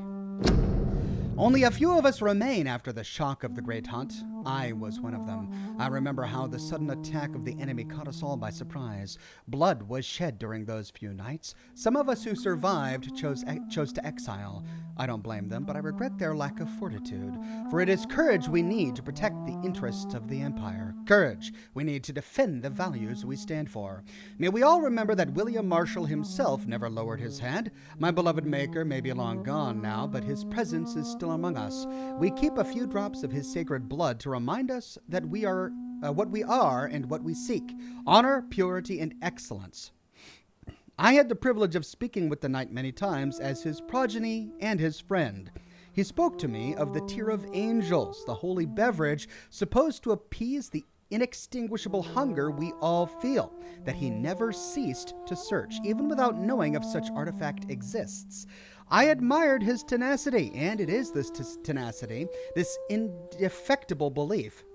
Only a few of us remain after the shock of the Great Hunt. I was one of them. I remember how the sudden attack of the enemy caught us all by surprise. Blood was shed during those few nights. Some of us who survived chose to exile. I don't blame them, but I regret their lack of fortitude. For it is courage we need to protect the interests of the Empire. Courage we need to defend the values we stand for. May we all remember that William Marshall himself never lowered his head. My beloved Maker may be long gone now, but his presence is still among us. We keep a few drops of his sacred blood to remind us that we are what we are and what we seek: honor, purity, and excellence. I had the privilege of speaking with the knight many times as his progeny and his friend. He spoke to me of the Tear of Angels, the holy beverage supposed to appease the inextinguishable hunger we all feel, that he never ceased to search, even without knowing if such artifact exists. I admired his tenacity, and it is this tenacity, this indefectible belief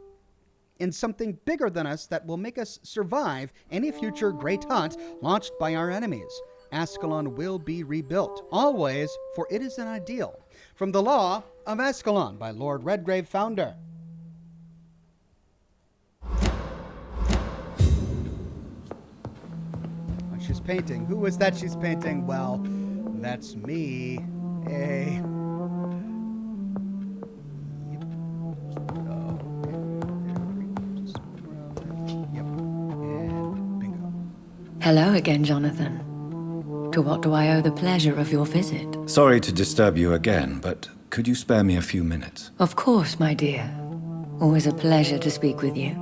in something bigger than us that will make us survive any future great hunt launched by our enemies. Ascalon will be rebuilt, always, for it is an ideal. From The Law of Ascalon by Lord Redgrave, founder. She's painting. Who is that she's painting? Well, that's me. Hey. Hello again, Jonathan. To what do I owe the pleasure of your visit? Sorry to disturb you again, but could you spare me a few minutes? Of course, my dear. Always a pleasure to speak with you.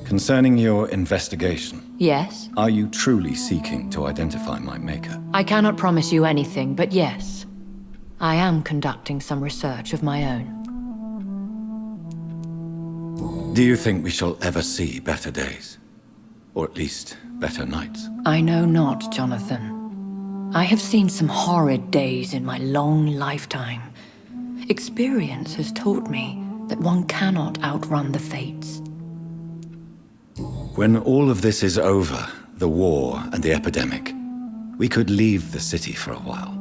Concerning your investigation. Yes? Are you truly seeking to identify my maker? I cannot promise you anything, but yes. I am conducting some research of my own. Do you think we shall ever see better days? Or at least, better nights? I know not, Jonathan. I have seen some horrid days in my long lifetime. Experience has taught me that one cannot outrun the fates. When all of this is over, the war and the epidemic, we could leave the city for a while.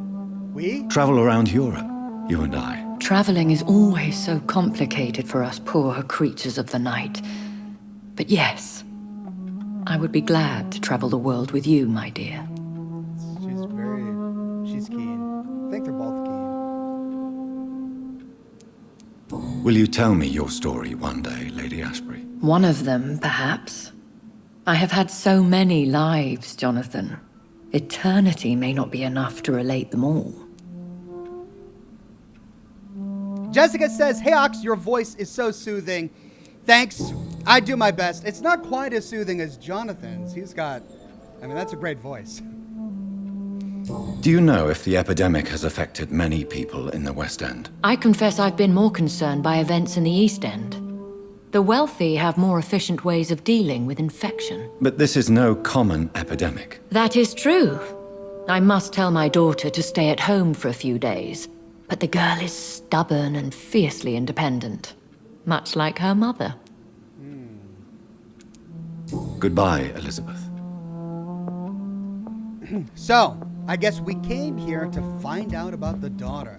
We? Travel around Europe, you and I. Traveling is always so complicated for us poor creatures of the night. But yes, I would be glad to travel the world with you, my dear. She's keen. I think they're both keen. Will you tell me your story one day, Lady Ashbury? One of them, perhaps. I have had so many lives, Jonathan. Eternity may not be enough to relate them all. Jessica says, "Hey Ox, your voice is so soothing." Thanks. I do my best. It's not quite as soothing as Jonathan's. That's a great voice. Do you know if the epidemic has affected many people in the West End? I confess I've been more concerned by events in the East End. The wealthy have more efficient ways of dealing with infection. But this is no common epidemic. That is true. I must tell my daughter to stay at home for a few days. But the girl is stubborn and fiercely independent. Much like her mother. Goodbye, Elizabeth. So, I guess we came here to find out about the daughter.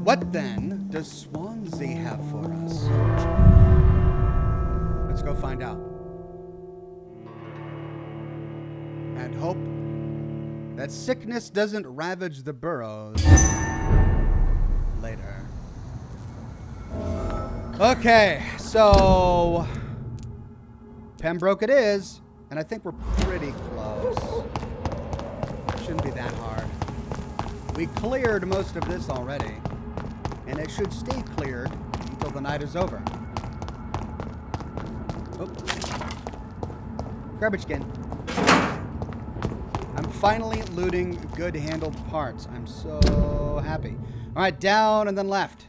What then does Swansea have for us? Let's go find out. And hope that sickness doesn't ravage the burrows later. Okay, so Pembroke it is, and I think we're pretty close. Shouldn't be that hard. We cleared most of this already, and it should stay cleared until the night is over. Oh. Garbage can. I'm finally looting good-handled parts. I'm so happy. All right, down and then left.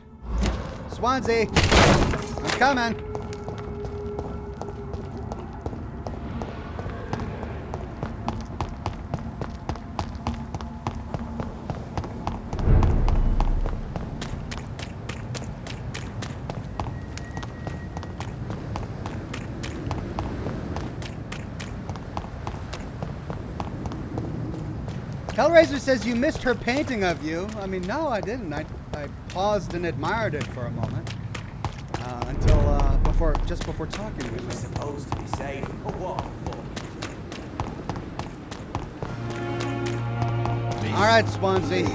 Swansea, I'm coming. Hellraiser says you missed her painting of you. I mean, no, I didn't. I paused and admired it for a moment until just before talking with We're you. supposed to be safe. Oh, what? All right, Swansea.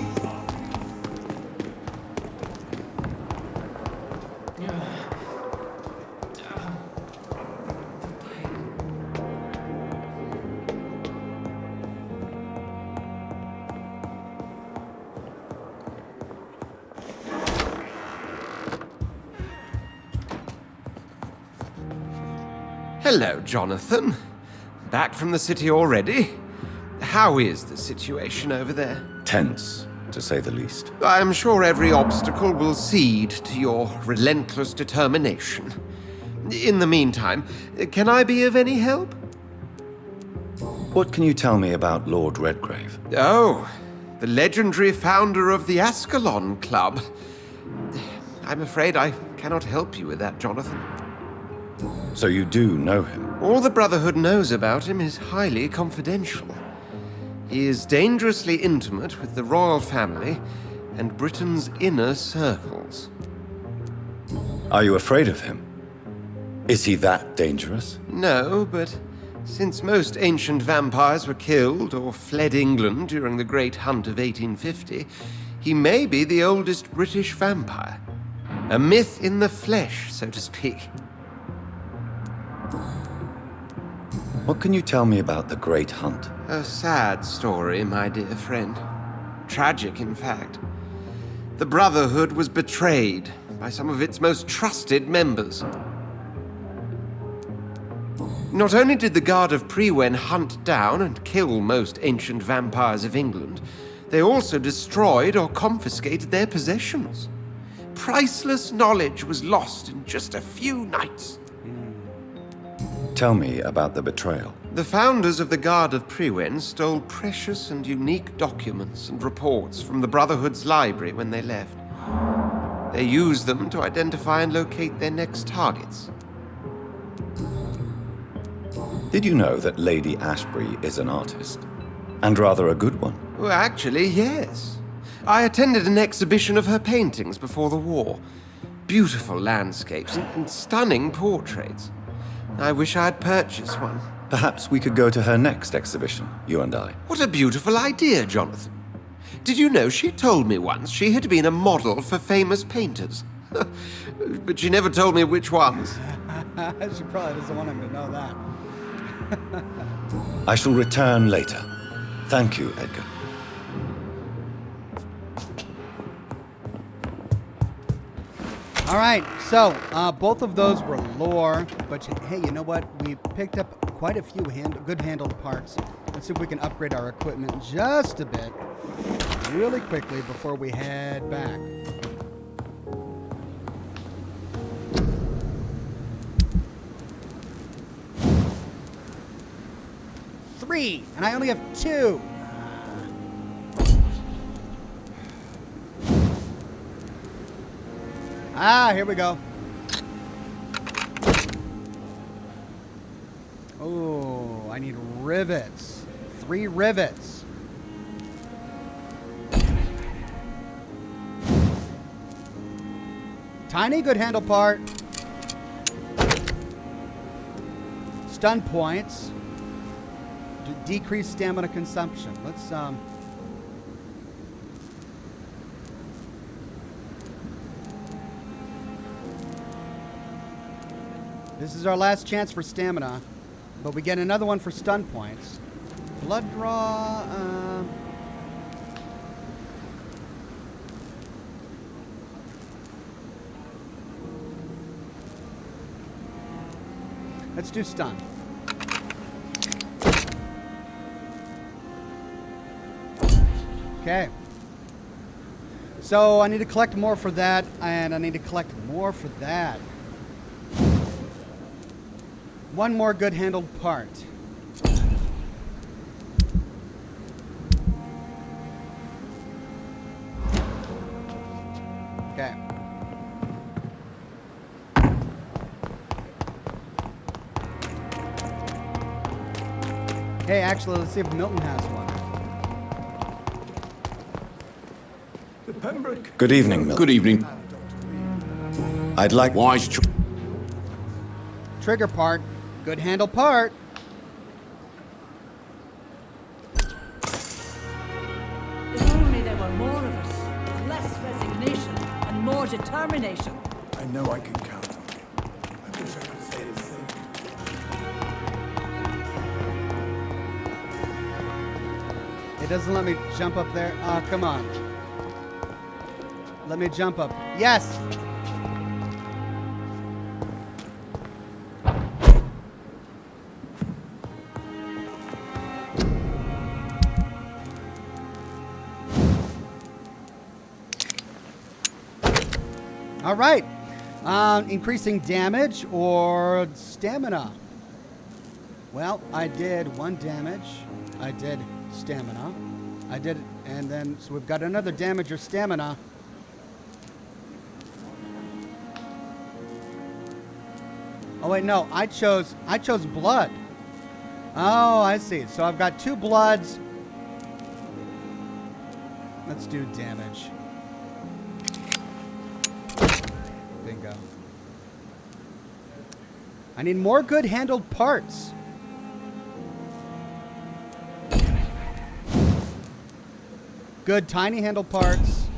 Hello, Jonathan. Back from the city already? How is the situation over there? Tense, to say the least. I am sure every obstacle will cede to your relentless determination. In the meantime, can I be of any help? What can you tell me about Lord Redgrave? Oh, the legendary founder of the Ascalon Club. I'm afraid I cannot help you with that, Jonathan. So you do know him? All the Brotherhood knows about him is highly confidential. He is dangerously intimate with the royal family and Britain's inner circles. Are you afraid of him? Is he that dangerous? No, but since most ancient vampires were killed or fled England during the Great Hunt of 1850, he may be the oldest British vampire. A myth in the flesh, so to speak. What can you tell me about the Great Hunt? A sad story, my dear friend. Tragic, in fact. The Brotherhood was betrayed by some of its most trusted members. Not only did the Guard of Progeny hunt down and kill most ancient vampires of England, they also destroyed or confiscated their possessions. Priceless knowledge was lost in just a few nights. Tell me about the betrayal. The founders of the Guard of Progeny stole precious and unique documents and reports from the Brotherhood's library when they left. They used them to identify and locate their next targets. Did you know that Lady Ashbury is an artist? And rather a good one? Well, actually, yes. I attended an exhibition of her paintings before the war. Beautiful landscapes and stunning portraits. I wish I'd purchased one. Perhaps we could go to her next exhibition, you and I. What a beautiful idea, Jonathan. Did you know she told me once she had been a model for famous painters? But she never told me which ones. She probably doesn't want him to know that. I shall return later. Thank you, Edgar. All right, so both of those were lore, but hey, you know what? We picked up quite a few good handled parts. Let's see if we can upgrade our equipment just a bit, really quickly before we head back. Three, and I only have two. Here we go. Oh, I need rivets. 3 rivets. Tiny good handle part. Stun points. Decrease stamina consumption. Let's This is our last chance for stamina, but we get another one for stun points. Blood draw, let's do stun. Okay. So I need to collect more for that, and I need to collect more for that. One more good handled part. Okay. Hey, actually, let's see if Milton has one. Good evening, Milton. Good evening. I'd like... Wise Trigger part. Good handle part. If only there were more of us, with less resignation and more determination. I know I can count on you. I wish I could say the same. It doesn't let me jump up there. Oh, come on. Let me jump up. Yes! All right. Increasing damage or stamina? Well, I did 1 damage. I did stamina. I did, and then, so we've got another damage or stamina. Oh wait, no, I chose blood. Oh, I see. So I've got 2 bloods. Let's do damage. Bingo. I need more good handled parts. Good tiny handle parts.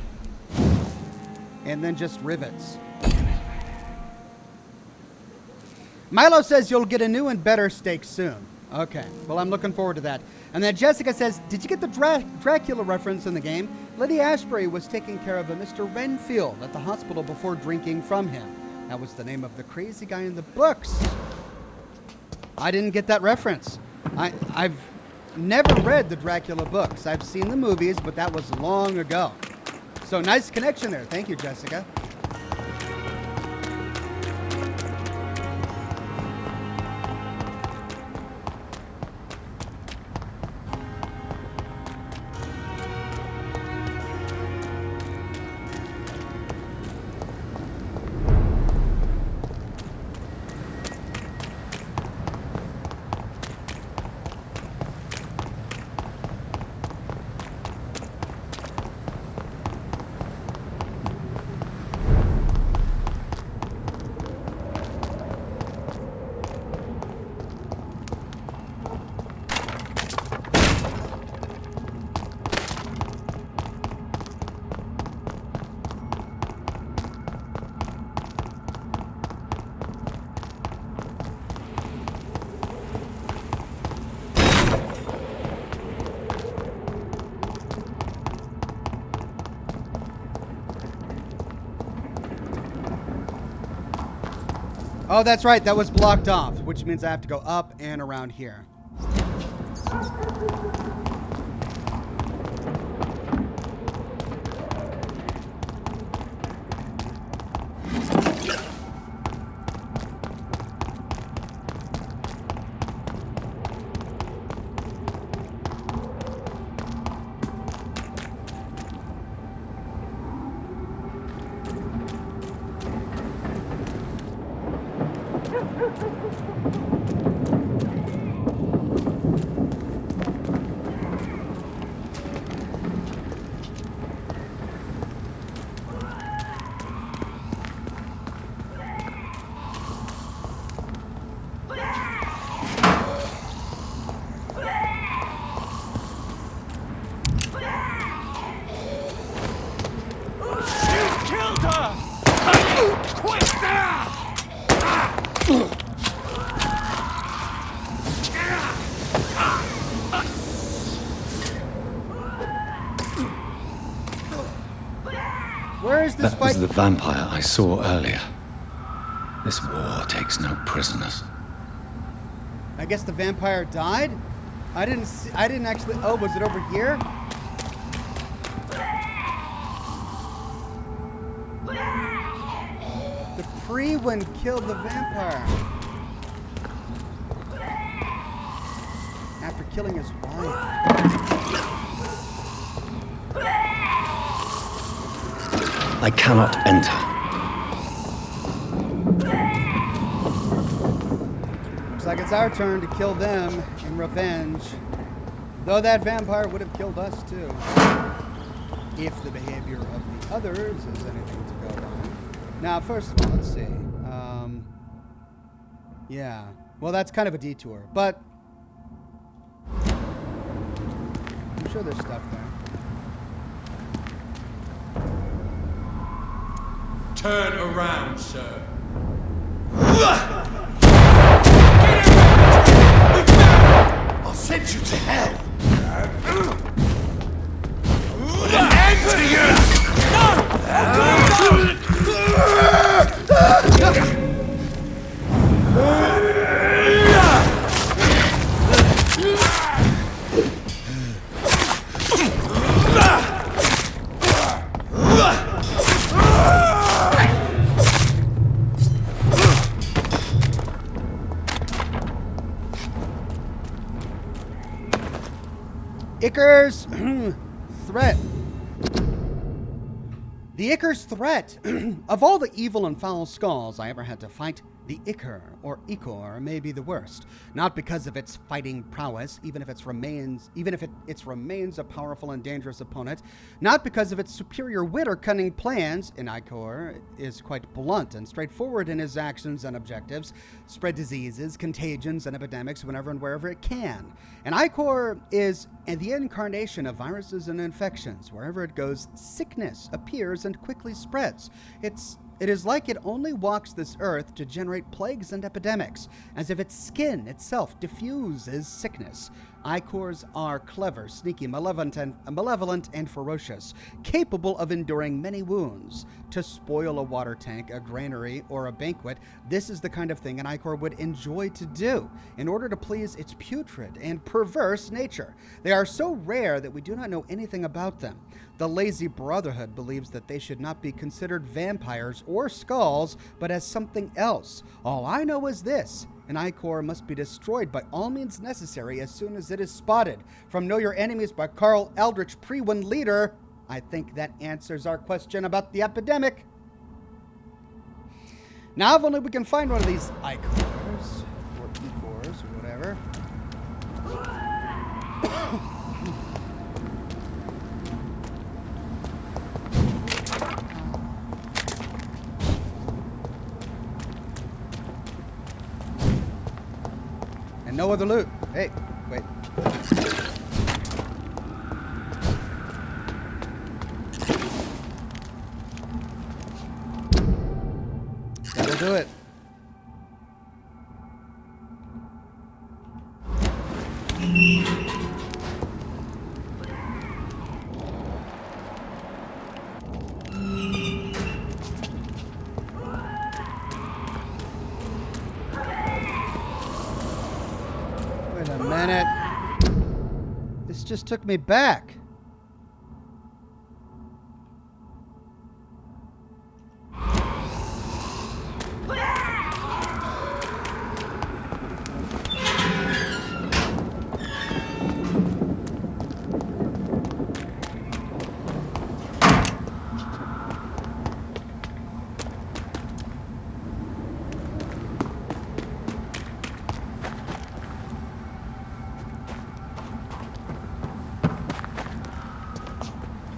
And then just rivets. Milo says you'll get a new and better steak soon. Okay, well, I'm looking forward to that. And then Jessica says, did you get the Dracula reference in the game? Lady Ashbury was taking care of a Mr. Renfield at the hospital before drinking from him. That was the name of the crazy guy in the books. I didn't get that reference. I've never read the Dracula books. I've seen the movies, but that was long ago. So nice connection there. Thank you, Jessica. Oh, that's right. That was blocked off, which means I have to go up and around here. That was the vampire I saw earlier. This war takes no prisoners. I guess the vampire died? I didn't actually... Oh, was it over here? The Prewin killed the vampire. After killing his wife. I cannot enter. Looks like it's our turn to kill them in revenge. Though that vampire would have killed us too. If the behavior of the others is anything to go by. Now, first of all, let's see. Yeah. Well, that's kind of a detour, but I'm sure there's stuff there. Turn around, sir. I'll send you to hell. Put an end to Icar's threat. The Icar's threat. Of all the evil and foul skulls I ever had to fight, the Icar, or Icor, may be the worst. Not because of its fighting prowess, even if its remains a powerful and dangerous opponent. Not because of its superior wit or cunning plans. An Icor is quite blunt and straightforward in his actions and objectives. Spread diseases, contagions, and epidemics whenever and wherever it can. An Icor is the incarnation of viruses and infections. Wherever it goes, sickness appears and quickly spreads. It is like it only walks this earth to generate plagues and epidemics, as if its skin itself diffuses sickness. Icors are clever, sneaky, malevolent, and ferocious, capable of enduring many wounds. To spoil a water tank, a granary, or a banquet, this is the kind of thing an Icor would enjoy to do, in order to please its putrid and perverse nature. They are so rare that we do not know anything about them. The lazy brotherhood believes that they should not be considered vampires or skulls, but as something else. All I know is this: an Icor must be destroyed by all means necessary as soon as it is spotted. From Know Your Enemies by Carl Eldritch Pre-Win Leader. I think that answers our question about the epidemic. Now, if only we can find one of these Icors, or Icors, or whatever. And no other loot. Hey, wait. That'll do it. Wait a minute. This just took me back.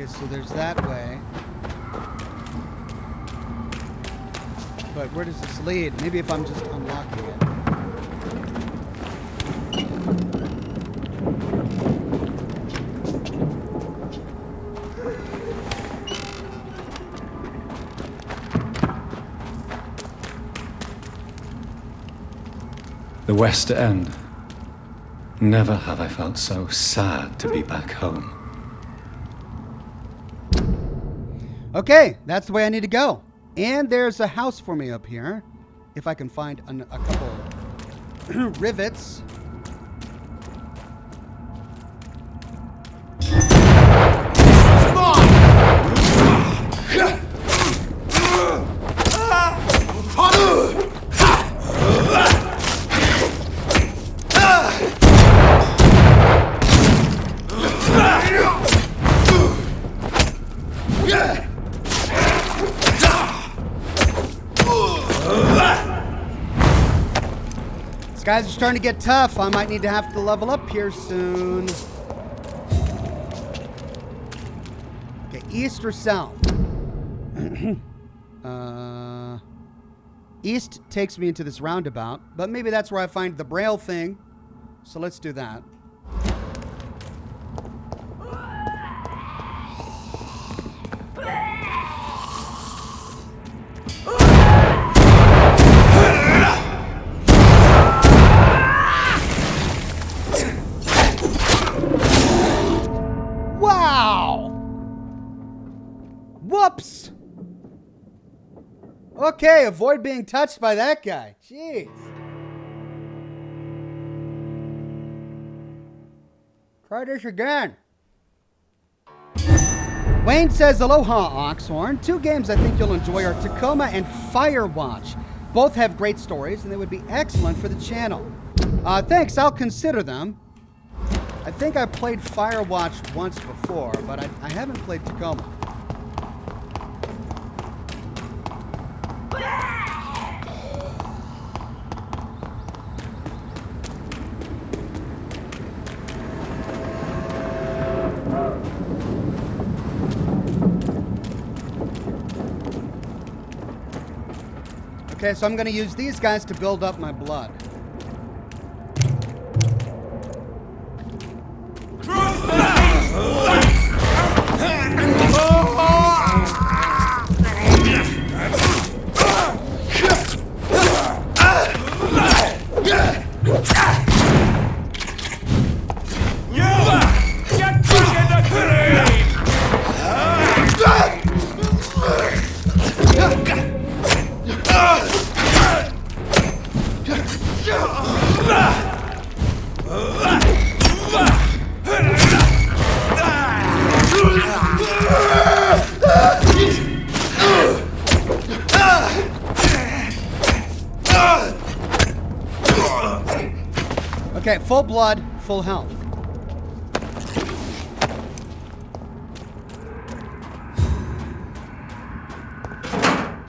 So there's that way. But where does this lead? Maybe if I'm just unlocking it. The West End. Never have I felt so sad to be back home. Okay, that's the way I need to go. And there's a house for me up here. If I can find a couple rivets. Come on! Guys are starting to get tough. I might need to have to level up here soon. Okay, east or south? East takes me into this roundabout, but maybe that's where I find the Braille thing. So let's do that. Whoops! Okay, avoid being touched by that guy. Jeez. Try this again. Wayne says, aloha, Oxhorn. 2 games I think you'll enjoy are Tacoma and Firewatch. Both have great stories, and they would be excellent for the channel. Thanks, I'll consider them. I think I played Firewatch once before, but I haven't played Tacoma. Okay, so I'm going to use these guys to build up my blood. Okay, full blood, full health.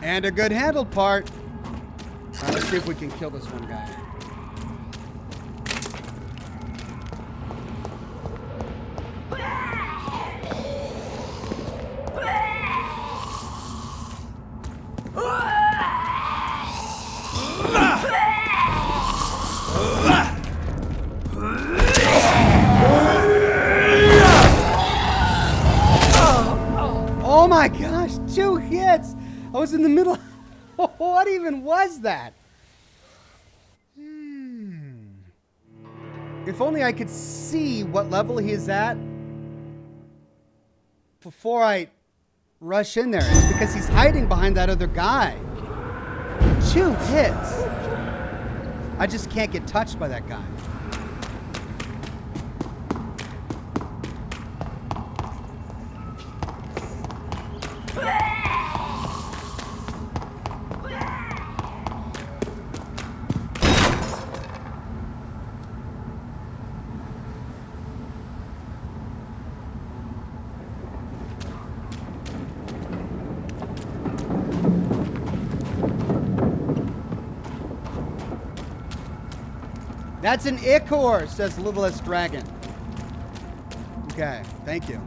And a good handled part. All right, let's see if we can kill this one guy. Oh my gosh, 2 hits! I was in the middle. What even was that? If only I could see what level he is at before I rush in there. It's because he's hiding behind that other guy. 2 hits. I just can't get touched by that guy. That's an ichor, says Littlest Dragon. Okay, thank you.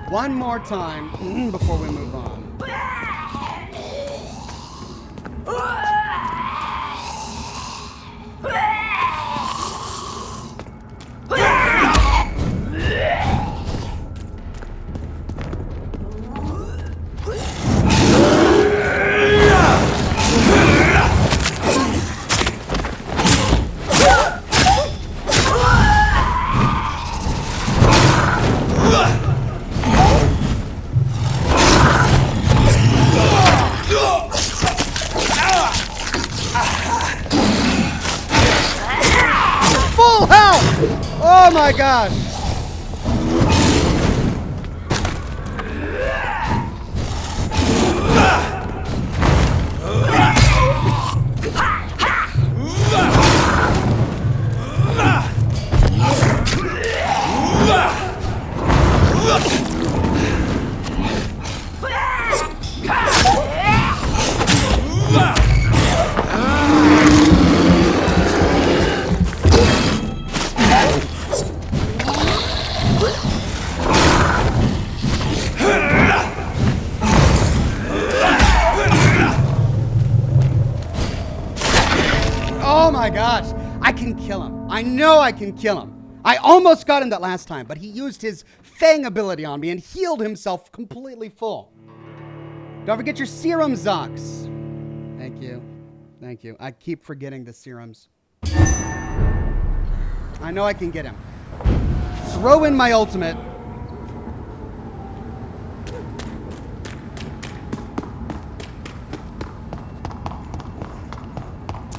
One more time before we move on. Oh my gosh! my gosh. I can kill him. I know I can kill him. I almost got him that last time, but he used his Fang ability on me and healed himself completely full. Don't forget your serum, Zox. Thank you. Thank you. I keep forgetting the serums. I know I can get him. Throw in my ultimate.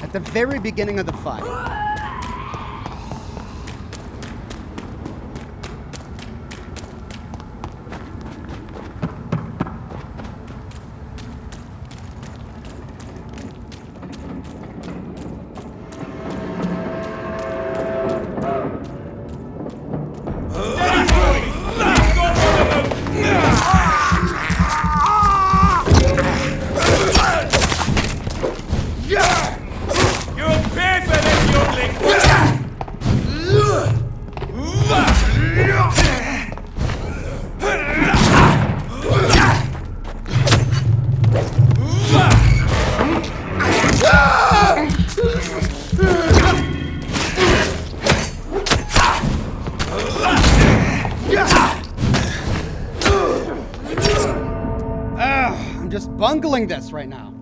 At the very beginning of the fight. Bungling this right now.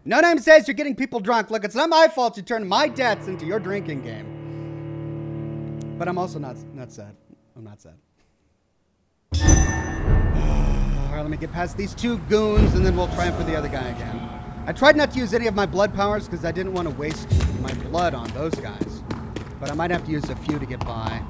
No Name says you're getting people drunk. Look, it's not my fault you turned my debts into your drinking game. But I'm also not sad. I'm not sad. Alright, let me get past these two goons and then we'll try for the other guy again. I tried not to use any of my blood powers because I didn't want to waste my blood on those guys. But I might have to use a few to get by.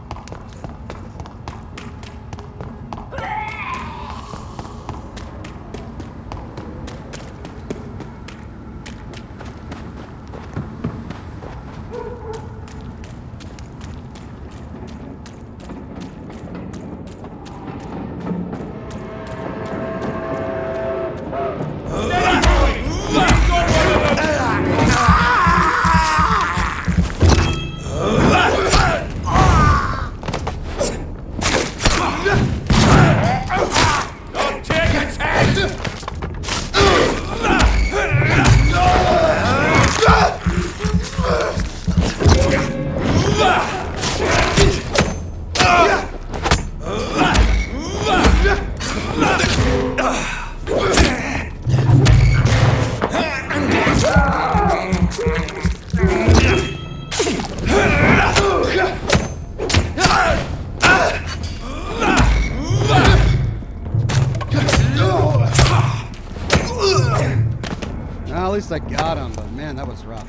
I got him, but man, that was rough.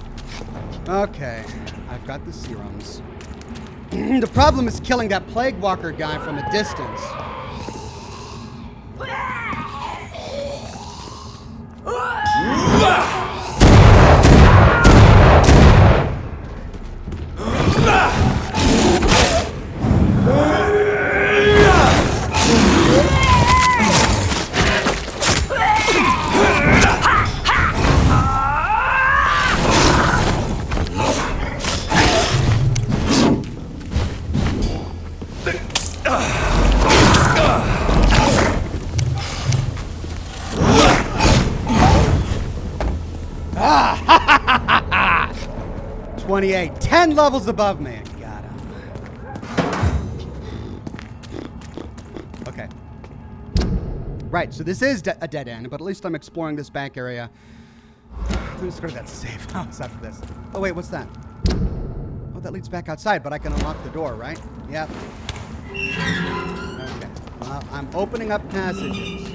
Okay, I've got the serums. The problem is killing that Plague Walker guy from a distance. Ah! 28, 10 levels above me. Got him. Okay. Right, so this is a dead end, but at least I'm exploring this back area. Let's go to that safe house after this. Oh wait, what's that? Oh, that leads back outside, but I can unlock the door, right? Yep. Okay. Well, I'm opening up passages.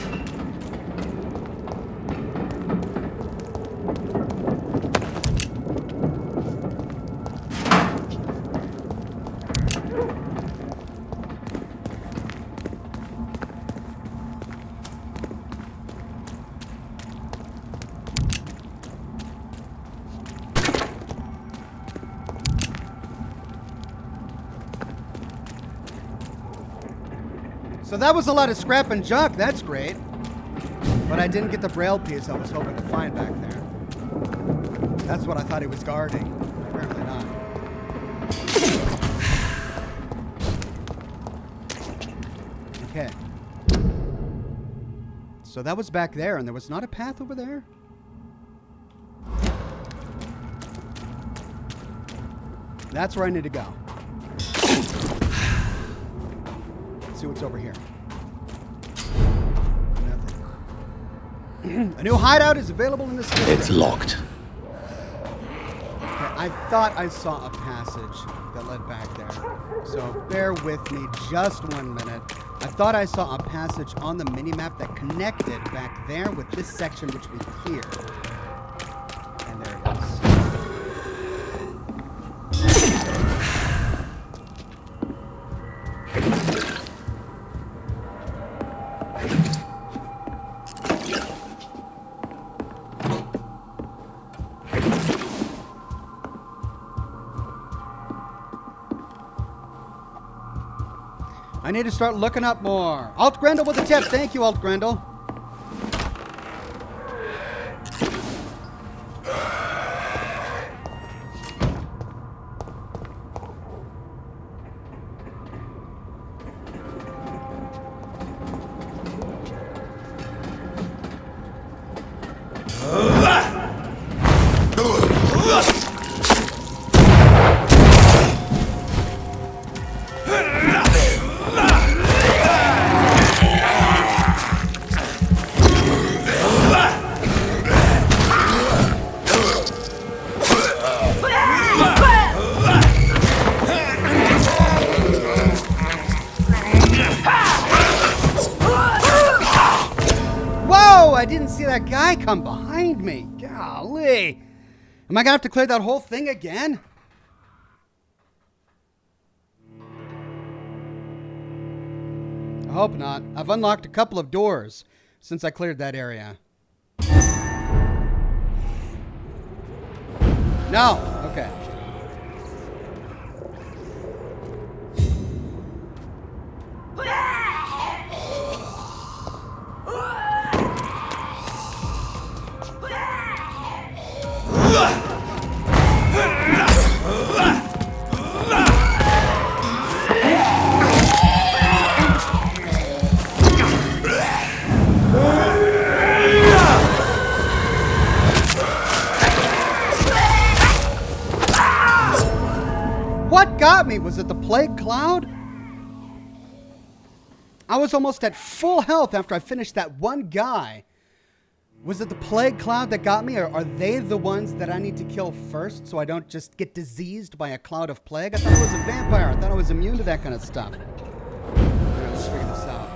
So that was a lot of scrap and junk. That's great. But I didn't get the braille piece I was hoping to find back there. That's what I thought he was guarding. Apparently not. Okay. So that was back there, and there was not a path over there? That's where I need to go. Let's see what's over here. Nothing. A new hideout is available in this district. It's locked. Okay, I thought I saw a passage that led back there. So bear with me just 1 minute. I thought I saw a passage on the minimap that connected back there with this section which we cleared. And there it is. I need to start looking up more. Alt Grendel with a tip. Thank you, Alt Grendel. I didn't see that guy come behind me. Golly. Am I going to have to clear that whole thing again? I hope not. I've unlocked a couple of doors since I cleared that area. No. Okay. What got me? Was it the plague cloud? I was almost at full health after I finished that one guy. Was it the plague cloud that got me, or are they the ones that I need to kill first so I don't just get diseased by a cloud of plague? I thought I was a vampire. I thought I was immune to that kind of stuff. Alright, let's figure this out.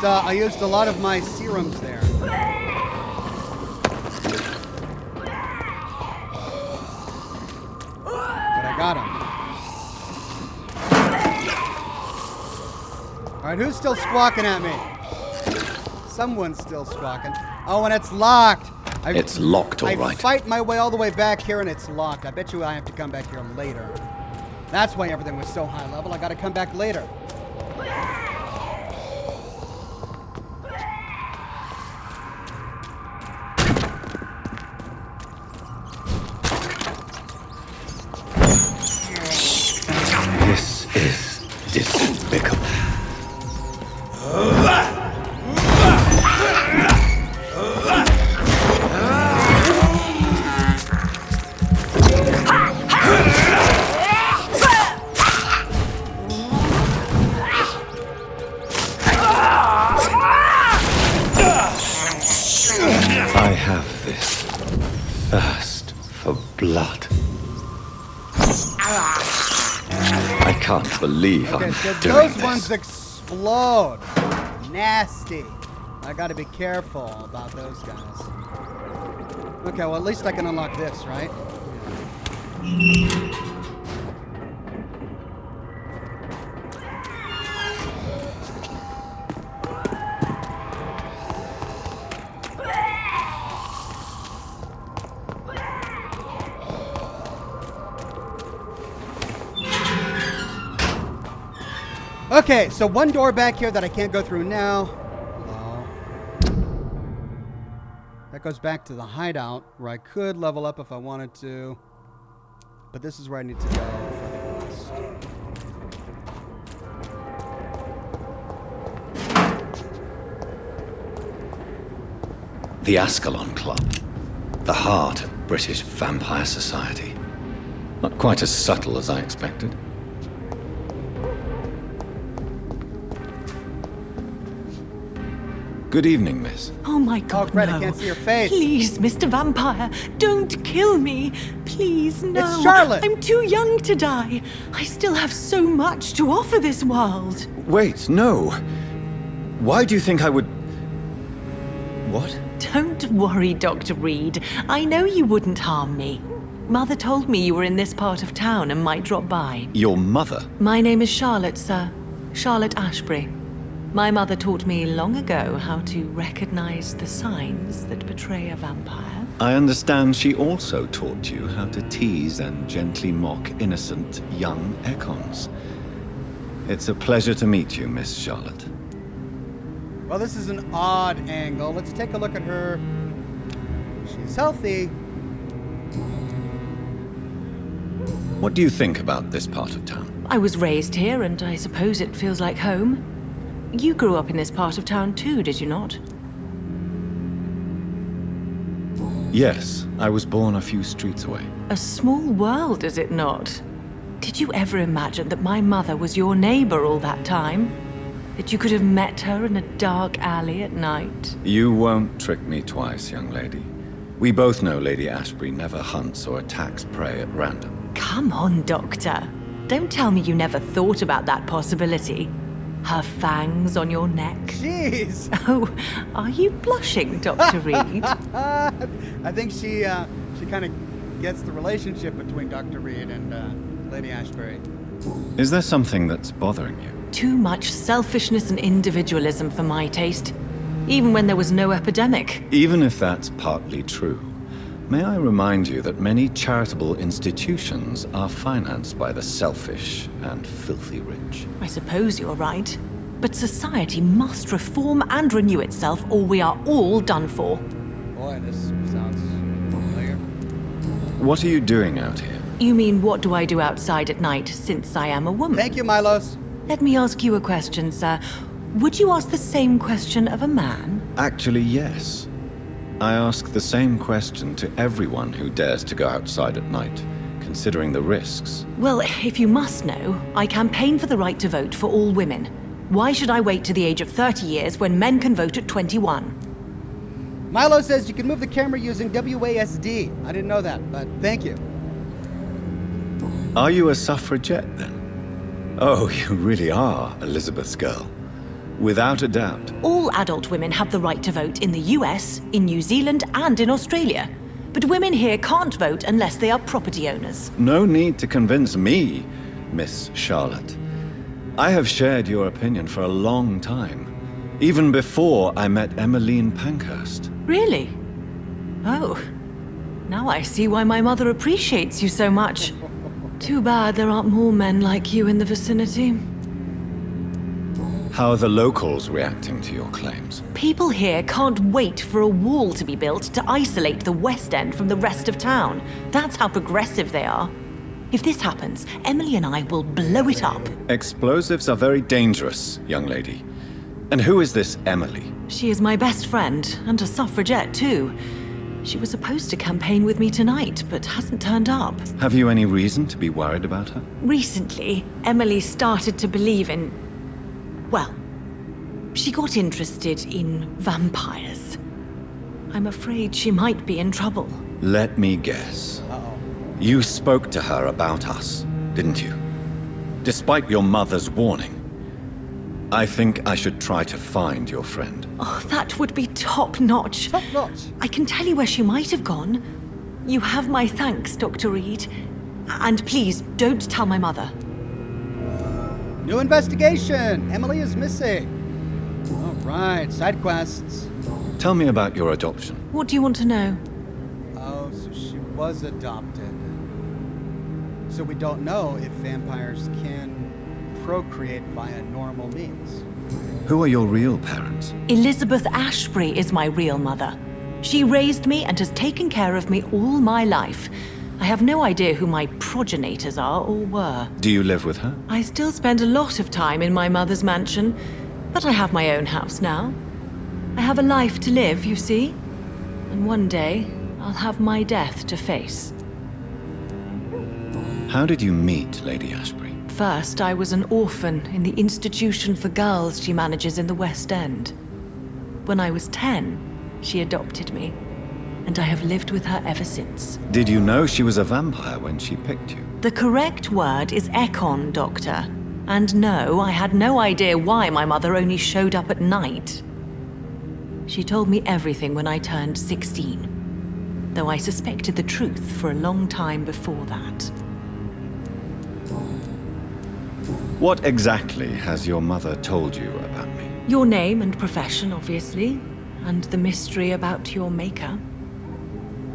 I used a lot of my serums there. But I got him. Alright, who's still squawking at me? Someone's still squawking. Oh, and it's locked. It's locked, all right. I fight my way all the way back here and it's locked. I bet you I have to come back here later. That's why everything was so high level. I gotta come back later. This is despicable. I have this thirst for blood. can't believe Okay, I'm so doing those this. ones explode. Nasty. I gotta be careful about those guys. Okay, well, at least I can unlock this, right? Okay, so one door back here that I can't go through now. Hello. That goes back to the hideout, where I could level up if I wanted to. But this is where I need to go for the quest. The Ascalon Club. The heart of British vampire society. Not quite as subtle as I expected. Good evening, miss. Oh my God, Fred, no. I can't see your face. Please, Mr. Vampire, don't kill me. Please, no. It's Charlotte. I'm too young to die. I still have so much to offer this world. Wait, no. Why do you think I would... What? Don't worry, Dr. Reed. I know you wouldn't harm me. Mother told me you were in this part of town and might drop by. Your mother? My name is Charlotte, sir. Charlotte Ashbury. My mother taught me long ago how to recognize the signs that betray a vampire. I understand she also taught you how to tease and gently mock innocent young Akans. It's a pleasure to meet you, Miss Charlotte. Well, this is an odd angle. Let's take a look at her. She's healthy. What do you think about this part of town? I was raised here, and I suppose it feels like home. You grew up in this part of town too, did you not? Yes, I was born a few streets away. A small world, is it not? Did you ever imagine that my mother was your neighbor all that time? That you could have met her in a dark alley at night? You won't trick me twice, young lady. We both know Lady Ashbury never hunts or attacks prey at random. Come on, Doctor. Don't tell me you never thought about that possibility. Her fangs on your neck. Jeez! Oh, are you blushing, Dr. Reed? I think she kind of gets the relationship between Dr. Reed and Lady Ashbury. Is there something that's bothering you? Too much selfishness and individualism for my taste. Even when there was no epidemic. Even if that's partly true, may I remind you that many charitable institutions are financed by the selfish and filthy rich. I suppose you're right. But society must reform and renew itself, or we are all done for. Boy, this sounds familiar. What are you doing out here? You mean, what do I do outside at night, since I am a woman? Thank you, Milos. Let me ask you a question, sir. Would you ask the same question of a man? Actually, yes. I ask the same question to everyone who dares to go outside at night, considering the risks. Well, if you must know, I campaign for the right to vote for all women. Why should I wait to the age of 30 years when men can vote at 21? Milo says you can move the camera using WASD. I didn't know that, but thank you. Are you a suffragette, then? Oh, you really are Elizabeth's girl. Without a doubt. All adult women have the right to vote in the US, in New Zealand, and in Australia. But women here can't vote unless they are property owners. No need to convince me, Miss Charlotte. I have shared your opinion for a long time, even before I met Emmeline Pankhurst. Really? Oh. Now I see why my mother appreciates you so much. Too bad there aren't more men like you in the vicinity. How are the locals reacting to your claims? People here can't wait for a wall to be built to isolate the West End from the rest of town. That's how progressive they are. If this happens, Emily and I will blow it up. Explosives are very dangerous, young lady. And who is this Emily? She is my best friend, and a suffragette too. She was supposed to campaign with me tonight, but hasn't turned up. Have you any reason to be worried about her? Recently, Emily started to believe in... well, she got interested in vampires. I'm afraid she might be in trouble. Let me guess. You spoke to her about us, didn't you? Despite your mother's warning, I think I should try to find your friend. Oh, that would be top-notch. Top-notch. I can tell you where she might have gone. You have my thanks, Dr. Reed. And please, don't tell my mother. New investigation! Emily is missing. All right, side quests. Tell me about your adoption. What do you want to know? Oh, so she was adopted. So we don't know if vampires can procreate via normal means. Who are your real parents? Elizabeth Ashbury is my real mother. She raised me and has taken care of me all my life. I have no idea who my progenitors are or were. Do you live with her? I still spend a lot of time in my mother's mansion, but I have my own house now. I have a life to live, you see. And one day, I'll have my death to face. How did you meet Lady Ashbury? First, I was an orphan in the institution for girls she manages in the West End. When I was 10, she adopted me, and I have lived with her ever since. Did you know she was a vampire when she picked you? The correct word is Akan, Doctor. And no, I had no idea why my mother only showed up at night. She told me everything when I turned 16, though I suspected the truth for a long time before that. What exactly has your mother told you about me? Your name and profession, obviously, and the mystery about your maker.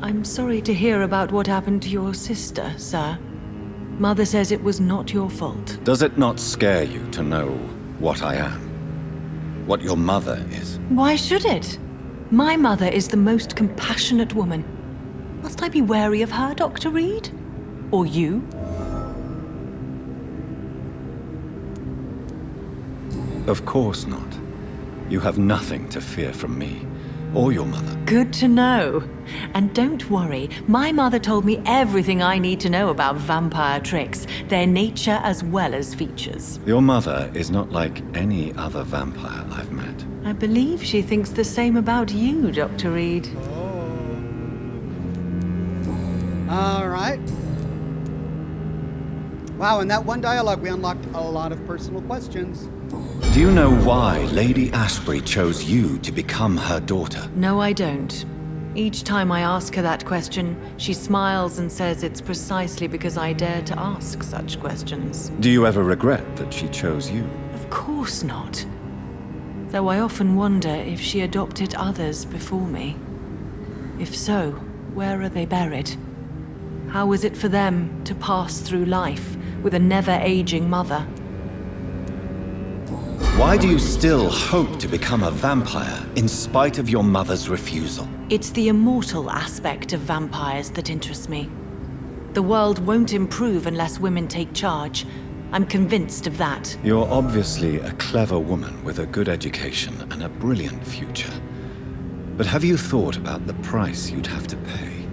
I'm sorry to hear about what happened to your sister, sir. Mother says it was not your fault. Does it not scare you to know what I am? What your mother is? Why should it? My mother is the most compassionate woman. Must I be wary of her, Dr. Reed? Or you? Of course not. You have nothing to fear from me, or your mother. Good to know. And don't worry, my mother told me everything I need to know about vampire tricks, their nature as well as features. Your mother is not like any other vampire I've met. I believe she thinks the same about you, Dr. Reed. All right. Wow, in that one dialogue, we unlocked a lot of personal questions. Do you know why Lady Ashbury chose you to become her daughter? No, I don't. Each time I ask her that question, she smiles and says it's precisely because I dare to ask such questions. Do you ever regret that she chose you? Of course not. Though I often wonder if she adopted others before me. If so, where are they buried? How was it for them to pass through life with a never-aging mother? Why do you still hope to become a vampire in spite of your mother's refusal? It's the immortal aspect of vampires that interests me. The world won't improve unless women take charge. I'm convinced of that. You're obviously a clever woman with a good education and a brilliant future. But have you thought about the price you'd have to pay?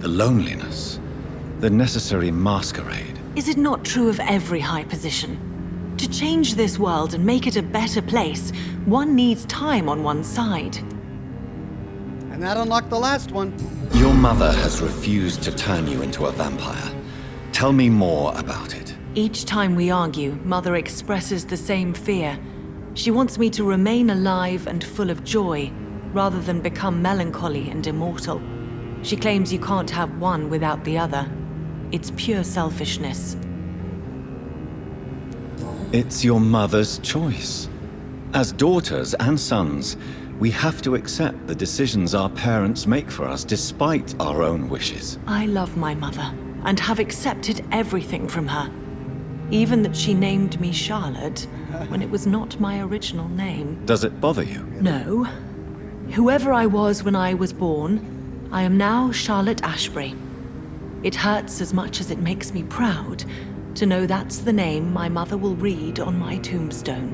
The loneliness, the necessary masquerade. Is it not true of every high position? To change this world and make it a better place, one needs time on one's side. And that unlocked the last one. Your mother has refused to turn you into a vampire. Tell me more about it. Each time we argue, Mother expresses the same fear. She wants me to remain alive and full of joy, rather than become melancholy and immortal. She claims you can't have one without the other. It's pure selfishness. It's your mother's choice. As daughters and sons, we have to accept the decisions our parents make for us despite our own wishes. I love my mother, and have accepted everything from her. Even that she named me Charlotte, when it was not my original name. Does it bother you? No. Whoever I was when I was born, I am now Charlotte Ashbury. It hurts as much as it makes me proud to know that's the name my mother will read on my tombstone.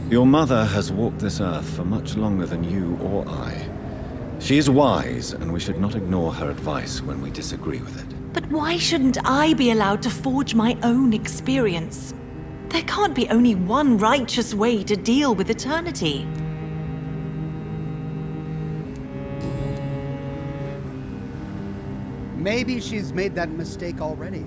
Your mother has walked this earth for much longer than you or I. She is wise, and we should not ignore her advice when we disagree with it. But why shouldn't I be allowed to forge my own experience? There can't be only one righteous way to deal with eternity. Maybe she's made that mistake already.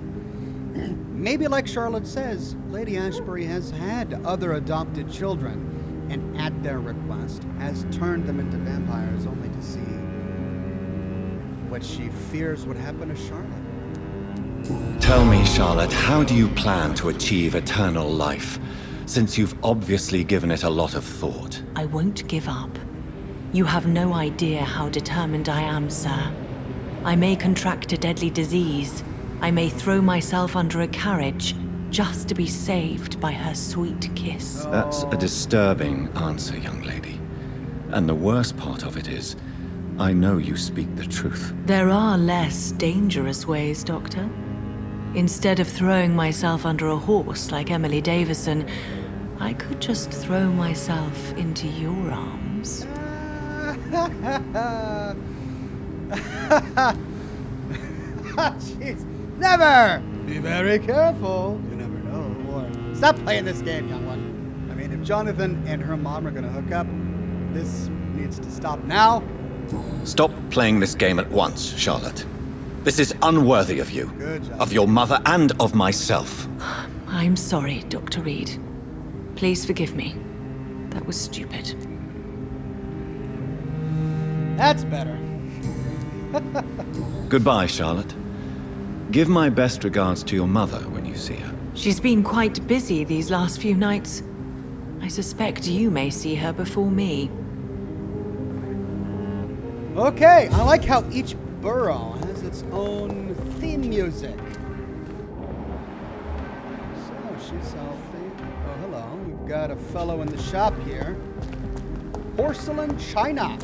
maybe like Charlotte says, Lady Ashbury has had other adopted children, and at their request has turned them into vampires only to see what she fears would happen to Charlotte. Tell me, Charlotte, how do you plan to achieve eternal life, since you've obviously given it a lot of thought? I won't give up. You have no idea how determined I am, sir. I may contract a deadly disease. I may throw myself under a carriage just to be saved by her sweet kiss. That's a disturbing answer, young lady. And the worst part of it is, I know you speak the truth. There are less dangerous ways, Doctor. Instead of throwing myself under a horse like Emily Davison, I could just throw myself into your arms. Jeez. Never! Be very careful. You never know. Or stop playing this game, young one. I mean, if Jonathan and her mom are gonna hook up, this needs to stop now. Stop playing this game at once, Charlotte. This is unworthy of you, Good job. of your mother, and of myself. I'm sorry, Dr. Reed. Please forgive me. That was stupid. That's better. Goodbye, Charlotte. Give my best regards to your mother when you see her. She's been quite busy these last few nights. I suspect you may see her before me. Okay, I like how each borough has its own theme music. So, she's healthy. Oh, hello. We've got a fellow in the shop here. Porcelain China.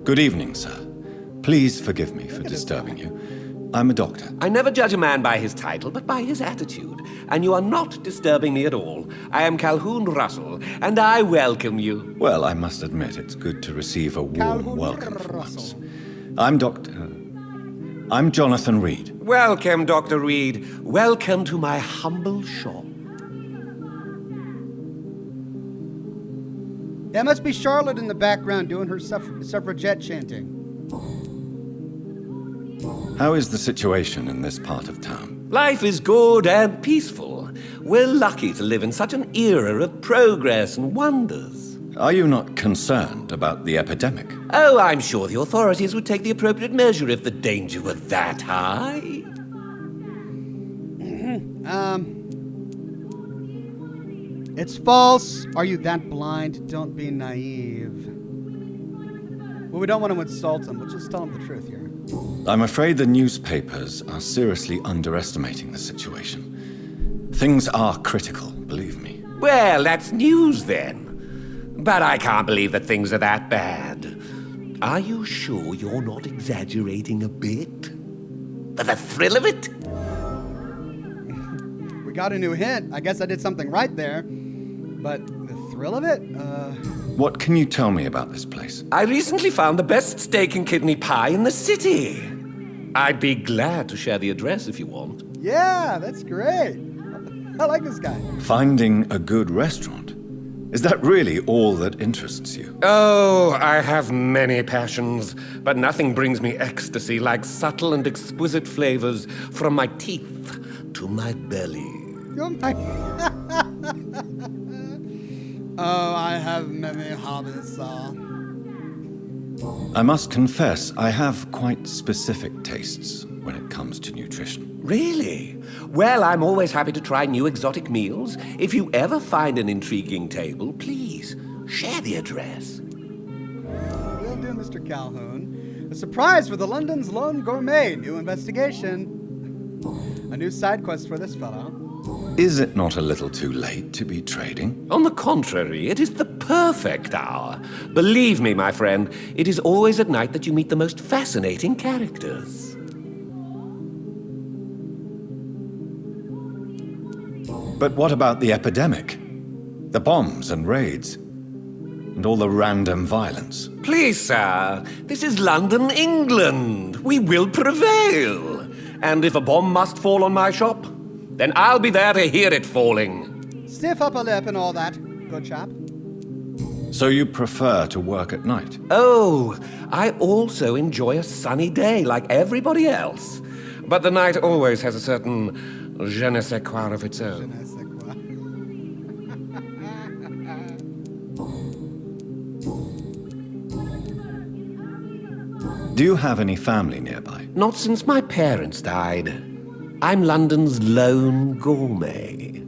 Good evening, sir. Please forgive me for disturbing you. I'm a doctor. I never judge a man by his title, but by his attitude. And you are not disturbing me at all. I am Calhoun Russell, and I welcome you. Well, I must admit, it's good to receive a warm welcome for once. I'm Jonathan Reed. Welcome, Dr. Reed. Welcome to my humble shop. That must be Charlotte in the background doing her suffragette chanting. How is the situation in this part of town? Life is good and peaceful. We're lucky to live in such an era of progress and wonders. Are you not concerned about the epidemic? Oh, I'm sure the authorities would take the appropriate measure if the danger were that high. It's false. Are you that blind? Don't be naive. Well, we don't want to insult him. We'll just tell him the truth here. I'm afraid the newspapers are seriously underestimating the situation. Things are critical, believe me. Well, that's news then. But I can't believe that things are that bad. Are you sure you're not exaggerating a bit? For the thrill of it? We got a new hint. I guess I did something right there. But the thrill of it? What can you tell me about this place? I recently found the best steak and kidney pie in the city. I'd be glad to share the address if you want. Yeah, that's great. I like this guy. Finding a good restaurant? Is that really all that interests you? Oh, I have many passions, but nothing brings me ecstasy like subtle and exquisite flavors from my teeth to my belly. Oh, my... Oh, I have many hobbies, sir. I must confess, I have quite specific tastes when it comes to nutrition. Really? Well, I'm always happy to try new exotic meals. If you ever find an intriguing table, please share the address. Will do, Mr. Calhoun. A surprise for the London's Lone Gourmet. New investigation. A new side quest for this fellow. Is it not a little too late to be trading? On the contrary, it is the perfect hour. Believe me, my friend, it is always at night that you meet the most fascinating characters. But what about the epidemic? The bombs and raids? And all the random violence? Please, sir, this is London, England. We will prevail. And if a bomb must fall on my shop, then I'll be there to hear it falling. Stiff upper lip and all that. Good chap. So you prefer to work at night? Oh, I also enjoy a sunny day like everybody else. But the night always has a certain je ne sais quoi of its own. Do you have any family nearby? Not since my parents died. I'm London's lone gourmet.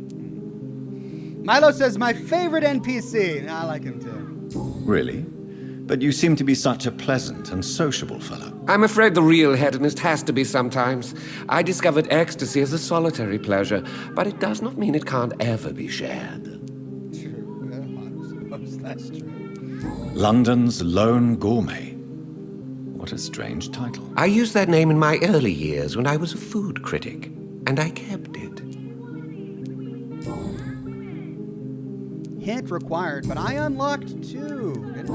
Milo says my favorite NPC. I like him too. Really? But you seem to be such a pleasant and sociable fellow. I'm afraid the real hedonist has to be sometimes. I discovered ecstasy as a solitary pleasure, but it does not mean it can't ever be shared. True. I suppose that's true. London's lone gourmet. What a strange title. I used that name in my early years when I was a food critic, and I kept it. Hint required, but I unlocked two, didn't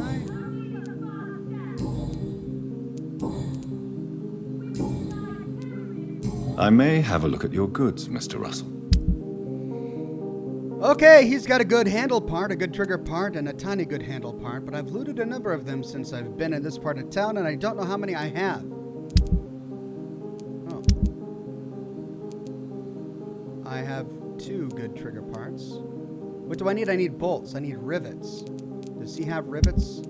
I? I may have a look at your goods, Mr. Russell. Okay, he's got a good handle part, a good trigger part, and a tiny good handle part, but I've looted a number of them since I've been in this part of town, and I don't know how many I have. Oh. I have two good trigger parts. What do I need? I need bolts. I need rivets. Does he have rivets?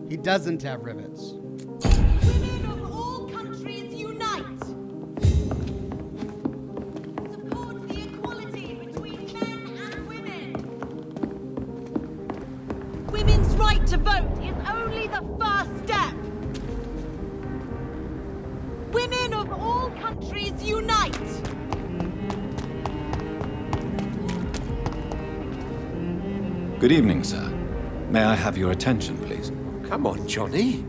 He doesn't have rivets. Women of all countries unite! Support the equality between men and women! Women's right to vote is only the first step! Women of all countries unite! Good evening, sir. May I have your attention, please? Come on, Johnny.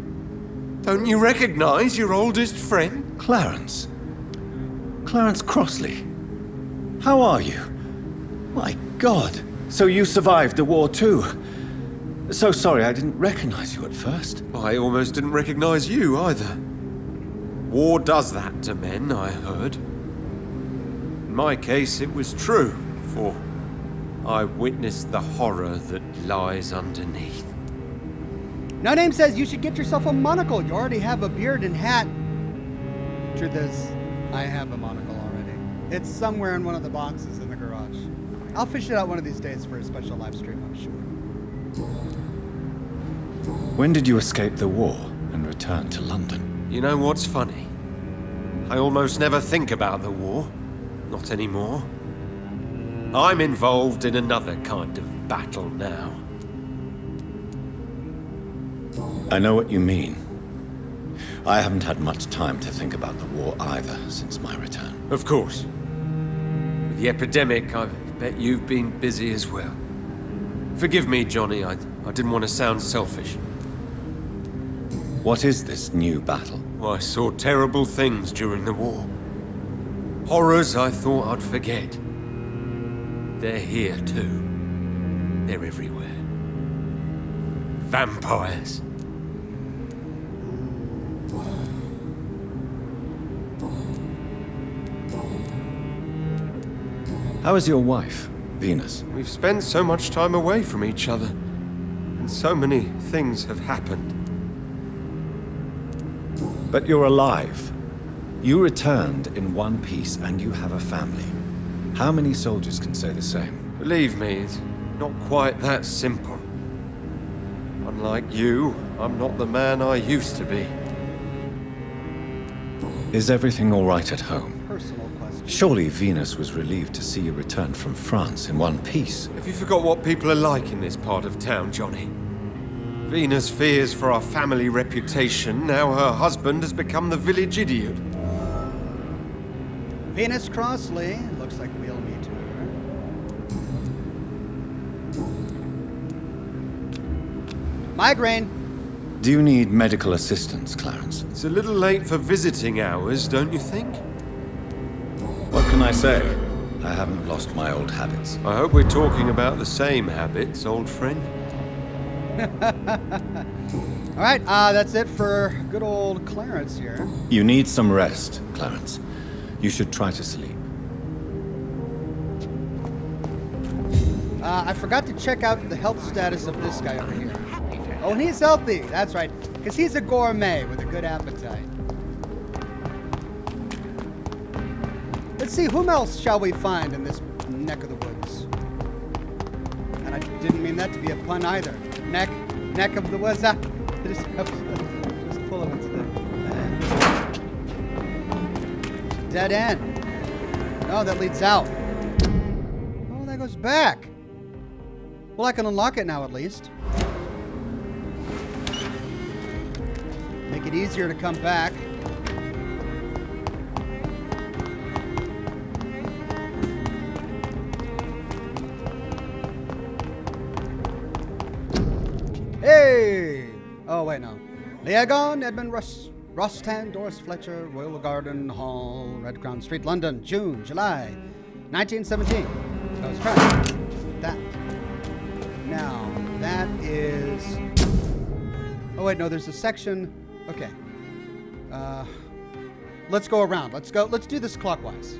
Don't you recognize your oldest friend? Clarence. Clarence Crossley. How are you? My God. So you survived the war too. So sorry I didn't recognize you at first. I almost didn't recognize you either. War does that to men, I heard. In my case, it was true, for I witnessed the horror that lies underneath. No Name says you should get yourself a monocle. You already have a beard and hat. Truth is, I have a monocle already. It's somewhere in one of the boxes in the garage. I'll fish it out one of these days for a special live stream, I'm sure. When did you escape the war and return to London? You know what's funny? I almost never think about the war. Not anymore. I'm involved in another kind of battle now. I know what you mean. I haven't had much time to think about the war either since my return. Of course. With the epidemic, I bet you've been busy as well. Forgive me, Johnny, I didn't want to sound selfish. What is this new battle? I saw terrible things during the war. Horrors I thought I'd forget. They're here too. They're everywhere. Vampires. How is your wife, Venus? We've spent so much time away from each other, and so many things have happened. But you're alive. You returned in one piece and you have a family. How many soldiers can say the same? Believe me, it's not quite that simple. Unlike you, I'm not the man I used to be. Is everything all right at home? Personal question. Surely Venus was relieved to see you return from France in one piece. Have you forgot what people are like in this part of town, Johnny? Venus fears for our family reputation. Now her husband has become the village idiot. Venus Crossley. Looks like we'll meet her. Migraine. Do you need medical assistance, Clarence? It's a little late for visiting hours, don't you think? What can I say? I haven't lost my old habits. I hope we're talking about the same habits, old friend. All right, that's it for good old Clarence here. You need some rest, Clarence. You should try to sleep. I forgot to check out the health status of this guy over here. Oh, and he's healthy. That's right. Because he's a gourmet with a good appetite. Let's see, whom else shall we find in this neck of the woods? And I didn't mean that to be a pun either. Neck of the woods. Just full of it today. Dead end. Oh, that leads out. Oh, that goes back. Well, I can unlock it now at least. Make it easier to come back. Hey! Oh, wait, no. Liagon, Edmund Rostan, Doris Fletcher, Royal Garden Hall, Red Crown Street, London, June, July, 1917. I was trying. That. Now, that is... Oh, wait, no, there's a section... Okay. Let's go around. Let's do this clockwise.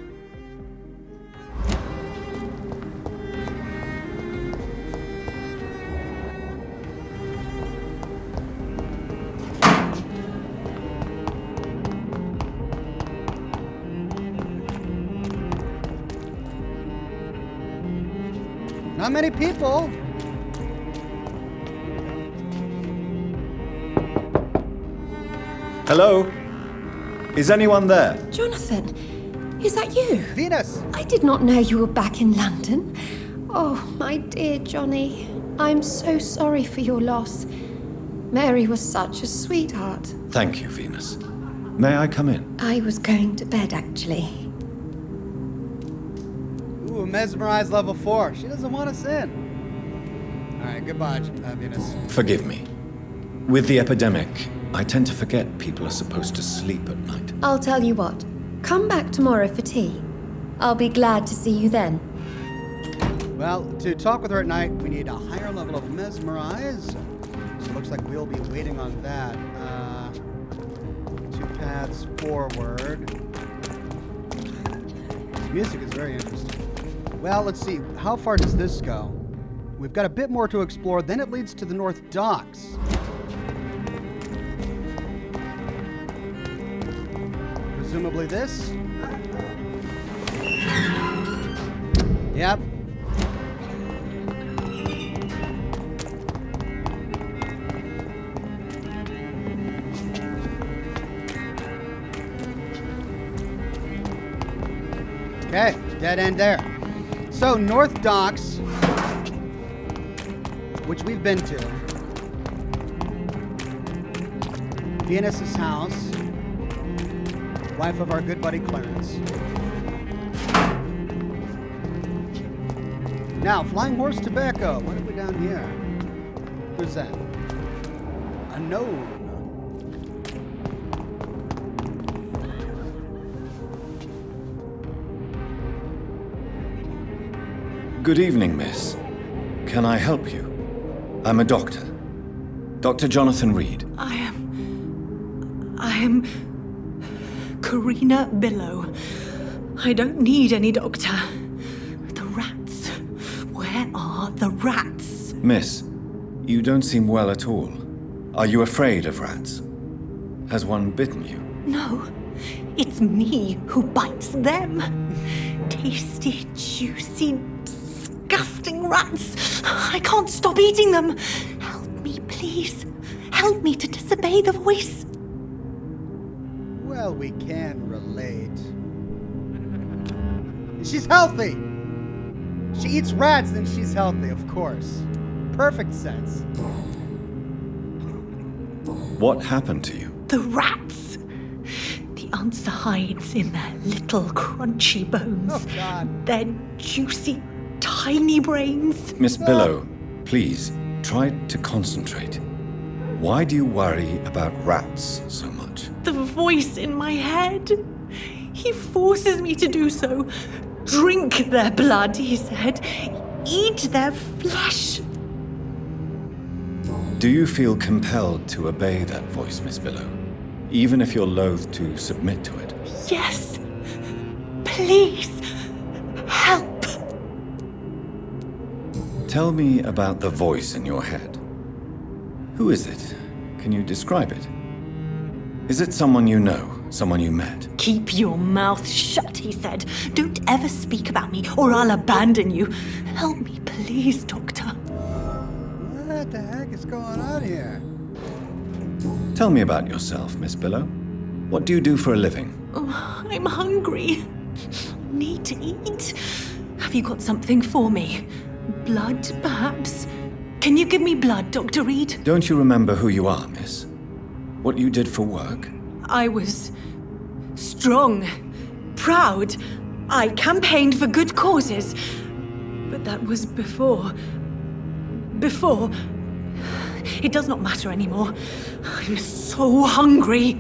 Not many people. Hello? Is anyone there? Jonathan, is that you? Venus! I did not know you were back in London. Oh, my dear Johnny. I'm so sorry for your loss. Mary was such a sweetheart. Thank you, Venus. May I come in? I was going to bed, actually. Ooh, mesmerized level 4. She doesn't want us in. All right, goodbye, Venus. Forgive me. With the epidemic, I tend to forget people are supposed to sleep at night. I'll tell you what. Come back tomorrow for tea. I'll be glad to see you then. Well, to talk with her at night, we need a higher level of mesmerize. So it looks like we'll be waiting on that. 2 paths forward. This music is very interesting. Well, let's see. How far does this go? We've got a bit more to explore. Then it leads to the North Docks. Presumably this? Yep. Okay, dead end there. So, North Docks, which we've been to. Venus's house. Wife of our good buddy Clarence. Now, Flying Horse Tobacco. What have we down here? Who's that? Unknown. Good evening, miss. Can I help you? I'm a doctor. Dr. Jonathan Reed. I am... Karina Billow. I don't need any doctor. The rats. Where are the rats? Miss, you don't seem well at all. Are you afraid of rats? Has one bitten you? No, it's me who bites them. Tasty, juicy, disgusting rats. I can't stop eating them. Help me, please. Help me to disobey the voice. Well, we can relate. She's healthy! She eats rats, then she's healthy, of course. Perfect sense. What happened to you? The rats. The answer hides in their little crunchy bones. Oh, God. Their juicy, tiny brains. Miss Billow, please, try to concentrate. Why do you worry about rats so much? The voice in my head. He forces me to do so. Drink their blood, he said. Eat their flesh. Do you feel compelled to obey that voice, Miss Billow? Even if you're loath to submit to it? Yes. Please. Help. Tell me about the voice in your head. Who is it? Can you describe it? Is it someone you know? Someone you met? Keep your mouth shut, he said. Don't ever speak about me, or I'll abandon you. Help me, please, Doctor. What the heck is going on here? Tell me about yourself, Miss Billow. What do you do for a living? Oh, I'm hungry. Need to eat. Have you got something for me? Blood, perhaps? Can you give me blood, Dr. Reed? Don't you remember who you are, miss? What you did for work? I was strong, proud. I campaigned for good causes. But that was before. It does not matter anymore. I'm so hungry.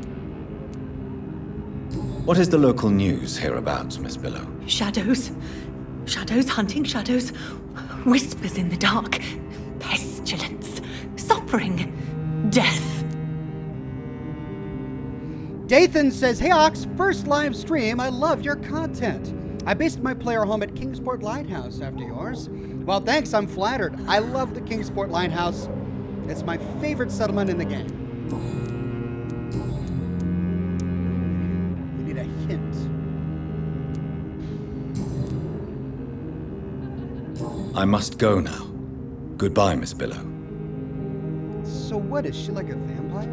What is the local news hereabouts, Miss Billow? Shadows. Shadows hunting shadows. Whispers in the dark. Pestilence. Suffering. Death. Dathan says, "Hey Ox, first live stream. I love your content. I based my player home at Kingsport Lighthouse after yours. Well, thanks, I'm flattered. I love the Kingsport Lighthouse. It's my favorite settlement in the game." We need a hint. I must go now. Goodbye, Miss Billow. So what, is she like a vampire?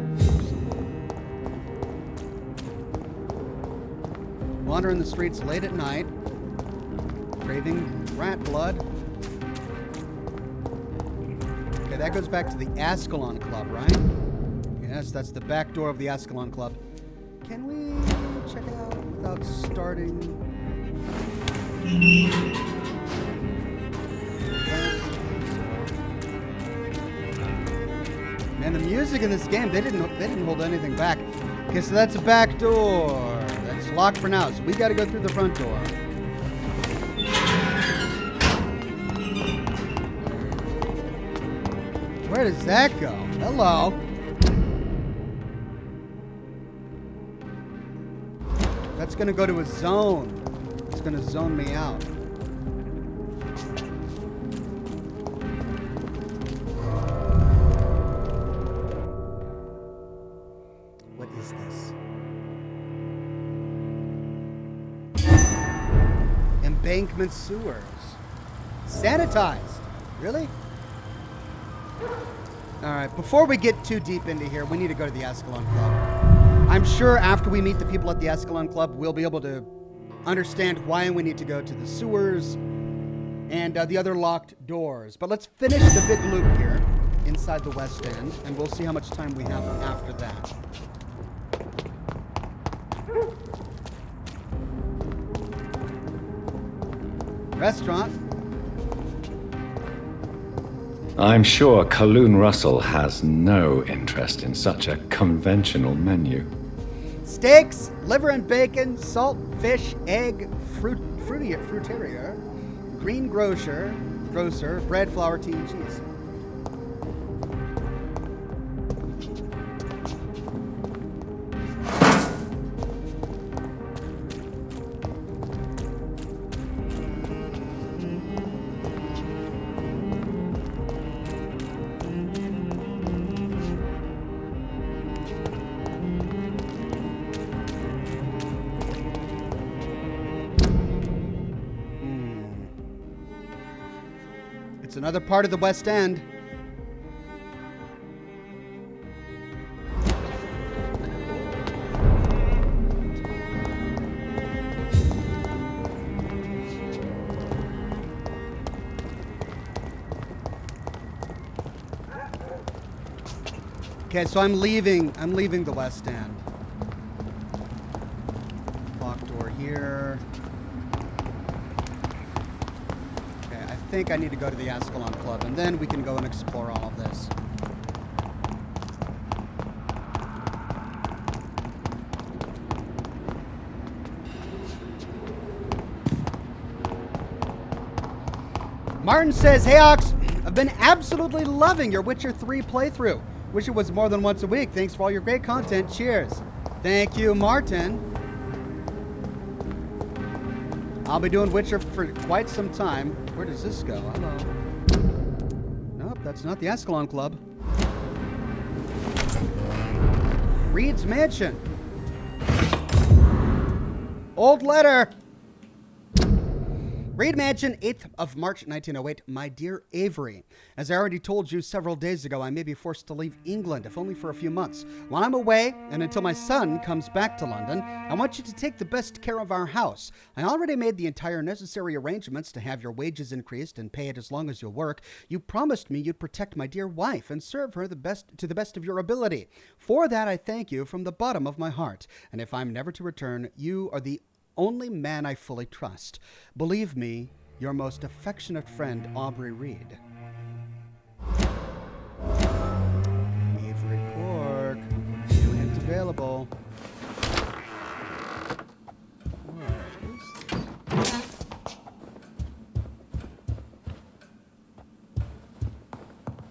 Wandering the streets late at night, craving rat blood. Okay, that goes back to the Ascalon Club, right? Yes, that's the back door of the Ascalon Club. Can we check it out without starting? Man, the music in this game, they didn't hold anything back. Okay, so that's a back door. That's locked for now, so we gotta go through the front door. Where does that go? Hello. That's gonna go to a zone. It's gonna zone me out. What is this? Embankment sewers. Sanitized. Really? Alright, before we get too deep into here, we need to go to the Ascalon Club. I'm sure after we meet the people at the Ascalon Club, we'll be able to understand why we need to go to the sewers and the other locked doors. But let's finish the big loop here inside the West End, and we'll see how much time we have after that. Restaurant. I'm sure Kaloon Russell has no interest in such a conventional menu. Steaks, liver and bacon, salt, fish, egg, fruiteria, green grocer, bread, flour, tea, and cheese. It's another part of the West End. Okay, so I'm leaving the West End. Locked door here. I think I need to go to the Ascalon Club, and then we can go and explore all of this. Martin says, "Hey Ox, I've been absolutely loving your Witcher 3 playthrough. Wish it was more than once a week. Thanks for all your great content. Cheers." Thank you, Martin. I'll be doing Witcher for quite some time. Where does this go? Hello. that's not the Ascalon Club. Reed's Mansion. Old letter. Reed Mansion, 8th of March, 1908. My dear Avery, as I already told you several days ago, I may be forced to leave England, if only for a few months. While I'm away, and until my son comes back to London, I want you to take the best care of our house. I already made the entire necessary arrangements to have your wages increased and pay it as long as you'll work. You promised me you'd protect my dear wife and serve her to the best of your ability. For that, I thank you from the bottom of my heart. And if I'm never to return, you are the only man I fully trust. Believe me, your most affectionate friend, Aubrey Reed. Avery Cork. Unit available.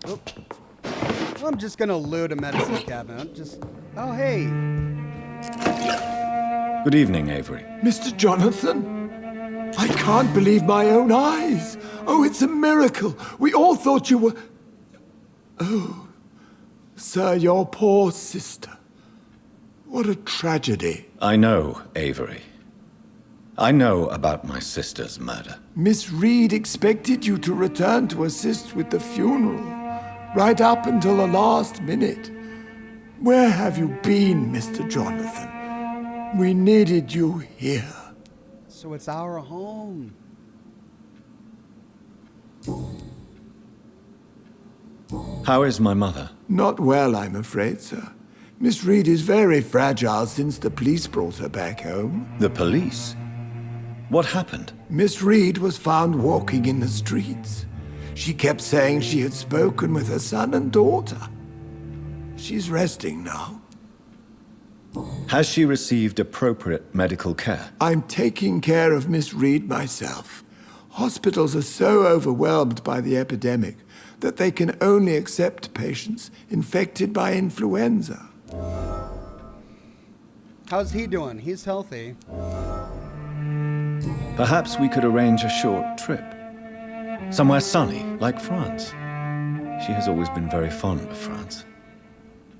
Oh. Well, I'm just gonna loot a medicine cabinet. Oh, hey. Good evening, Avery. Mr. Jonathan? I can't believe my own eyes. Oh, it's a miracle. We all thought you were... Oh, sir, your poor sister. What a tragedy. I know, Avery. I know about my sister's murder. Miss Reed expected you to return to assist with the funeral, right up until the last minute. Where have you been, Mr. Jonathan? We needed you here. So it's our home. How is my mother? Not well, I'm afraid, sir. Miss Reed is very fragile since the police brought her back home. The police? What happened? Miss Reed was found walking in the streets. She kept saying she had spoken with her son and daughter. She's resting now. Has she received appropriate medical care? I'm taking care of Miss Reed myself. Hospitals are so overwhelmed by the epidemic that they can only accept patients infected by influenza. How's he doing? He's healthy. Perhaps we could arrange a short trip. Somewhere sunny, like France. She has always been very fond of France.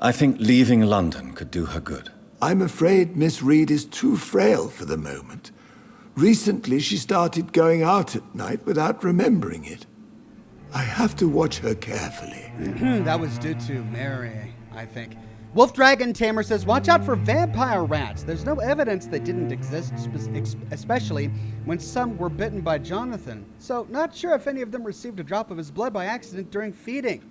I think leaving London could do her good. I'm afraid Miss Reed is too frail for the moment. Recently, she started going out at night without remembering it. I have to watch her carefully. That was due to Mary, I think. Wolf Dragon Tamer says, watch out for vampire rats. There's no evidence they didn't exist, especially when some were bitten by Jonathan. So, not sure if any of them received a drop of his blood by accident during feeding.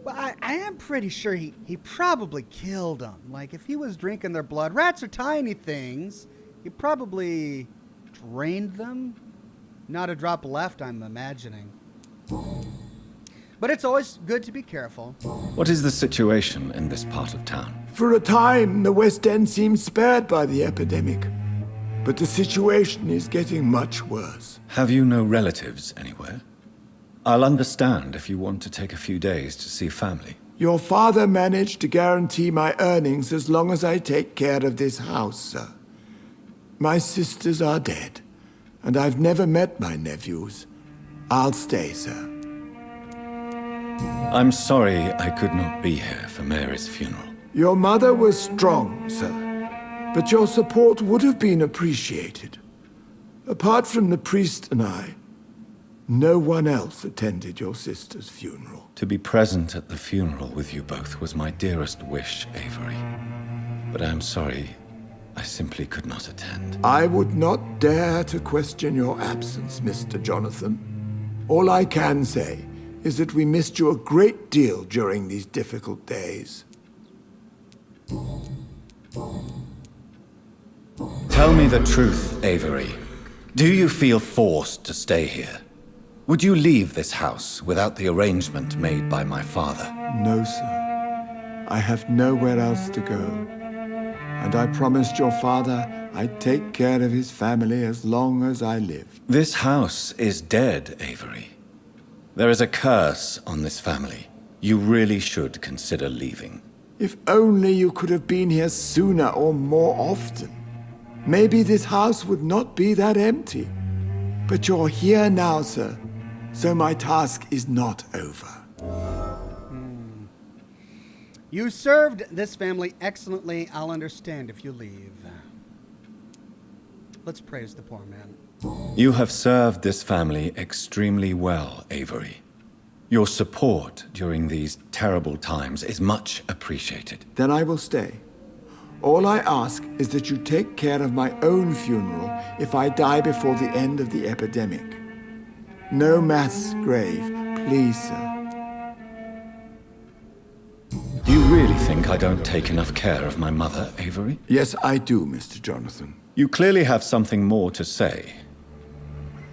Well, I am pretty sure he probably killed them. Like, if he was drinking their blood, rats are tiny things. He probably drained them. Not a drop left, I'm imagining. But it's always good to be careful. What is the situation in this part of town? For a time, the West End seemed spared by the epidemic. But the situation is getting much worse. Have you no relatives anywhere? I'll understand if you want to take a few days to see family. Your father managed to guarantee my earnings as long as I take care of this house, sir. My sisters are dead, and I've never met my nephews. I'll stay, sir. I'm sorry I could not be here for Mary's funeral. Your mother was strong, sir, but your support would have been appreciated. Apart from the priest and I, no one else attended your sister's funeral. To be present at the funeral with you both was my dearest wish, Avery. But I'm sorry, I simply could not attend. I would not dare to question your absence, Mr. Jonathan. All I can say is that we missed you a great deal during these difficult days. Tell me the truth, Avery. Do you feel forced to stay here? Would you leave this house without the arrangement made by my father? No, sir. I have nowhere else to go. And I promised your father I'd take care of his family as long as I live. This house is dead, Avery. There is a curse on this family. You really should consider leaving. If only you could have been here sooner or more often. Maybe this house would not be that empty. But you're here now, sir. So my task is not over. You served this family excellently. I'll understand if you leave. Let's praise the poor man. You have served this family extremely well, Avery. Your support during these terrible times is much appreciated. Then I will stay. All I ask is that you take care of my own funeral if I die before the end of the epidemic. No mass grave, please, sir. Do you really think I don't take enough care of my mother, Avery? Yes, I do, Mr. Jonathan. You clearly have something more to say.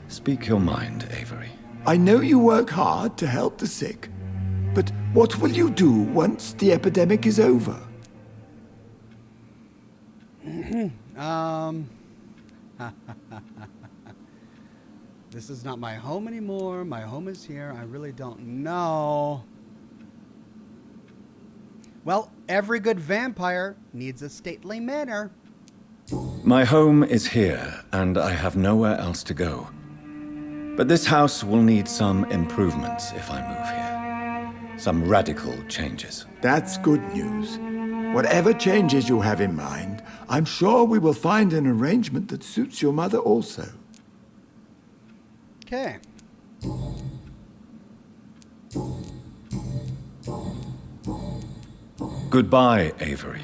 Speak your mind, Avery. I know you work hard to help the sick, but what will you do once the epidemic is over? This is not my home anymore. My home is here. I really don't know. Well, every good vampire needs a stately manor. My home is here, and I have nowhere else to go. But this house will need some improvements if I move here. Some radical changes. That's good news. Whatever changes you have in mind, I'm sure we will find an arrangement that suits your mother also. Okay. Goodbye, Avery.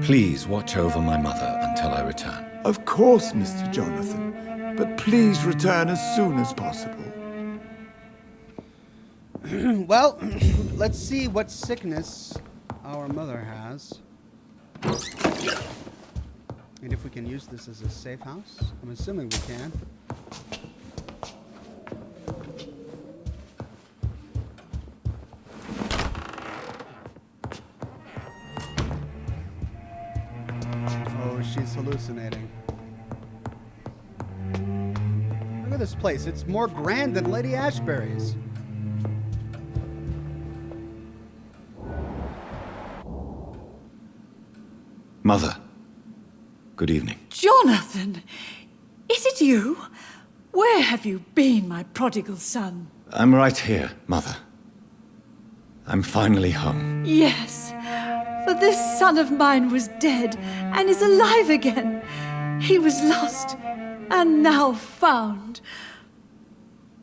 Please watch over my mother until I return. Of course, Mr. Jonathan. But please return as soon as possible. Well, let's see what sickness our mother has. And if we can use this as a safe house. I'm assuming we can. Oh, she's hallucinating. Look at this place. It's more grand than Lady Ashbury's. Mother, good evening. Jonathan! Is it you? Where have you been, my prodigal son? I'm right here, Mother. I'm finally home. Yes, for this son of mine was dead and is alive again. He was lost and now found.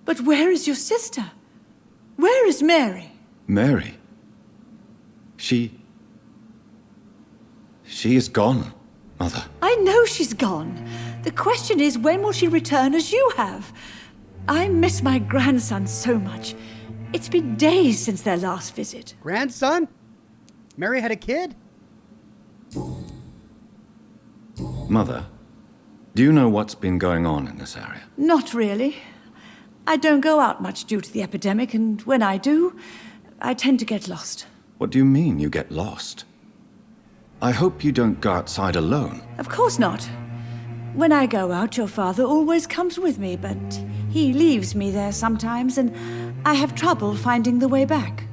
But where is your sister? Where is Mary? Mary? She is gone, Mother. I know she's gone. The question is, when will she return as you have? I miss my grandson so much. It's been days since their last visit. Grandson? Mary had a kid? Mother, do you know what's been going on in this area? Not really. I don't go out much due to the epidemic, and when I do, I tend to get lost. What do you mean you get lost? I hope you don't go outside alone. Of course not. When I go out, your father always comes with me, but he leaves me there sometimes, and I have trouble finding the way back.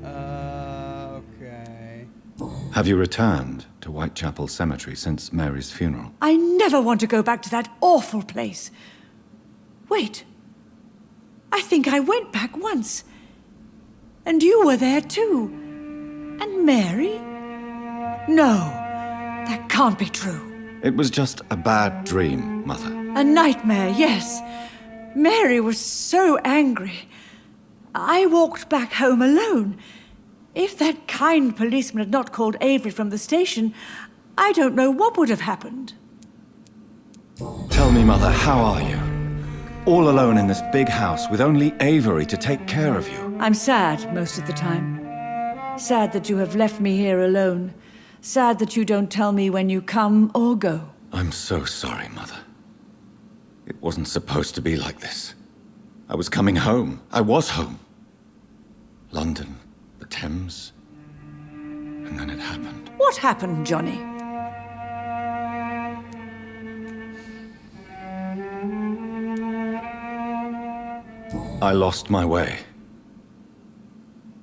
Okay. Have you returned to Whitechapel Cemetery since Mary's funeral? I never want to go back to that awful place. Wait. I think I went back once. And you were there too. And Mary? No, that can't be true. It was just a bad dream, Mother. A nightmare, yes. Mary was so angry. I walked back home alone. If that kind policeman had not called Avery from the station, I don't know what would have happened. Tell me, Mother, how are you? All alone in this big house with only Avery to take care of you. I'm sad most of the time. Sad that you have left me here alone. Sad that you don't tell me when you come or go. I'm so sorry, Mother. It wasn't supposed to be like this. I was coming home. I was home. London, the Thames, and then it happened. What happened, Johnny? I lost my way.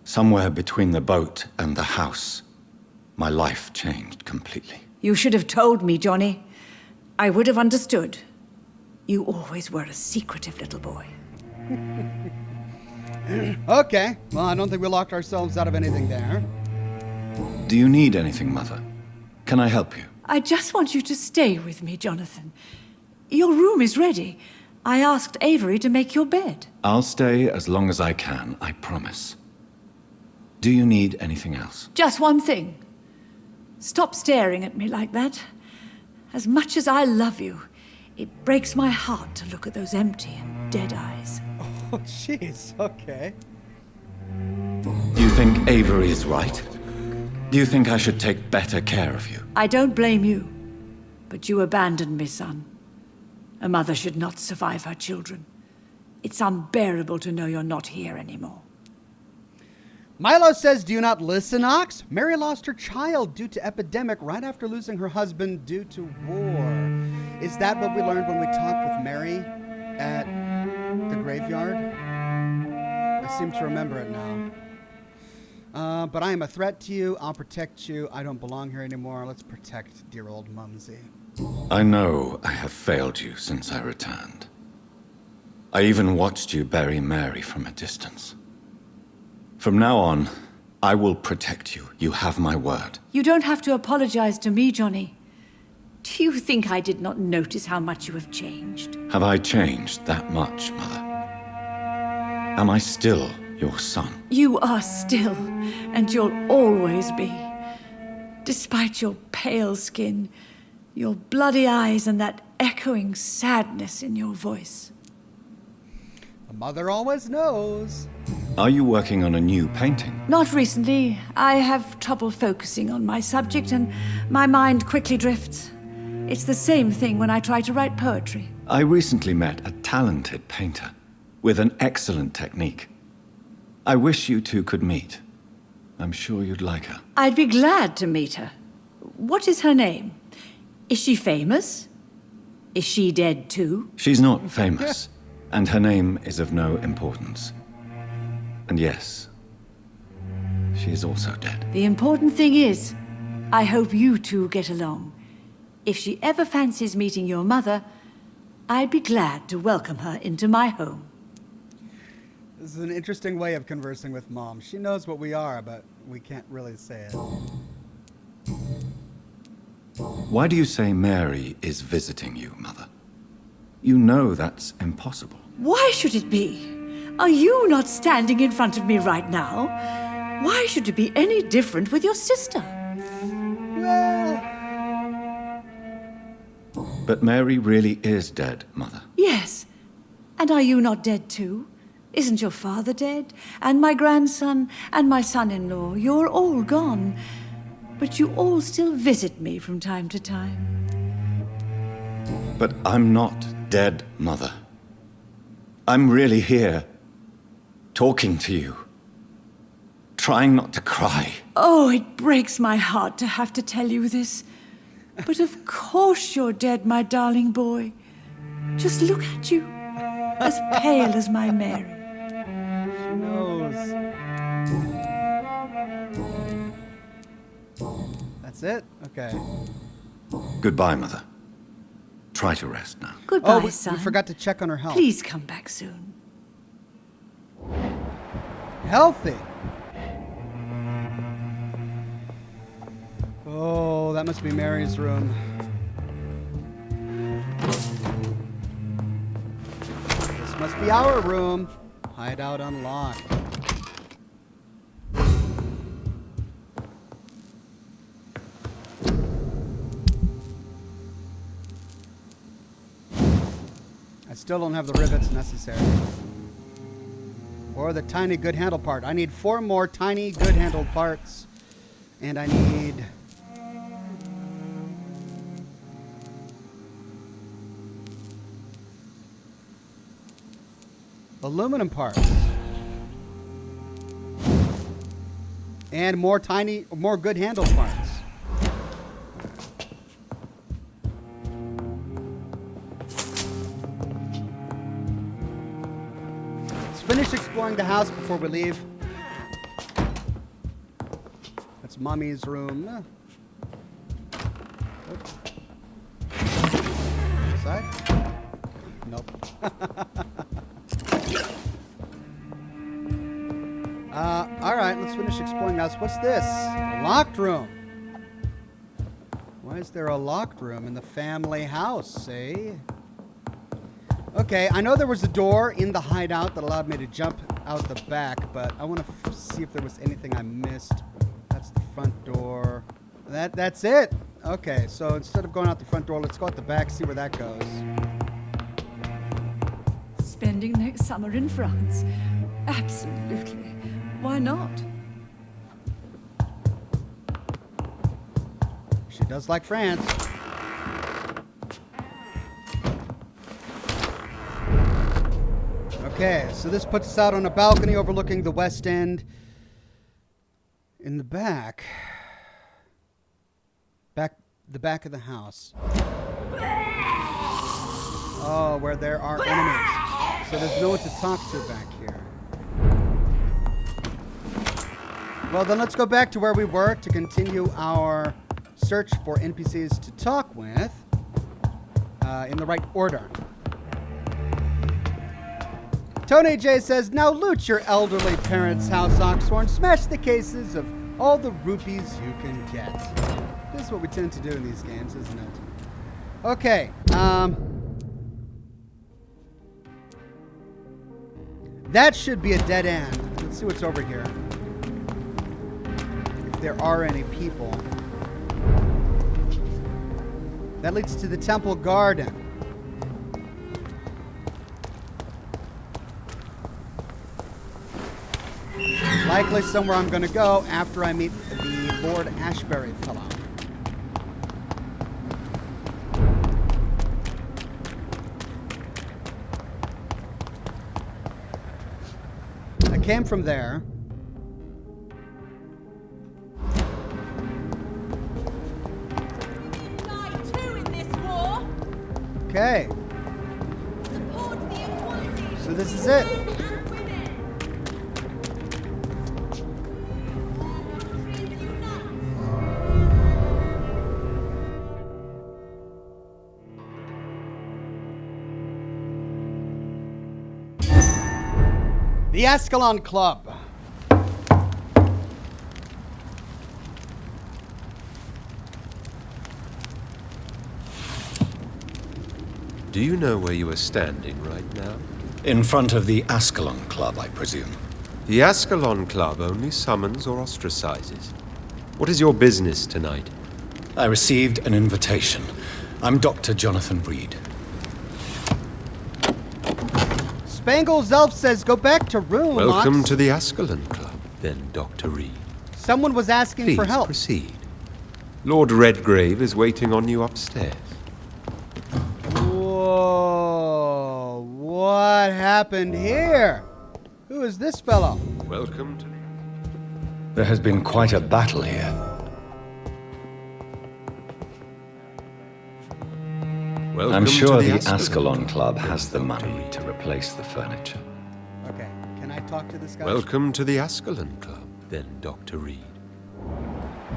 Somewhere between the boat and the house, my life changed completely. You should have told me, Johnny. I would have understood. You always were a secretive little boy. Okay. Well, I don't think we locked ourselves out of anything there. Do you need anything, Mother? Can I help you? I just want you to stay with me, Jonathan. Your room is ready. I asked Avery to make your bed. I'll stay as long as I can, I promise. Do you need anything else? Just one thing. Stop staring at me like that. As much as I love you, it breaks my heart to look at those empty and dead eyes. Oh, jeez. Okay. Do you think Avery is right? Do you think I should take better care of you? I don't blame you, but you abandoned me, son. A mother should not survive her children. It's unbearable to know you're not here anymore. Milo says, do you not listen, Ox? Mary lost her child due to epidemic right after losing her husband due to war. Is that what we learned when we talked with Mary at the graveyard? I seem to remember it now. But I am a threat to you. I'll protect you. I don't belong here anymore. Let's protect dear old Mumsy. I know I have failed you since I returned. I even watched you bury Mary from a distance. From now on, I will protect you. You have my word. You don't have to apologize to me, Johnny. Do you think I did not notice how much you have changed? Have I changed that much, Mother? Am I still your son? You are still, and you'll always be. Despite your pale skin, your bloody eyes, and that echoing sadness in your voice. A mother always knows. Are you working on a new painting? Not recently. I have trouble focusing on my subject, and my mind quickly drifts. It's the same thing when I try to write poetry. I recently met a talented painter with an excellent technique. I wish you two could meet. I'm sure you'd like her. I'd be glad to meet her. What is her name? Is she famous? Is she dead too? She's not famous, and her name is of no importance. And yes, she is also dead. The important thing is, I hope you two get along. If she ever fancies meeting your mother, I'd be glad to welcome her into my home. This is an interesting way of conversing with Mom. She knows what we are, but we can't really say it. Why do you say Mary is visiting you, Mother? You know that's impossible. Why should it be? Are you not standing in front of me right now? Why should it be any different with your sister? But Mary really is dead, Mother. Yes. And are you not dead too? Isn't your father dead? And my grandson? And my son-in-law? You're all gone. But you all still visit me from time to time. But I'm not dead, Mother. I'm really here, talking to you, trying not to cry. Oh, it breaks my heart to have to tell you this. But of course you're dead, my darling boy. Just look at you, as pale as my Mary. She knows. That's it? Okay. Goodbye, Mother. Try to rest now. Goodbye, son. We forgot to check on her health. Please come back soon. Healthy. Oh, that must be Mary's room. This must be our room. Hideout unlocked. I still don't have the rivets necessary. Or the tiny good handle part. I need 4 more tiny good handle parts. And I need... aluminum parts. And more good handle parts. Let's finish exploring the house before we leave. That's Mommy's room. Oops. Side? Nope. Alright, let's finish exploring us. What's this? A locked room. Why is there a locked room in the family house, eh? Okay, I know there was a door in the hideout that allowed me to jump out the back, but I want to see if there was anything I missed. That's the front door. That's it. Okay, so instead of going out the front door, let's go out the back, see where that goes. Spending next summer in France? Absolutely. Why not? She does like France. Okay, so this puts us out on a balcony overlooking the West End. In the back. The back of the house. Oh, where there are enemies. So there's no one to talk to back here. Well, then let's go back to where we were to continue our search for NPCs to talk with in the right order. Tony J says, now loot your elderly parents' house, Oxhorn. Smash the cases of all the rupees you can get. This is what we tend to do in these games, isn't it? Okay. That should be a dead end. Let's see what's over here. If there are any people. That leads to the temple garden. Likely somewhere I'm going to go after I meet the Lord Ashbury fellow. I came from there. Okay. So this is it. The Ascalon Club. Do you know where you are standing right now? In front of the Ascalon Club, I presume. The Ascalon Club only summons or ostracizes. What is your business tonight? I received an invitation. I'm Dr. Jonathan Reed. Spangles Elf says, go back to room. Welcome Ox. to the Ascalon Club, then, Dr. Reed. Someone was asking Please for help. Proceed. Lord Redgrave is waiting on you upstairs. Whoa, what happened here? Who is this fellow? Welcome to the... There has been quite a battle here. Welcome I'm sure to the Ascalon Club has the money to replace the furniture. Okay, can I talk to this guy? Welcome to the Ascalon Club, then, Dr. Reed.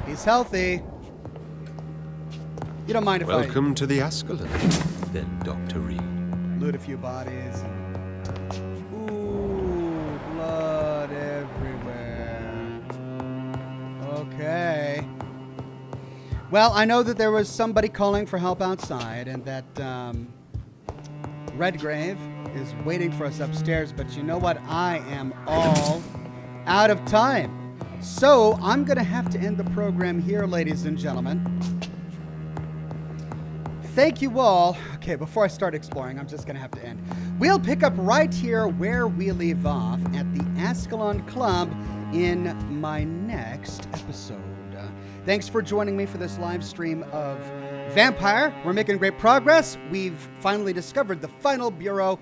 He's healthy. You don't mind if Welcome to the Ascalon Club, then, Dr. Reed. Loot a few bodies. Ooh, blood everywhere. Okay. Well, I know that there was somebody calling for help outside and that Redgrave is waiting for us upstairs, but you know what? I am all out of time. So I'm going to have to end the program here, ladies and gentlemen. Thank you all. Okay, before I start exploring, I'm just going to have to end. We'll pick up right here where we leave off at the Ascalon Club in my next episode. Thanks for joining me for this live stream of Vampyr. We're making great progress. We've finally discovered the final burrow,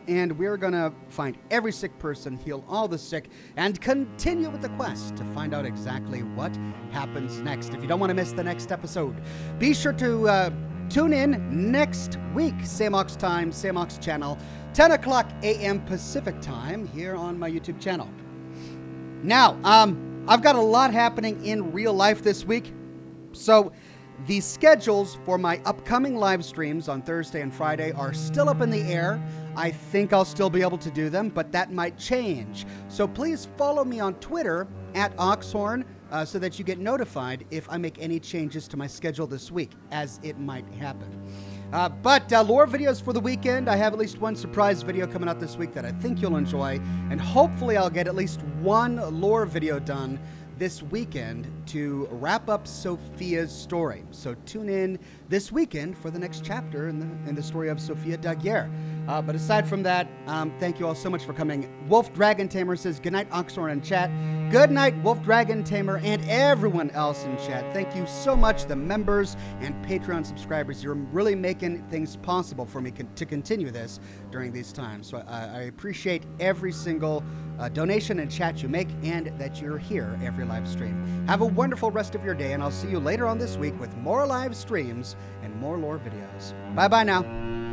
and we're going to find every sick person, heal all the sick, and continue with the quest to find out exactly what happens next. If you don't want to miss the next episode, be sure to tune in next week. Same Ox time, same Ox channel, 10 o'clock a.m. Pacific time here on my YouTube channel. Now, I've got a lot happening in real life this week, so the schedules for my upcoming live streams on Thursday and Friday are still up in the air. I think I'll still be able to do them, but that might change. So please follow me on Twitter @Oxhorn, so that you get notified if I make any changes to my schedule this week, as it might happen. But lore videos for the weekend. I have at least one surprise video coming out this week that I think you'll enjoy, and hopefully I'll get at least one lore video done this weekend to wrap up Sophia's story. So tune in this weekend for the next chapter in the story of Sophia Daguerre. But aside from that, thank you all so much for coming. Wolf Dragon Tamer says, good night, Oxhorn in chat. Good night, Wolf Dragon Tamer, and everyone else in chat. Thank you so much, the members and Patreon subscribers. You're really making things possible for me to continue this during these times. So I appreciate every single donation and chat you make, and that you're here every live stream. Have a wonderful rest of your day, and I'll see you later on this week with more live streams and more lore videos. Bye-bye now.